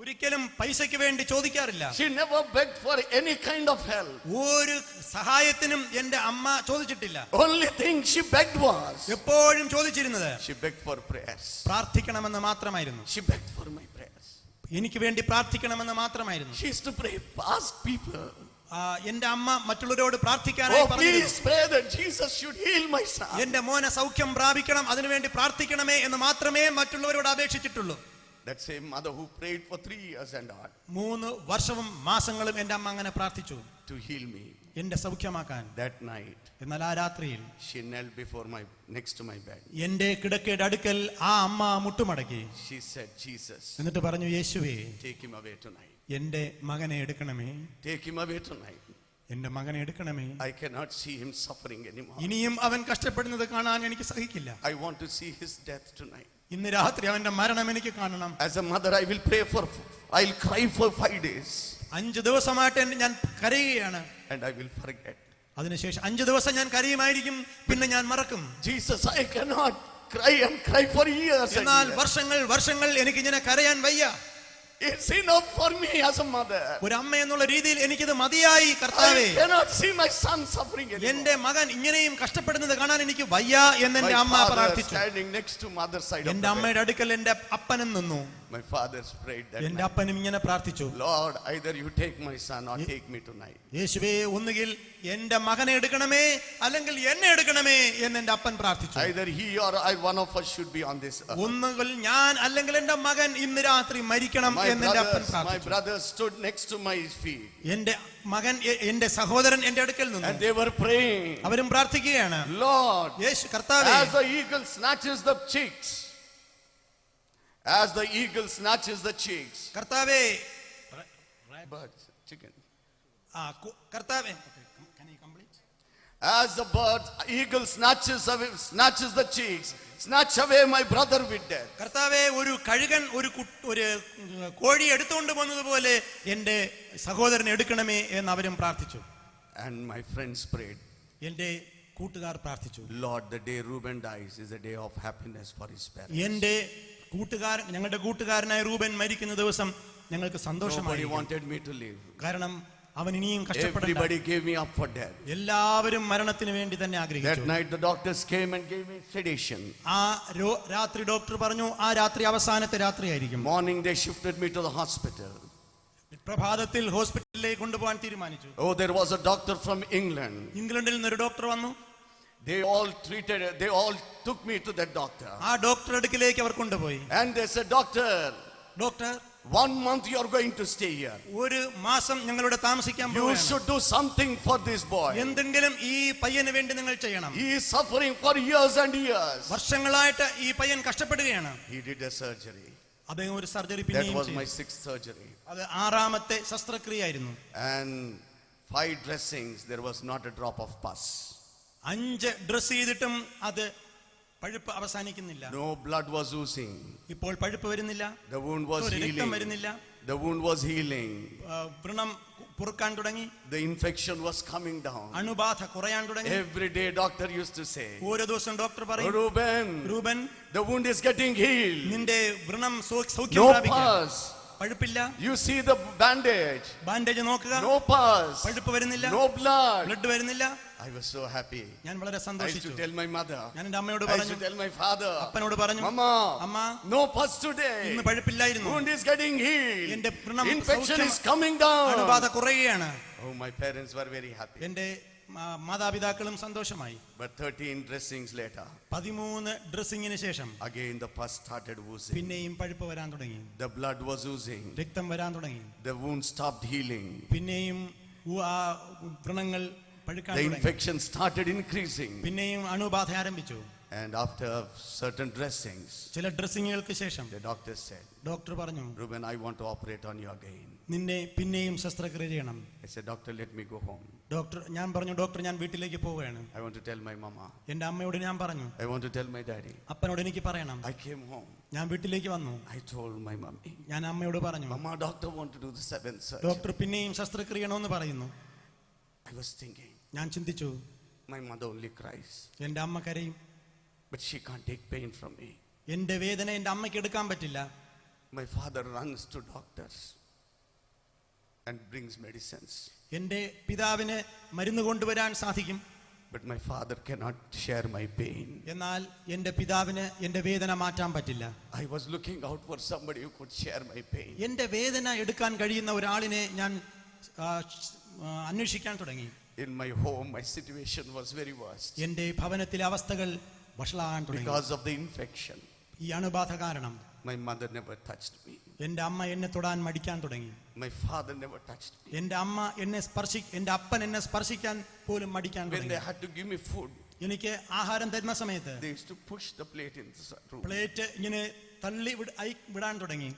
ഒരിക്കലും പൈസയ്ക്ക് വേണ്ടി ചോദിക്കാറില്ല. She never begged for any kind of help. ഒരു സഹായത്തിനും എന്റെ അമ്മ ചോദിച്ചിട്ടില്ല. Only thing she begged was. എപ്പോഴും ചോദിച്ചിരുന്നത് She begged for prayers. പ്രാർത്ഥിക്കണമെന്ന് മാത്രമായിരുന്നു. She begged for my prayers. എനിക്ക് വേണ്ടി പ്രാർത്ഥിക്കണമെന്ന് മാത്രമായിരുന്നു. She used to pray, ask people. എന്റെ അമ്മ മറ്റുള്ളവരോട് പ്രാർത്ഥിക്കാനായി പറഞ്ഞു, please pray that Jesus should heal my son. എന്റെ മോനെ സൗഖ്യം പ്രാപിക്കണം, അതിനുവേണ്ടി പ്രാർത്ഥിക്കണമേ എന്ന് മാത്രമേ മറ്റുള്ളവരോട് അപേക്ഷിച്ചിട്ടുള്ളൂ. That same mother who prayed for 3 years and all. 3 വർഷവും മാസങ്ങളും എന്റെ അമ്മ അങ്ങനെ പ്രാർത്ഥിച്ചു to heal me. എന്റെ സൗഖ്യമാക്കാൻ. That night, എന്നാൽ ആ രാത്രിയിൽ she knelt before next to my bed. എന്റെ കിടക്കയുടെ അടുക്കൽ ആ അമ്മ മുട്ടുമടക്കി. She said, Jesus, എന്നിട്ട് പറഞ്ഞു, യേശുവേ, take him away tonight. എന്റെ മകനെ എടുക്കണമേ, Take him away tonight. എന്റെ മകനെ എടുക്കണമേ. I cannot see him suffering anymore. ഇനിയും അവൻ കഷ്ടപ്പെടുന്നത് കാണാൻ എനിക്ക് സഹിക്കില്ല. I want to see his death tonight. ഇന്ന് രാത്രി അവന്റെ മരണം എനിക്ക് കാണണം. As a mother, I'll cry for 5 days. 5 ദിവസമായിട്ട് ഞാൻ കരയുകയാണ്. And I will forget. അതിനുശേഷം 5 ദിവസം ഞാൻ കരയുമായിരിക്കും, പിന്നെ ഞാൻ മറക്കും. Jesus, I cannot cry for years. എന്നാൽ വർഷങ്ങൾ എനിക്ക് ഇങ്ങനെ കരയാൻ വയ്യ. It's enough for me as a mother. ഒരു അമ്മ എന്നുള്ള രീതിയിൽ എനിക്കിത് മതിയായി കർത്താവേ. I cannot see my son suffering anymore. എന്റെ മകൻ ഇങ്ങനെയും കഷ്ടപ്പെടുന്നത് കാണാൻ എനിക്ക് വയ്യ എന്ന് എന്റെ അമ്മ My father പ്രാർത്ഥിച്ചു. standing next to mother's side of എന്റെ the അമ്മയുടെ അടുക്കൽ എന്റെ അപ്പനും നിന്നു. bed. My father's prayed that എന്റെ night. അപ്പനും ഇങ്ങനെ പ്രാർത്ഥിച്ചു, Lord, either you take my son or take me tonight. യേശുവേ ഒന്നുകിൽ എന്റെ മകനെ എടുക്കണമേ അല്ലെങ്കിൽ എന്നെ എടുക്കണമേ എന്ന് എന്റെ അപ്പൻ പ്രാർത്ഥിച്ചു. Either he or I, one of us should be on this earth. ഒന്നുകിൽ ഞാൻ അല്ലെങ്കിൽ എന്റെ മകൻ ഇന്ന് രാത്രി മരിക്കണം എന്ന് എന്റെ അപ്പൻ My പ്രാർത്ഥിച്ചു. brother stood next to my feet എന്റെ മകൻ എന്റെ സഹോദരൻ എന്റെ അടുക്കൽ and നിന്നു. they were praying. അവരും പ്രാർത്ഥിക്കുകയാണ്, Lord, യേശു കർത്താവേ, as the eagle snatches the chicks, as the eagle snatches the chicks, കർത്താവേ, birds, chicken, കർത്താവേ, as the bird, eagle snatches the chicks, snatch away my brother with death. കർത്താവേ, ഒരു കഴുകൻ ഒരു കോഴി എടുത്തുകൊണ്ട് പോകുന്നതുപോലെ എന്റെ സഹോദരനെ എടുക്കണമേ എന്ന് അവരും പ്രാർത്ഥിച്ചു. And my friends prayed, എന്റെ കൂട്ടുകാർ പ്രാർത്ഥിച്ചു, Lord, the day Reuben dies is a day of happiness for his parents. എന്റെ ഞങ്ങളുടെ കൂട്ടുകാരനായ റൂബൻ മരിക്കുന്ന ദിവസം ഞങ്ങൾക്ക് Nobody സന്തോഷമായി. wanted me to live. കാരണം അവൻ ഇനിയും കഷ്ടപ്പെടേണ്ട. Everybody gave me up for death. എല്ലാവരും മരണത്തിന് വേണ്ടി തന്നെ That ആഗ്രഹിച്ചു. night the doctors came and gave me sedation. ആ രാത്രി ഡോക്ടർ പറഞ്ഞു ആ രാത്രി അവസാനത്തെ രാത്രിയായിരിക്കും. Morning they shifted me to the hospital. പ്രഭാതത്തിൽ ഹോസ്പിറ്റലിലേക്ക് കൊണ്ടുപോകാൻ തീരുമാനിച്ചു. Oh, there was a doctor from England. ഇംഗ്ലണ്ടിൽ നിന്നൊരു ഡോക്ടർ വന്നു. They all took me to that doctor. ആ ഡോക്ടർ അടുക്കിലേക്ക് അവർ കൊണ്ടുപോയി. And they said, doctor, doctor, 1 month you are going to stay here. ഒരു മാസം ഞങ്ങളുടെ താമസിക്കാൻ You പോവുകയാണ്. should do something for this boy. എന്തെങ്കിലും ഈ പയ്യന് വേണ്ടി നിങ്ങൾ ചെയ്യണം. He is suffering for years and years. വർഷങ്ങളായിട്ട് ഈ പയ്യൻ കഷ്ടപ്പെടുകയാണ്. He did a surgery. അദ്ദേഹം ഒരു സർജറി That പിന്നെയും was my ചെയ്തു. 6th surgery. അത് 6ാമത്തെ ശസ്ത്രക്രിയയായിരുന്നു. And 5 dressings, there was not a drop of pus. 5 dress ചെയ്തിട്ടും അത് പഴുപ്പ് അവസാനിക്കുന്നില്ല. No blood was oozing. ഇപ്പോൾ പഴുപ്പ് വരുന്നില്ല. The wound was രക്തം healing. വരുന്നില്ല. The wound was healing. വ്രണം പുറുക്കാൻ തുടങ്ങി. The infection was coming down. അണുബാധ കുറയാൻ തുടങ്ങി. Every day doctor used to say, ഓരോ ദിവസം ഡോക്ടർ പറയും, Reuben, Reuben, the wound is getting healed. നിന്റെ വ്രണം സൗഖ്യം No പ്രാപിക്കും. pus. പഴുപ്പില്ല. You see the bandage. Bandage നോക്കുക. No pus. പഴുപ്പ് വരുന്നില്ല. No blood. ബ്ലഡ് വരുന്നില്ല. I was so happy. ഞാൻ വളരെ I used സന്തോഷിച്ചു. to tell my mother. ഞാൻ എന്റെ അമ്മയോട് I used പറഞ്ഞു, to tell my father. അപ്പനോട് പറഞ്ഞു, Mama, അമ്മ, no pus today. ഇന്ന് പഴുപ്പില്ലായിരുന്നു. Wound is getting healed. എന്റെ വ്രണം Infection സൗഖ്യം- is coming down. അണുബാധ കുറയുകയാണ്. Oh, my parents were very happy. എന്റെ മാതാപിതാക്കളും സന്തോഷമായി. But 13 dressings later, 13 ഡ്രസ്സിങ്ങിന് ശേഷം again the pus started oozing. പിന്നെയും പഴുപ്പ് വരാൻ തുടങ്ങി. The blood was oozing. രക്തം വരാൻ തുടങ്ങി. The wound stopped healing. പിന്നെയും ആ വ്രണങ്ങൾ പഴുക്കാൻ The തുടങ്ങി. infection started increasing. പിന്നെയും അണുബാധ ആരംഭിച്ചു. And after certain dressings, ചില ഡ്രസ്സിങ്ങുകൾക്ക് ശേഷം the doctor said, ഡോക്ടർ പറഞ്ഞു, Reuben, I want to operate on you again. നിന്നെ പിന്നെയും ശസ്ത്രക്രിയ ചെയ്യണം. I said, doctor, let me go home. ഞാൻ പറഞ്ഞു, ഡോക്ടർ ഞാൻ വീട്ടിലേക്ക് പോവുകയാണ്. I want to tell my mama. എന്റെ അമ്മയോട് ഞാൻ പറഞ്ഞു, I want to tell my daddy. അപ്പനോട് എനിക്ക് പറയണം. I came home. ഞാൻ വീട്ടിലേക്ക് വന്നു. I told my mommy, ഞാൻ അമ്മയോട് പറഞ്ഞു, Mama, doctor want to do the 7th surgery. Doctor പിന്നെയും ശസ്ത്രക്രിയ ചെയ്യണമെന്ന് പറയുന്നു. I was thinking, ഞാൻ ചിന്തിച്ചു, my mother only cries, എന്റെ അമ്മ കരയും, but she can't take pain from me. എന്റെ വേദന എന്റെ അമ്മയ്ക്ക് എടുക്കാൻ പറ്റില്ല. My father runs to doctors and brings medicines, എന്റെ പിതാവിന് മരുന്ന് കൊണ്ടുവരാൻ സാധിക്കും. but my father cannot share my pain. എന്നാൽ എന്റെ പിതാവിന് എന്റെ വേദന മാറ്റാൻ പറ്റില്ല. I was looking out for somebody who could share my pain. എന്റെ വേദന എടുക്കാൻ കഴിയുന്ന ഒരാളിനെ ഞാൻ അന്വേഷിക്കാൻ തുടങ്ങി. In my home, my situation was very worst എന്റെ ഭവനത്തിലെ അവസ്ഥകൾ വഷളാകാൻ തുടങ്ങി. because of the infection. ഈ അണുബാധ കാരണം My mother never touched me. എന്റെ അമ്മ എന്നെ തൊടാൻ മടിക്കാൻ തുടങ്ങി. My father never touched me. എന്റെ അപ്പൻ എന്നെ സ്പർശിക്കാൻ പോലും മടിക്കാൻ When തുടങ്ങി. they had to give me food, എനിക്ക് ആഹാരം തരുന്ന സമയത്ത് they used to push the plate in the room. Plate ഇങ്ങനെ തള്ളി വിടാൻ തുടങ്ങി.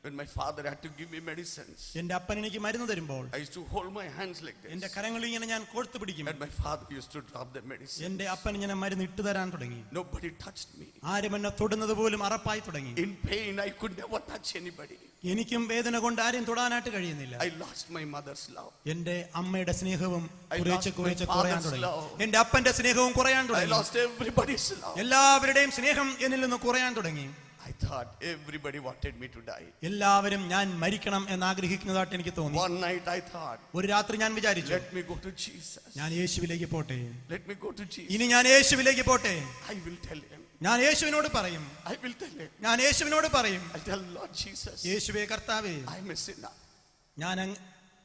When my father had to give me medicines, എന്റെ അപ്പൻ എനിക്ക് മരുന്ന് തരുമ്പോൾ I used to hold my hands like എന്റെ this. കരങ്ങളിൽ ഇങ്ങനെ ഞാൻ കോർത്തു പിടിക്കും. And my father used to drop the medicine. എന്റെ അപ്പൻ ഇങ്ങനെ മരുന്ന് ഇട്ടു തരാൻ തുടങ്ങി. Nobody touched me. ആരും എന്നെ തൊടുന്നത് പോലും അറപ്പായി തുടങ്ങി. In pain, I could never touch anybody. എനിക്കും വേദന കൊണ്ട് ആരെയും തൊടാനായിട്ട് കഴിയുന്നില്ല. I lost my mother's love. എന്റെ അമ്മയുടെ സ്നേഹവും കുറേശ്ശെ കുറയാൻ father's തുടങ്ങി. love. എന്റെ അപ്പന്റെ സ്നേഹവും കുറയാൻ I തുടങ്ങി. lost everybody's love. എല്ലാവരുടെയും സ്നേഹം എന്നിൽ നിന്ന് കുറയാൻ തുടങ്ങി. I I thought everybody wanted me to die. എല്ലാവരും ഞാൻ മരിക്കണം എന്ന് ആഗ്രഹിക്കുന്നതായിട്ട് എനിക്ക് തോന്നി. One night I thought, ഒരു രാത്രി ഞാൻ വിചാരിച്ചു, let me go to Jesus. ഞാൻ യേശുവിലേക്ക് പോട്ടെ. Let me go to Jesus. ഇനി ഞാൻ യേശുവിലേക്ക് പോട്ടെ. I will tell him. ഞാൻ യേശുവിനോട് പറയും. I will tell him. ഞാൻ യേശുവിനോട് പറയും. I tell Lord Jesus, യേശുവേ കർത്താവേ, I am a sinner.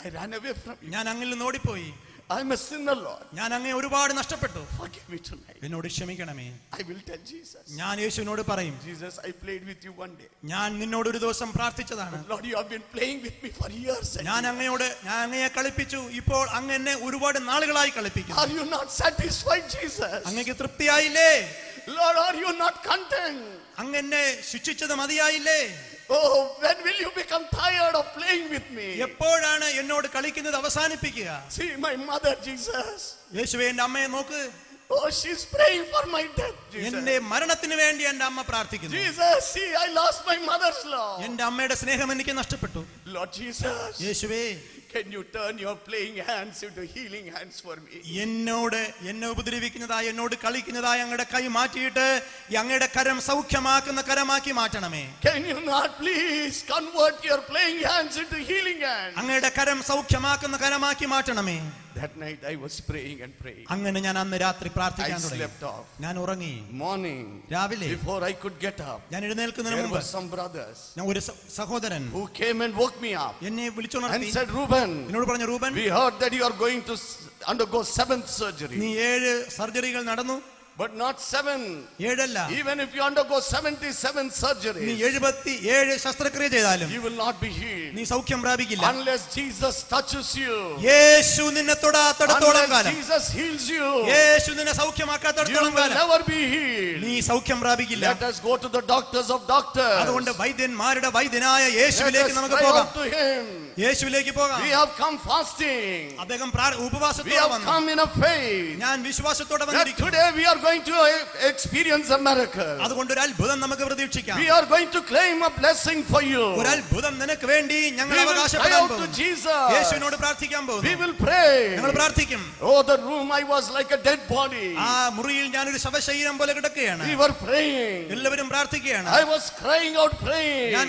I ran away from you. ഞാൻ അങ്ങിൽ നിന്ന് ഓടിപ്പോയി. I am a sinner, Lord. ഞാൻ അങ്ങേ ഒരുപാട് നഷ്ടപ്പെട്ടു. Forgive me tonight. എന്നോട് ക്ഷമിക്കണമേ. I will tell Jesus. ഞാൻ യേശുവിനോട് പറയും, Jesus, I played with you one day. ഞാൻ നിന്നോട് ഒരു ദിവസം പ്രാർത്ഥിച്ചതാണ്. Lord, you have been playing with me for years. ഞാൻ അങ്ങയെ കളിപ്പിച്ചു. ഇപ്പോൾ അങ്ങ് എന്നെ ഒരുപാട് നാളുകളായി കളിപ്പിക്കുന്നു. Are you not satisfied, Jesus? അങ്ങേക്ക് തൃപ്തിയായില്ലേ? Lord, are you not content? അങ്ങ് എന്നെ ശിക്ഷിച്ചത് മതിയായില്ലേ? Oh, when will you become tired of playing with me? എപ്പോഴാണ് എന്നോട് കളിക്കുന്നത് അവസാനിപ്പിക്കുക? See my mother, Jesus. യേശുവേ, എന്റെ അമ്മയെ നോക്ക്. Oh, she's praying for my death, Jesus. എന്റെ മരണത്തിന് വേണ്ടി എന്റെ അമ്മ പ്രാർത്ഥിക്കുന്നു. Jesus, see, I lost my mother's love. എന്റെ അമ്മയുടെ സ്നേഹം എനിക്ക് നഷ്ടപ്പെട്ടു. Lord Jesus, യേശുവേ, can you turn your playing hands into healing hands for me? എന്നെ ഉപദ്രവിക്കുന്നതായ എന്നോട് കളിക്കുന്നതായ അങ്ങയുടെ കൈ മാറ്റിയിട്ട് അങ്ങയുടെ കരം സൗഖ്യമാക്കുന്ന കരമാക്കി മാറ്റണമേ. Can you not please convert your playing hands into healing hands? അങ്ങയുടെ കരം സൗഖ്യമാക്കുന്ന കരമാക്കി മാറ്റണമേ. That night I was praying and praying. അങ്ങനെ ഞാൻ അന്ന് രാത്രി പ്രാർത്ഥിക്കാൻ I തുടങ്ങി. slept off. ഞാൻ ഉറങ്ങി. Morning, രാവിലെ before I could get up, ഞാൻ എഴുന്നേൽക്കുന്നതിന് there മുമ്പ് were some brothers ഞാൻ ഒരു സഹോദരൻ who came and woke me up എന്നെ and വിളിച്ചുണർത്തി. said, Reuben, എന്നോട് പറഞ്ഞു, Reuben, we heard that you are going to undergo 7th surgery. നീ 7 സർജറികൾ നടന്നു. But not 7. 7 അല്ല, Even if you undergo 77 നീ surgeries, 77 ശസ്ത്രക്രിയ ചെയ്താലും you will not be healed നീ സൗഖ്യം പ്രാപിക്കില്ല. unless Jesus touches you. യേശു നിന്നെ തൊടാത്തിടത്തോളം Unless കാലം, Jesus heals you, യേശു നിന്നെ you സൗഖ്യമാക്കാത്തിടത്തോളം will കാലം never be healed. നീ സൗഖ്യം പ്രാപിക്കില്ല. Let us go to the doctors of doctors. അതുകൊണ്ട് വൈദ്യന്മാരുടെ വൈദ്യനായ Let യേശുവിലേക്ക് us നമുക്ക് cry പോകാം. out to him. യേശുവിലേക്ക് പോകാം. We have come fasting. അദ്ദേഹം We ഉപവാസത്തോടെ have വന്നു. come in a faith ഞാൻ വിശ്വാസത്തോടെ that വന്നിരിക്കുന്നു. today we are going to experience a miracle. അതുകൊണ്ട് ഒരു അത്ഭുതം നമുക്ക് പ്രതീക്ഷിക്കാം. We are going to claim a blessing for you. ഒരു അത്ഭുതം നിനക്ക് വേണ്ടി ഞങ്ങൾ We will cry അവകാശപ്പെടാൻ out to പോകുന്നു. Jesus. യേശുവിനോട് പ്രാർത്ഥിക്കാൻ We പോകുന്നു. will pray. ഞങ്ങൾ പ്രാർത്ഥിക്കും. Oh, the room I was like a dead body. ആ മുറിയിൽ ഞാനൊരു ശവശരീരം പോലെ കിടക്കുകയാണ്. We were praying. എല്ലാവരും പ്രാർത്ഥിക്കുകയാണ്. I was crying out praying. ഞാൻ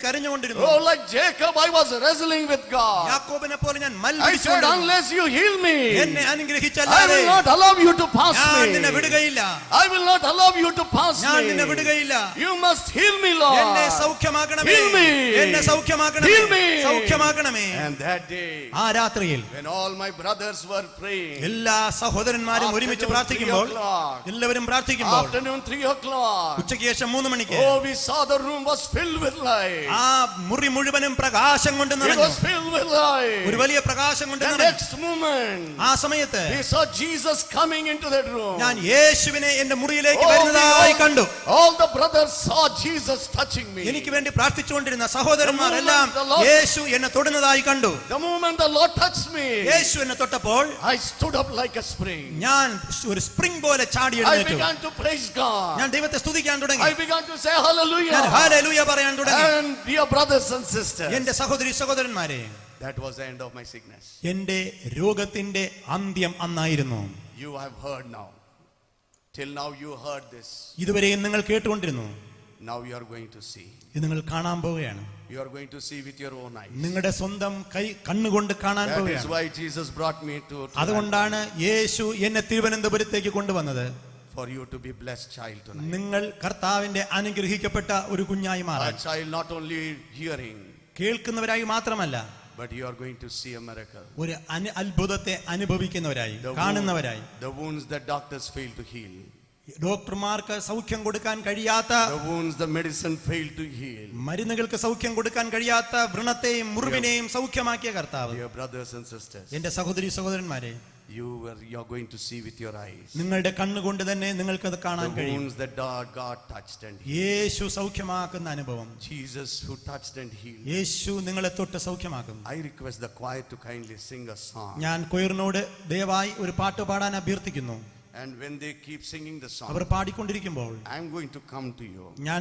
കരഞ്ഞുകൊണ്ടിരുന്നു. Oh, like Jacob, I was wrestling with God. യാക്കോബിനെ പോലെ ഞാൻ I said, മൽപിടിച്ചുകൊണ്ടിരുന്നു. unless you heal me, എന്നെ I അനുഗ്രഹിച്ചല്ലാതെ will not allow you to pass ഞാൻ നിന്നെ me. വിടുകയില്ല. I will not allow you to pass ഞാൻ നിന്നെ me. വിടുകയില്ല. You must heal me, എന്നെ Lord. സൗഖ്യമാക്കണമേ. Heal me. എന്നെ സൗഖ്യമാക്കണമേ. Heal me. സൗഖ്യമാക്കണമേ. And that day, ആ രാത്രിയിൽ when all my brothers were praying, എല്ലാ സഹോദരന്മാരും ഒരുമിച്ച് പ്രാർത്ഥിക്കുമ്പോൾ, എല്ലാവരും പ്രാർത്ഥിക്കുമ്പോൾ, afternoon 3 o'clock, ഉച്ചയ്ക്ക് ശേഷം 3 മണിക്ക് oh, we saw the room was filled with light. ആ മുറി മുഴുവനും പ്രകാശം കൊണ്ട് It നിറഞ്ഞു. was filled with light. ഒരു വലിയ പ്രകാശം കൊണ്ട് The നിറഞ്ഞു. next moment, ആ സമയത്ത് we saw Jesus coming into that room. ഞാൻ യേശുവിനെ എന്റെ മുറിയിലേക്ക് Oh, വരുന്നതായി കണ്ടു. all the brothers saw Jesus touching me. എനിക്ക് വേണ്ടി പ്രാർത്ഥിച്ചുകൊണ്ടിരുന്ന സഹോദരന്മാർ എല്ലാം യേശു എന്നെ തൊടുന്നതായി കണ്ടു. The moment the Lord touched me, യേശു എന്നെ തൊട്ടപ്പോൾ I stood up like a spring. ഞാൻ ഒരു സ്പ്രിംഗ് പോലെ ചാടി I എഴുന്നേറ്റു. began to praise God. ഞാൻ ദൈവത്തെ സ്തുതിക്കാൻ തുടങ്ങി. I began to say hallelujah. ഞാൻ ഹല്ലേലൂയ പറയാൻ തുടങ്ങി. And dear brothers and sisters, എന്റെ സഹോദരന്മാരെ, that was the end of my sickness. എന്റെ രോഗത്തിന്റെ അന്ത്യം അന്നായിരുന്നു. You have heard now. Till now you heard this. ഇതുവരെയും നിങ്ങൾ കേട്ടുകൊണ്ടിരുന്നു. Now you are going to see. ഇത് നിങ്ങൾ കാണാൻ പോവുകയാണ്. You are going to see with your own eyes. നിങ്ങളുടെ സ്വന്തം കണ്ണുകൊണ്ട് കാണാൻ That is പോവുകയാണ്. why Jesus brought me to അതുകൊണ്ടാണ് യേശു എന്നെ തിരുവനന്തപുരത്തേക്ക് കൊണ്ടുവന്നത്. for you to be blessed child tonight. നിങ്ങൾ കർത്താവിന്റെ അനുഗ്രഹിക്കപ്പെട്ട ഒരു കുഞ്ഞായി A മാറാൻ, child not only hearing, കേൾക്കുന്നവരായി മാത്രമല്ല, but you are going to see a miracle. ഒരു അത്ഭുതത്തെ അനുഭവിക്കുന്നവരായി, കാണുന്നവരായി. The wounds that doctors fail to heal. ഡോക്ടർമാർക്ക് സൗഖ്യം കൊടുക്കാൻ കഴിയാത്ത, The wounds the medicine failed to heal. മരുന്നുകൾക്ക് സൗഖ്യം കൊടുക്കാൻ കഴിയാത്ത വ്രണത്തെയും മുറിവിനെയും സൗഖ്യമാക്കിയ കർത്താവ്. Dear brothers and sisters, എന്റെ സഹോദരന്മാരെ, you are going to see with your eyes നിങ്ങളുടെ കണ്ണുകൊണ്ട് തന്നെ നിങ്ങൾക്കത് കാണാൻ the കഴിയും. wounds that God touched and healed. യേശു സൗഖ്യമാക്കുന്ന അനുഭവം. Jesus who touched and healed. യേശു നിങ്ങളെ തൊട്ട് സൗഖ്യമാക്കും. I request the choir to kindly sing a song. ഞാൻ കൊയറിനോട് ദയവായി ഒരു പാട്ട് പാടാൻ അഭ്യർത്ഥിക്കുന്നു. And when they keep singing the our song, പാടിക്കൊണ്ടിരിക്കുമ്പോൾ I am going to come to you. ഞാൻ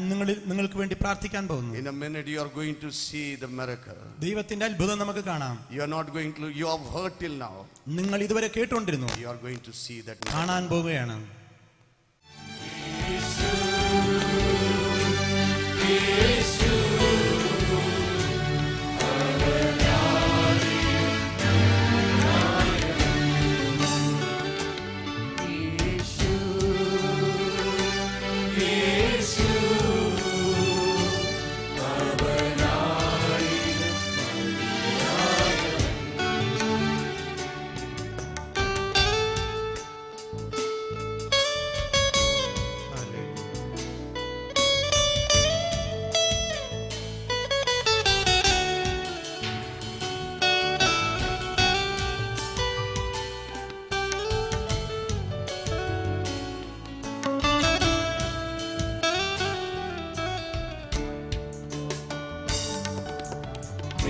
നിങ്ങൾക്ക് വേണ്ടി പ്രാർത്ഥിക്കാൻ പോകുന്നു. In a minute you are going to see the miracle. ദൈവത്തിന്റെ അത്ഭുതം നമുക്ക് കാണാം. You are not going to, you have heard till now. നിങ്ങൾ ഇതുവരെ കേട്ടുകൊണ്ടിരുന്നു. You are going to see that miracle. കാണാൻ പോവുകയാണ്.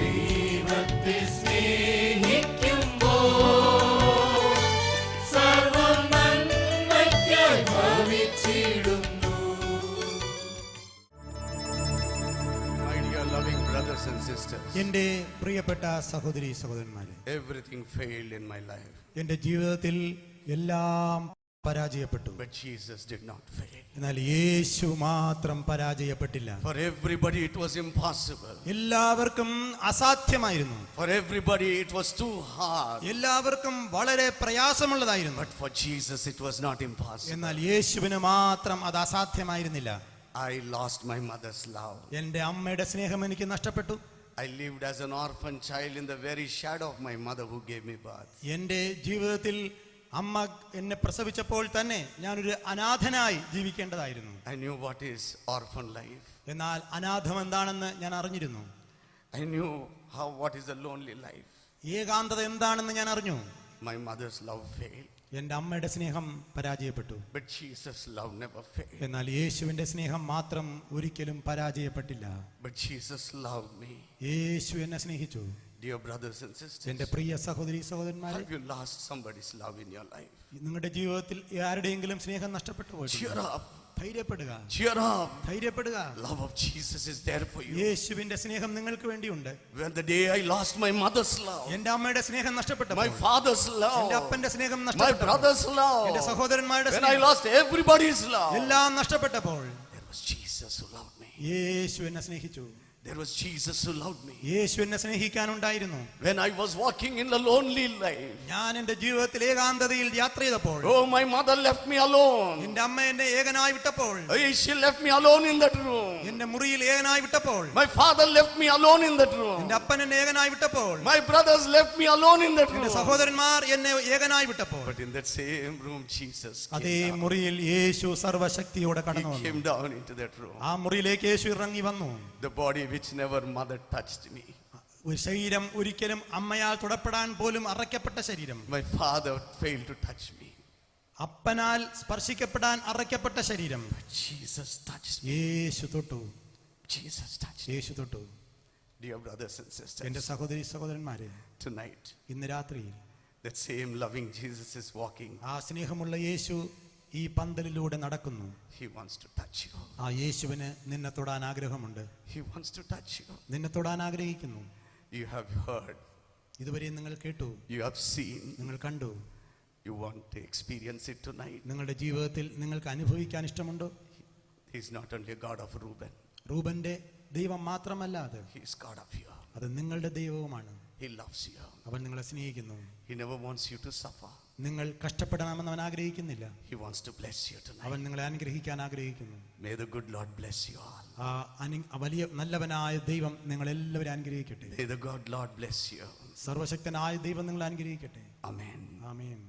ദൈവത്തെ സ്നേഹിക്കുമ്പോൾ സർവ്വം നന്മയ്ക്കായി ഭവിച്ചിടുന്നു. My dear loving brothers and sisters, എൻ്റെ പ്രിയപ്പെട്ട സഹോദരി സഹോദരന്മാരെ, everything failed in my life, എൻ്റെ ജീവിതത്തിൽ എല്ലാം പരാജയപ്പെട്ടു. but Jesus did not fail. എന്നാൽ യേശു മാത്രം പരാജയപ്പെട്ടില്ല. For everybody it was impossible. എല്ലാവർക്കും അസാധ്യമായിരുന്നു. For everybody it was too hard. എല്ലാവർക്കും വളരെ പ്രയാസമുള്ളതായിരുന്നു. But for Jesus it was not impossible. എന്നാൽ യേശുവിന് മാത്രം അത് അസാധ്യമായിരുന്നില്ല. I lost my mother's love. എൻ്റെ അമ്മയുടെ സ്നേഹം എനിക്ക് നഷ്ടപ്പെട്ടു. I lived as an orphan child in the very shadow of my mother who gave me birth. എൻ്റെ ജീവിതത്തിൽ അമ്മ എന്നെ പ്രസവിച്ചപ്പോൾ തന്നെ ഞാനൊരു അനാഥനായി ജീവിക്കേണ്ടതായിരുന്നു. I knew what is orphan life. എന്നാൽ അനാഥം എന്താണെന്ന് ഞാൻ അറിഞ്ഞിരുന്നു. I knew what is a lonely life. ഏകാന്തത എന്താണെന്ന് ഞാൻ അറിഞ്ഞു. My mother's love failed, എൻ്റെ അമ്മയുടെ സ്നേഹം പരാജയപ്പെട്ടു. but Jesus' love never failed. എന്നാൽ യേശുവിൻ്റെ സ്നേഹം മാത്രം ഒരിക്കലും പരാജയപ്പെട്ടില്ല. But Jesus loved me. യേശു എന്നെ സ്നേഹിച്ചു. Dear brothers and sisters, എൻ്റെ പ്രിയ സഹോദരി സഹോദരന്മാരെ, have you lost somebody's love in your life? നിങ്ങളുടെ ജീവിതത്തിൽ ആരുടെയെങ്കിലും സ്നേഹം നഷ്ടപ്പെട്ടു Cheer പോയിട്ടുണ്ടോ? up, ധൈര്യപ്പെടുക, cheer up. ധൈര്യപ്പെടുക. Love of Jesus is there for you. യേശുവിന്റെ സ്നേഹം നിങ്ങൾക്ക് വേണ്ടിയുണ്ട്. When the day I lost my mother's love, എൻ്റെ അമ്മയുടെ സ്നേഹം നഷ്ടപ്പെട്ടപ്പോൾ, my father's എൻ്റെ love, അപ്പന്റെ സ്നേഹം my നഷ്ടപ്പെട്ടപ്പോൾ, brother's എൻ്റെ love, സഹോദരന്മാരുടെ when I സ്നേഹം, lost everybody's love, എല്ലാം നഷ്ടപ്പെട്ടപ്പോൾ there was Jesus who loved me. യേശു എന്നെ സ്നേഹിച്ചു. There was Jesus who loved me. യേശു എന്നെ സ്നേഹിക്കാനുണ്ടായിരുന്നു. When I was walking in the lonely life, ഞാൻ എൻ്റെ ജീവിതത്തിൽ ഏകാന്തതയിൽ യാത്ര ചെയ്തപ്പോൾ, oh, my mother left me alone. എൻ്റെ അമ്മ എന്നെ ഏകനായി വിട്ടപ്പോൾ, Oh, she left me alone in that room. എൻ്റെ മുറിയിൽ ഏകനായി വിട്ടപ്പോൾ, My father left me alone in that room. എൻ്റെ അപ്പൻ എന്നെ ഏകനായി വിട്ടപ്പോൾ, My brothers left me alone in that എൻ്റെ room. സഹോദരന്മാർ എന്നെ ഏകനായി വിട്ടപ്പോൾ, But in that same room, Jesus അതേ came down. മുറിയിൽ യേശു സർവശക്തിയോടെ He കടന്നു വന്നു. came down into that room. ആ മുറിയിലേക്ക് യേശു ഇറങ്ങി വന്നു. The body which never mother touched me. ഒരു ശരീരം ഒരിക്കലും അമ്മയാൽ തുടപ്പെടാൻ പോലും അറയ്ക്കപ്പെട്ട ശരീരം, My father failed to touch me. അപ്പനാൽ സ്പർശിക്കപ്പെടാൻ അറയ്ക്കപ്പെട്ട ശരീരം But Jesus touched me. യേശു തൊട്ടു. Jesus touched me. യേശു തൊട്ടു. Dear brothers and എൻ്റെ sisters, സഹോദരി സഹോദരന്മാരെ, tonight, ഇന്ന് രാത്രി that same loving Jesus is walking. ആ സ്നേഹമുള്ള യേശു ഈ പന്തലിലൂടെ നടക്കുന്നു. He wants to touch you. ആ യേശുവിന് നിന്നെ തൊടാൻ ആഗ്രഹമുണ്ട്. He wants to touch you. നിന്നെ തൊടാൻ ആഗ്രഹിക്കുന്നു. You have heard, ഇതുവരെ നിങ്ങൾ കേട്ടു, you have seen, നിങ്ങൾ കണ്ടു. you want to experience it tonight. നിങ്ങളുടെ ജീവിതത്തിൽ നിങ്ങൾക്ക് അനുഭവിക്കാൻ ഇഷ്ടമുണ്ടോ? He is not only a God of Reuben, റൂബന്റെ ദൈവം മാത്രമല്ല അത്, He is God of you. അത് നിങ്ങളുടെ ദൈവവുമാണ്. He loves you. അവൻ നിങ്ങളെ സ്നേഹിക്കുന്നു. He never wants you to suffer. നിങ്ങൾ കഷ്ടപ്പെടണമെന്ന് അവൻ ആഗ്രഹിക്കുന്നില്ല. He wants to bless you അവൻ tonight. നിങ്ങളെ അനുഗ്രഹിക്കാൻ ആഗ്രഹിക്കുന്നു. May the good Lord bless you all. ആ വലിയ നല്ലവനായ ദൈവം നിങ്ങളെല്ലാവരും അനുഗ്രഹിക്കട്ടെ. May the God Lord bless you. സർവശക്തനായ ദൈവം നിങ്ങളെ അനുഗ്രഹിക്കട്ടെ. Amen. ആമേൻ.